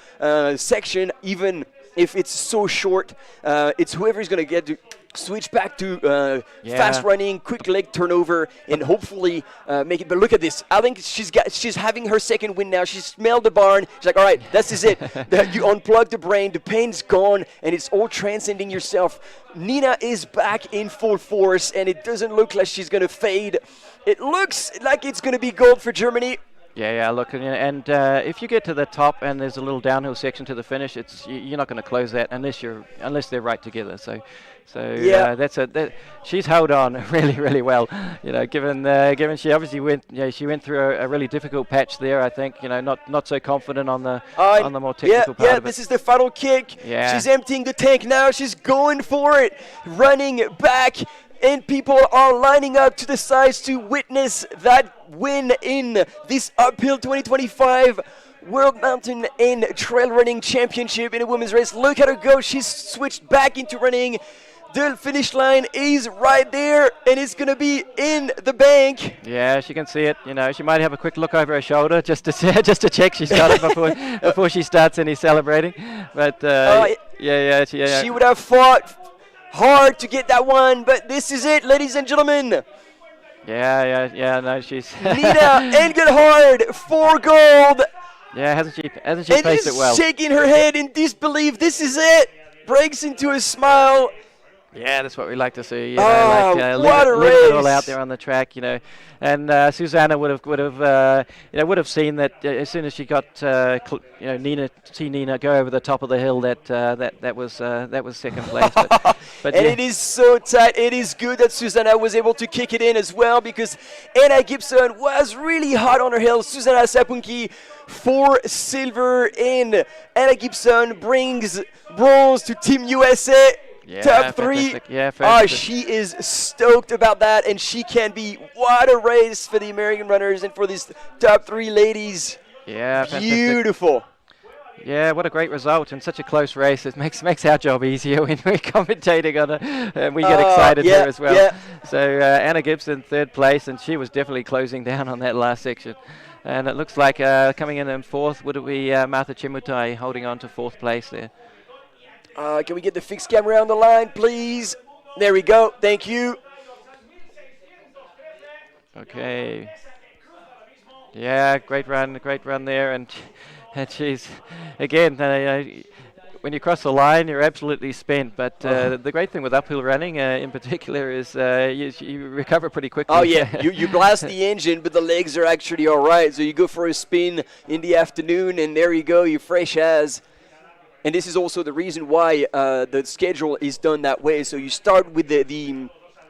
section, even if it's so short, it's whoever's going to get to switch back to fast running, quick leg turnover, and hopefully make it. But look at this. I think she's having her second win now. She smelled the barn. She's like, all right, this is it. You unplug the brain. The pain's gone, and it's all transcending yourself. Nina is back in full force, and it doesn't look like she's going to fade. It looks like it's going to be gold for Germany. Yeah, look, and if you get to the top and there's a little downhill section to the finish, you're not going to close that unless they're right together. So she's held on really, really well. Given she obviously went through a really difficult patch there. I think not so confident on the more technical part of it. This is the final kick. Yeah. She's emptying the tank now. She's going for it, running back. And people are lining up to the sides to witness that win in this uphill 2025 World Mountain and Trail Running Championship in a women's race. Look at her go. She's switched back into running. The finish line is right there, and it's going to be in the bank. Yeah, she can see it. She might have a quick look over her shoulder just to check she's got it before she starts any celebrating. But she would have fought hard to get that one, but this is it, ladies and gentlemen. No, she's Nina Engelhard for gold. Yeah, hasn't she paced it well? Shaking her head in disbelief. This is it. Breaks into a smile. Yeah, that's what we like to see. You Oh, know, what a leave it all race. out there on the track, you know. And Susanna would have seen that as soon as she got Nina go over the top of the hill, that was second place. But And yeah. it is so tight. It is good that Susanna was able to kick it in as well, because Anna Gibson was really hot on her hill. Susanna Sapunki for silver in. Anna Gibson brings bronze to Team USA. Yeah, Top 3. fantastic. Yeah, fantastic. She is stoked about that, and she can be. What a race for the American runners and for these top 3 ladies. Yeah, fantastic. Beautiful. Yeah, what a great result in such a close race. It makes our job easier when we're commentating on it, and we get excited here as well. Yeah. So Anna Gibson, 3rd place, and she was definitely closing down on that last section. And it looks like coming in 4th, would it be Martha Chemutai holding on to 4th place there. Can we get the fixed camera on the line, please? There we go. Thank you. Okay. Yeah, great run there, and she's again. When you cross the line, you're absolutely spent. But the great thing with uphill running, in particular, is you recover pretty quickly. Oh yeah, you blast the engine, but the legs are actually all right. So you go for a spin in the afternoon, and there you go, you're fresh as. And this is also the reason why the schedule is done that way. So you start with the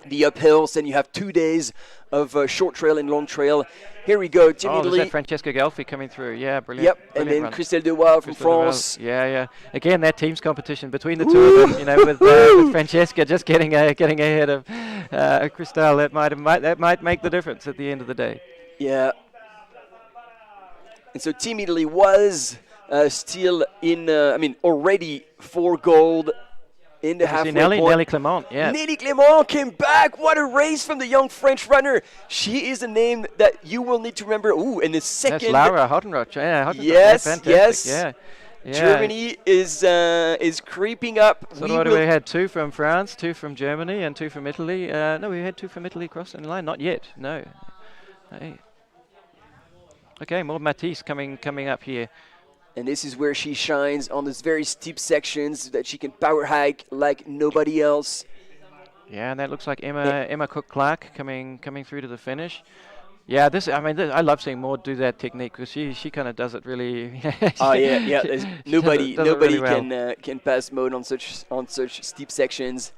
uphills, then you have 2 days of short trail and long trail. Here we go, Team Italy. There's that Francesca Gelfi coming through. Yeah, brilliant. Yep, brilliant and then run. Christelle Dewail from France. Yeah. Again, that team's competition between the two of them. You know, with Francesca just getting ahead of Christelle. That might make the difference at the end of the day. Yeah. And so Team Italy was still in. Already 4 gold in the halfway point. Nelly Clement, yeah. Nelly Clement came back. What a race from the young French runner. She is a name that you will need to remember. Ooh, and the second. That's Laura Hottenrott. Yeah, Yes, fantastic. yes. Yeah. Germany is creeping up. So we had 2 from France, 2 from Germany, and 2 from Italy. No, we had 2 from Italy crossing the line. Not yet. No. Hey. Okay, more Matisse coming up here. And this is where she shines on these very steep sections that she can power hike like nobody else. Yeah, and that looks like Emma Cook-Clark coming through to the finish. Yeah, I love seeing Maud do that technique because she kind of does it really. Oh yeah. Nobody really well. can pass Maud on such steep sections.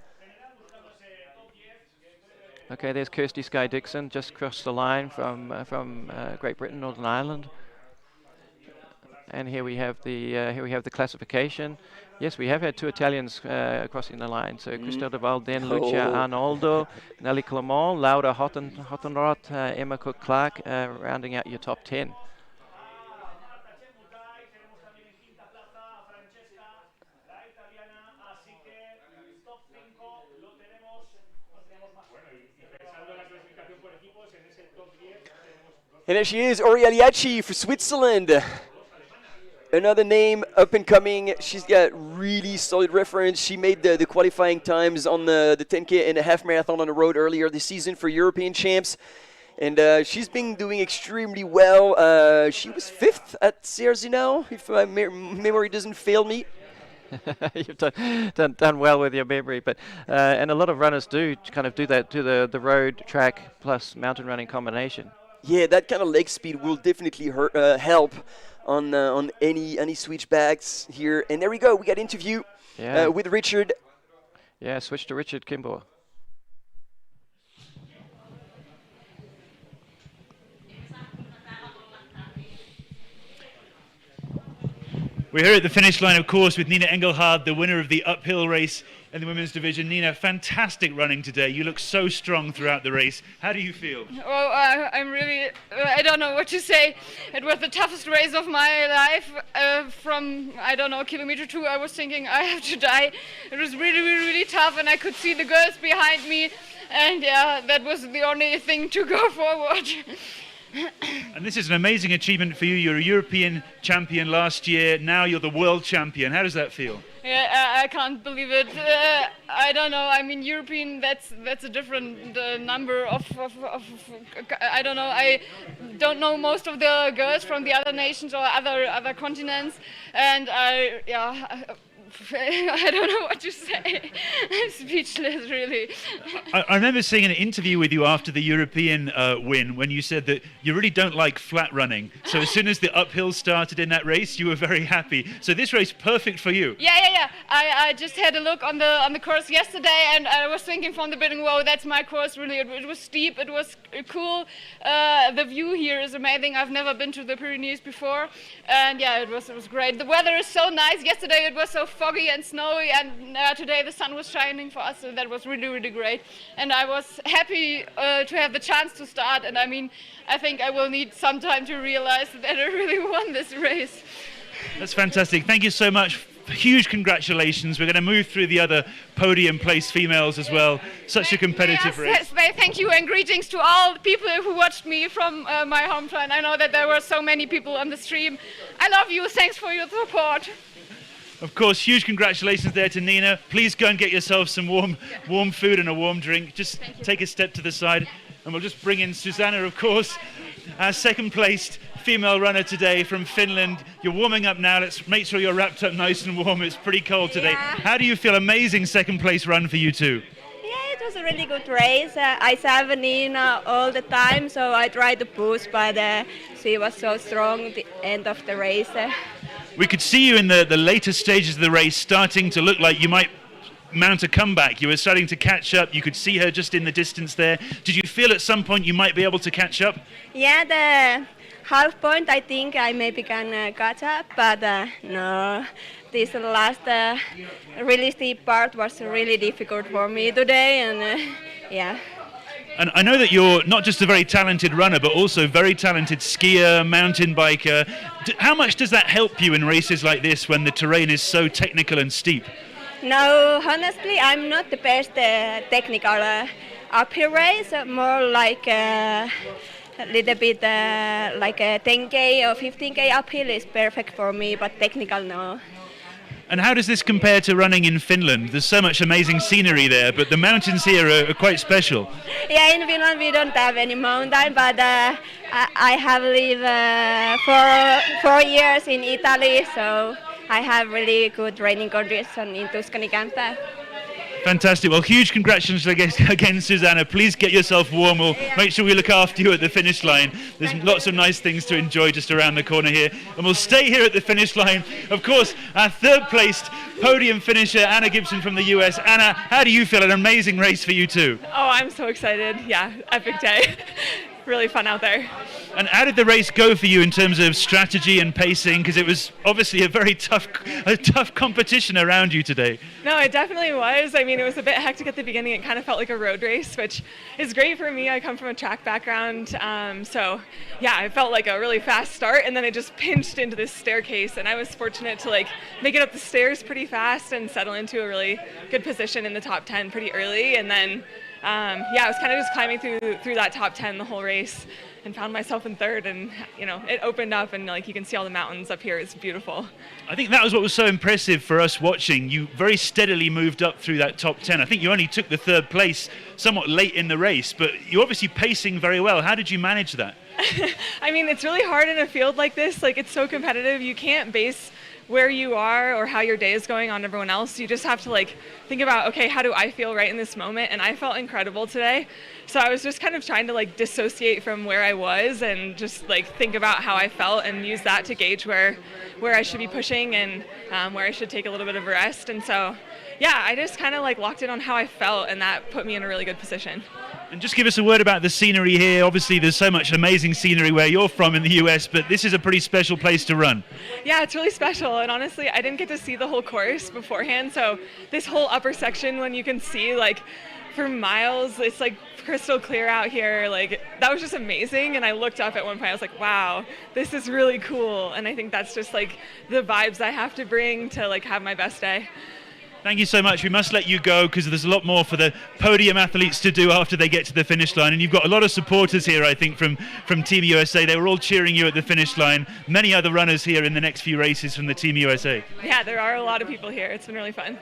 Okay, there's Kirsty Skye Dixon just crossed the line from Great Britain, Northern Ireland. And here we have the classification. Yes, we have had 2 Italians crossing the line. So Christelle Deval, then Lucia Arnoldo, Nelly Clement, Laura Hottenrott, Emma Cook-Clark, rounding out your top 10. And there she is, Orialiaci for Switzerland. Another name, up and coming. She's got really solid reference. She made the qualifying times on the 10K and a half marathon on the road earlier this season for European champs. And she's been doing extremely well. She was 5th at CRZ now, if my memory doesn't fail me. You've done well with your memory, but and a lot of runners do kind of do that, do the road, track plus mountain running combination. Yeah, that kind of leg speed will definitely help on any switchbacks here. And there we go. We got interview with Richard. Yeah, switch to Richard Kimball. We're here at the finish line, of course, with Nina Engelhard, the winner of the uphill race in the women's division. Nina, fantastic running today. You look so strong throughout the race. How do you feel? Oh, I'm really, I don't know what to say. It was the toughest race of my life. From, I don't know, kilometer 2, I was thinking I have to die. It was really, really, really tough, and I could see the girls behind me. And yeah, that was the only thing to go forward. And this is an amazing achievement for you. You're a European champion last year. Now you're the world champion. How does that feel? Yeah, I can't believe it. I don't know. I mean, European, that's a different number of I don't know. I don't know most of the girls from the other nations or other continents. And I don't know what to say. I'm speechless, really. I remember seeing an interview with you after the European win when you said that you really don't like flat running. So as soon as the uphill started in that race, you were very happy. So this race, perfect for you. Yeah. I just had a look on the course yesterday, and I was thinking from the beginning, whoa, that's my course, really. It was steep, it was cool. The view here is amazing. I've never been to the Pyrenees before. And yeah, it was great. The weather is so nice. Yesterday it was so foggy and snowy, and today the sun was shining for us, so that was really, really great. And I was happy to have the chance to start, and I mean, I think I will need some time to realize that I really won this race. That's fantastic. Thank you so much. Huge congratulations. We're going to move through the other podium place females as well. Such a competitive race. Thank you, and greetings to all the people who watched me from my hometown. I know that there were so many people on the stream. I love you. Thanks for your support. Of course, huge congratulations there to Nina. Please go and get yourself some warm food and a warm drink. Just take a step to the side, and we'll just bring in Susanna, of course, our second placed female runner today from Finland. You're warming up now. Let's make sure you're wrapped up nice and warm. It's pretty cold today. Yeah. How do you feel? Amazing second place run for you too. Yeah, it was a really good race. I served Nina all the time, so I tried to push, but she was so strong at the end of the race. We could see you in the later stages of the race starting to look like you might mount a comeback. You were starting to catch up. You could see her just in the distance there. Did you feel at some point you might be able to catch up? Yeah, the half point I think I maybe can catch up, but no. This last really steep part was really difficult for me today, and yeah. And I know that you're not just a very talented runner, but also very talented skier, mountain biker. How much does that help you in races like this when the terrain is so technical and steep? No, honestly, I'm not the best technical uphill race, more like a little bit like a 10K or 15K uphill is perfect for me, but technical, no. And how does this compare to running in Finland? There's so much amazing scenery there, but the mountains here are quite special. Yeah, in Finland we don't have any mountain, but I have lived for 4 years in Italy, so I have really good training conditions in Tuscany camp. Fantastic. Well, huge congratulations again, Susanna. Please get yourself warm. We'll make sure we look after you at the finish line. There's lots of nice things to enjoy just around the corner here. And we'll stay here at the finish line. Of course, our third placed podium finisher, Anna Gibson from the US. Anna, how do you feel? An amazing race for you too. Oh, I'm so excited. Yeah, epic day. Really fun out there. And how did the race go for you in terms of strategy and pacing? Because it was obviously a very tough competition around you today. No, it definitely was. I mean, it was a bit hectic at the beginning. It kind of felt like a road race, which is great for me. I come from a track background. So yeah, it felt like a really fast start, and then it just pinched into this staircase, and I was fortunate to make it up the stairs pretty fast and settle into a really good position in the top 10 pretty early. And then yeah, I was kind of just climbing through that top 10 the whole race, and found myself in third, and it opened up, and you can see all the mountains up here. It's beautiful. I think that was what was so impressive for us watching. You very steadily moved up through that top 10. I think you only took the third place somewhat late in the race, but you're obviously pacing very well. How did you manage that? I mean, it's really hard in a field like this. It's so competitive. You can't base where you are or how your day is going on everyone else. You just have to think about, okay, how do I feel right in this moment? And I felt incredible today. So I was just kind of trying to dissociate from where I was and just think about how I felt and use that to gauge where I should be pushing and where I should take a little bit of a rest. And so yeah, I just kind of locked in on how I felt, and that put me in a really good position. And just give us a word about the scenery here. Obviously there's so much amazing scenery where you're from in the US, but this is a pretty special place to run. Yeah, it's really special, and honestly I didn't get to see the whole course beforehand, so this whole upper section, when you can see for miles, it's crystal clear out here, that was just amazing. And I looked up at one point, I was like, wow, this is really cool. And I think that's just the vibes I have to bring to have my best day. Thank you so much. We must let you go because there's a lot more for the podium athletes to do after they get to the finish line. And you've got a lot of supporters here, I think, from Team USA. They were all cheering you at the finish line. Many other runners here in the next few races from the Team USA. Yeah, there are a lot of people here. It's been really fun.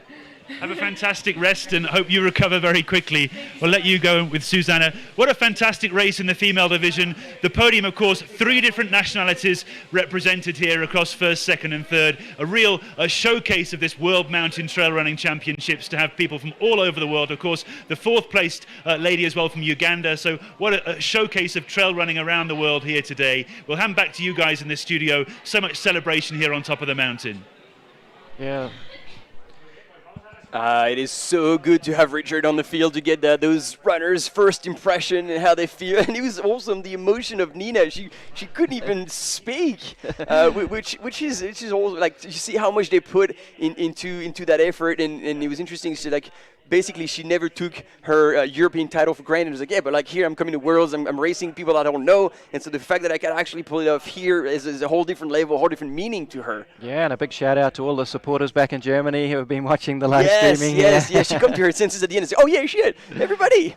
Have a fantastic rest and hope you recover very quickly. We'll let you go with Susanna. What a fantastic race in the female division. The podium, of course, 3 different nationalities represented here across first, second and third. A real showcase of this World Mountain Trail Running Championships to have people from all over the world. Of course, the 4th placed lady as well from Uganda. So what a showcase of trail running around the world here today. We'll hand back to you guys in the studio. So much celebration here on top of the mountain. Yeah. It is so good to have Richard on the field to get those runners' first impression and how they feel. And it was awesome, the emotion of Nina. She couldn't even speak, which is also like, you see how much they put into that effort. And it was interesting. She basically she never took her European title for granted. It was like, yeah, but like here I'm coming to Worlds, I'm racing people I don't know, and so the fact that I can actually pull it off here is a whole different level, a whole different meaning to her. Yeah, and a big shout out to all the supporters back in Germany who have been watching the live streaming. Yes, she come to her senses at the end and say, oh yeah, shit, everybody.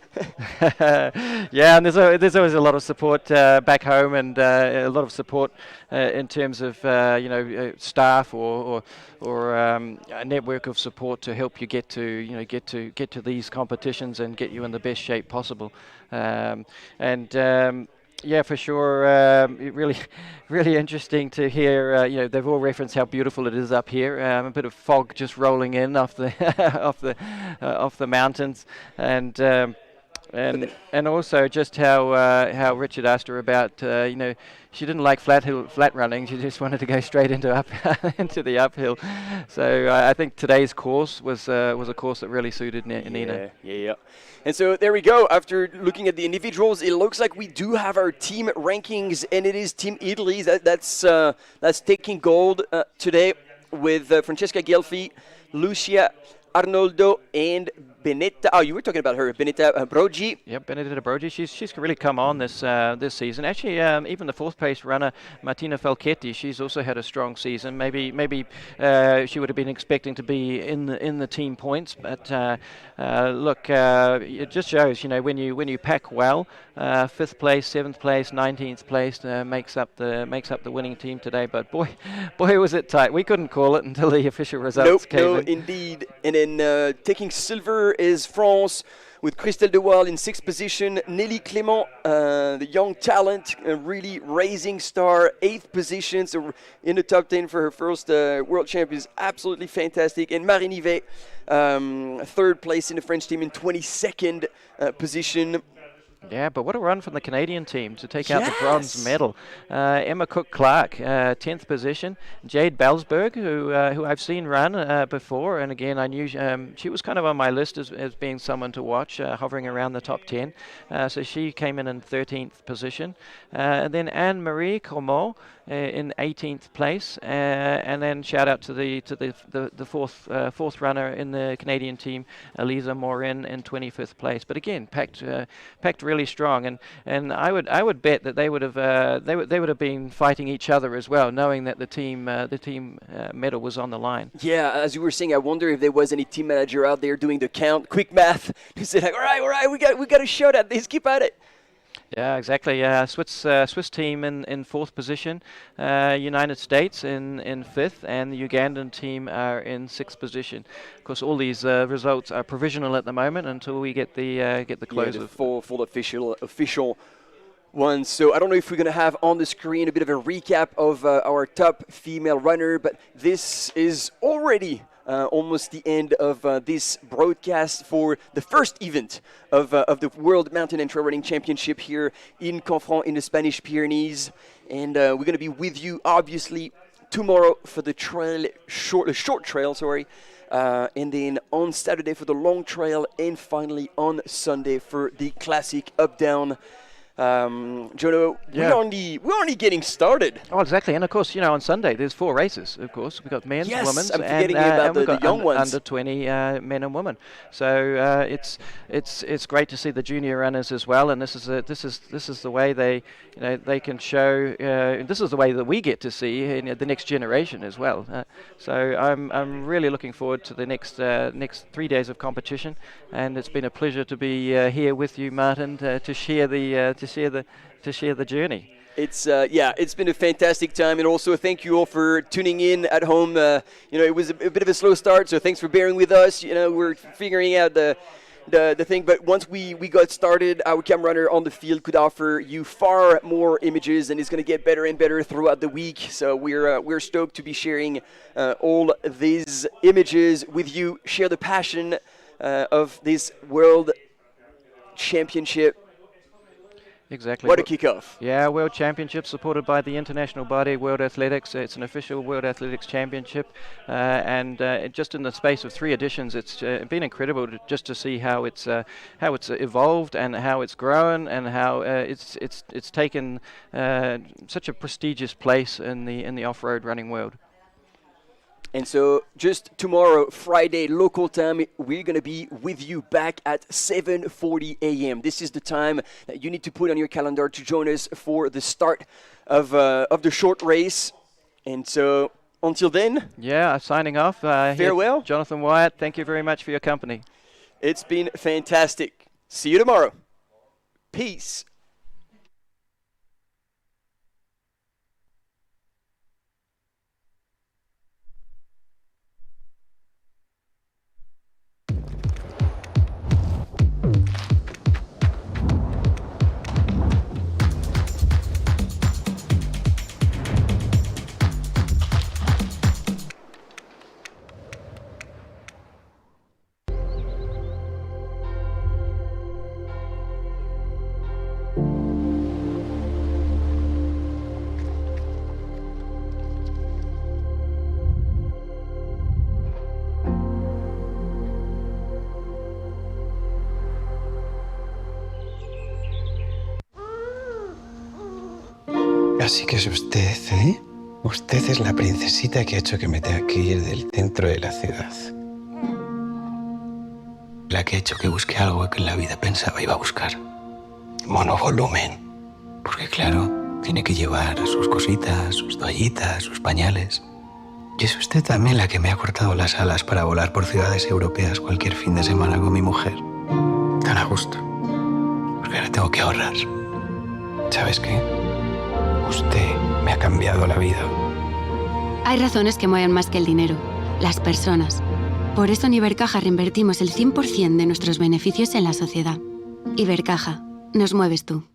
Yeah, and there's always a lot of support back home, and a lot of support in terms of staff or a network of support to help you get to these competitions and get you in the best shape possible. Yeah, for sure. Really interesting to hear. They've all referenced how beautiful it is up here. A bit of fog just rolling in off the off the mountains, and also just how Richard asked her about she didn't like flat running. She just wanted to go straight into the uphill. So I think today's course was a course that really suited Nina. Yeah. And so there we go. After looking at the individuals, it looks like we do have our team rankings, and it is Team Italy that's taking gold today with Francesca Gelfi, Lucia Arnoldo, and Benetta. Oh, you were talking about her, Benetta Brogi. Yep, Benetta Brogi. She's really come on this season. Actually, even the 4th place runner Martina Falchetti, she's also had a strong season. Maybe she would have been expecting to be in the team points, but look, it just shows when you pack well, 5th place, 7th place, 19th place makes up the winning team today. But boy was it tight. We couldn't call it until the official results came in. No, indeed. And then taking silver is France with Christelle De Waal in 6th position. Nelly Clément, the young talent, a really rising star, 8th position, so in the top 10 for her first World Champions. Absolutely fantastic. And Marie Nivet, 3rd place in the French team in 22nd position. Yeah, but what a run from the Canadian team to take out the bronze medal. Emma Cook-Clark, 10th position. Jade Belsberg, who I've seen run before, and again, I knew she was kind of on my list as being someone to watch, hovering around the top 10. So she came in 13th position. And then Anne-Marie Cormot in 18th place, and then shout out to the fourth runner in the Canadian team, Elisa Morin, in 25th place. But again, packed really strong, and I would bet that they would have been fighting each other as well, knowing that the team medal was on the line. Yeah, as you were saying, I wonder if there was any team manager out there doing the count, quick math, who said, all right, we got to show that this, keep at it. Yeah, exactly. Swiss team in 4th position, United States in 5th, and the Ugandan team are in 6th position. Of course, all these results are provisional at the moment until we get the close the of full official ones. So I don't know if we're going to have on the screen a bit of a recap of our top female runner, but this is already almost the end of this broadcast for the first event of the World Mountain and Trail Running Championship here in Confront in the Spanish Pyrenees. And we're going to be with you, obviously, tomorrow for the short trail, and then on Saturday for the long trail, and finally on Sunday for the classic up-down. Jono, Yeah. we're only getting started. Oh, exactly. And of course, on Sunday there's 4 races. Of course, we've got men's, Yes, women's, I'm and forgetting about we've the got young ones. under 20 men and women. So it's great to see the junior runners as well. And this is the way they can show. This is the way that we get to see the next generation as well. So I'm really looking forward to the next 3 days of competition. And it's been a pleasure to be here with you, Martin, to share the journey. It's been a fantastic time, and also thank you all for tuning in at home. It was a bit of a slow start, so thanks for bearing with us. We're figuring out the thing, but once we got started, our camera runner on the field could offer you far more images, and it's going to get better and better throughout the week. So we're stoked to be sharing all these images with you. Share the passion of this World Championship. Exactly. What a kickoff. Yeah, World Championship supported by the international body, World Athletics. It's an official World Athletics Championship. And just in the space of 3 editions, it's been incredible just to see how it's evolved and how it's grown and how it's taken such a prestigious place in the off-road running world. And so just tomorrow, Friday, local time, we're going to be with you back at 7:40 a.m. This is the time that you need to put on your calendar to join us for the start of the short race. And so until then... Yeah, signing off. Farewell. Jonathan Wyatt, thank you very much for your company. It's been fantastic. See you tomorrow. Peace. Así que es usted, ¿eh? Usted es la princesita que ha hecho que me tenga que ir del centro de la ciudad. La que ha hecho que busque algo que en la vida pensaba iba a buscar. Monovolumen. Porque claro, tiene que llevar sus cositas, sus toallitas, sus pañales. Y es usted también la que me ha cortado las alas para volar por ciudades europeas cualquier fin de semana con mi mujer. Tan a gusto. Porque ahora tengo que ahorrar. ¿Sabes qué? Usted me ha cambiado la vida. Hay razones que mueven más que el dinero, las personas. Por eso en Ibercaja reinvertimos el 100% de nuestros beneficios en la sociedad. Ibercaja, nos mueves tú.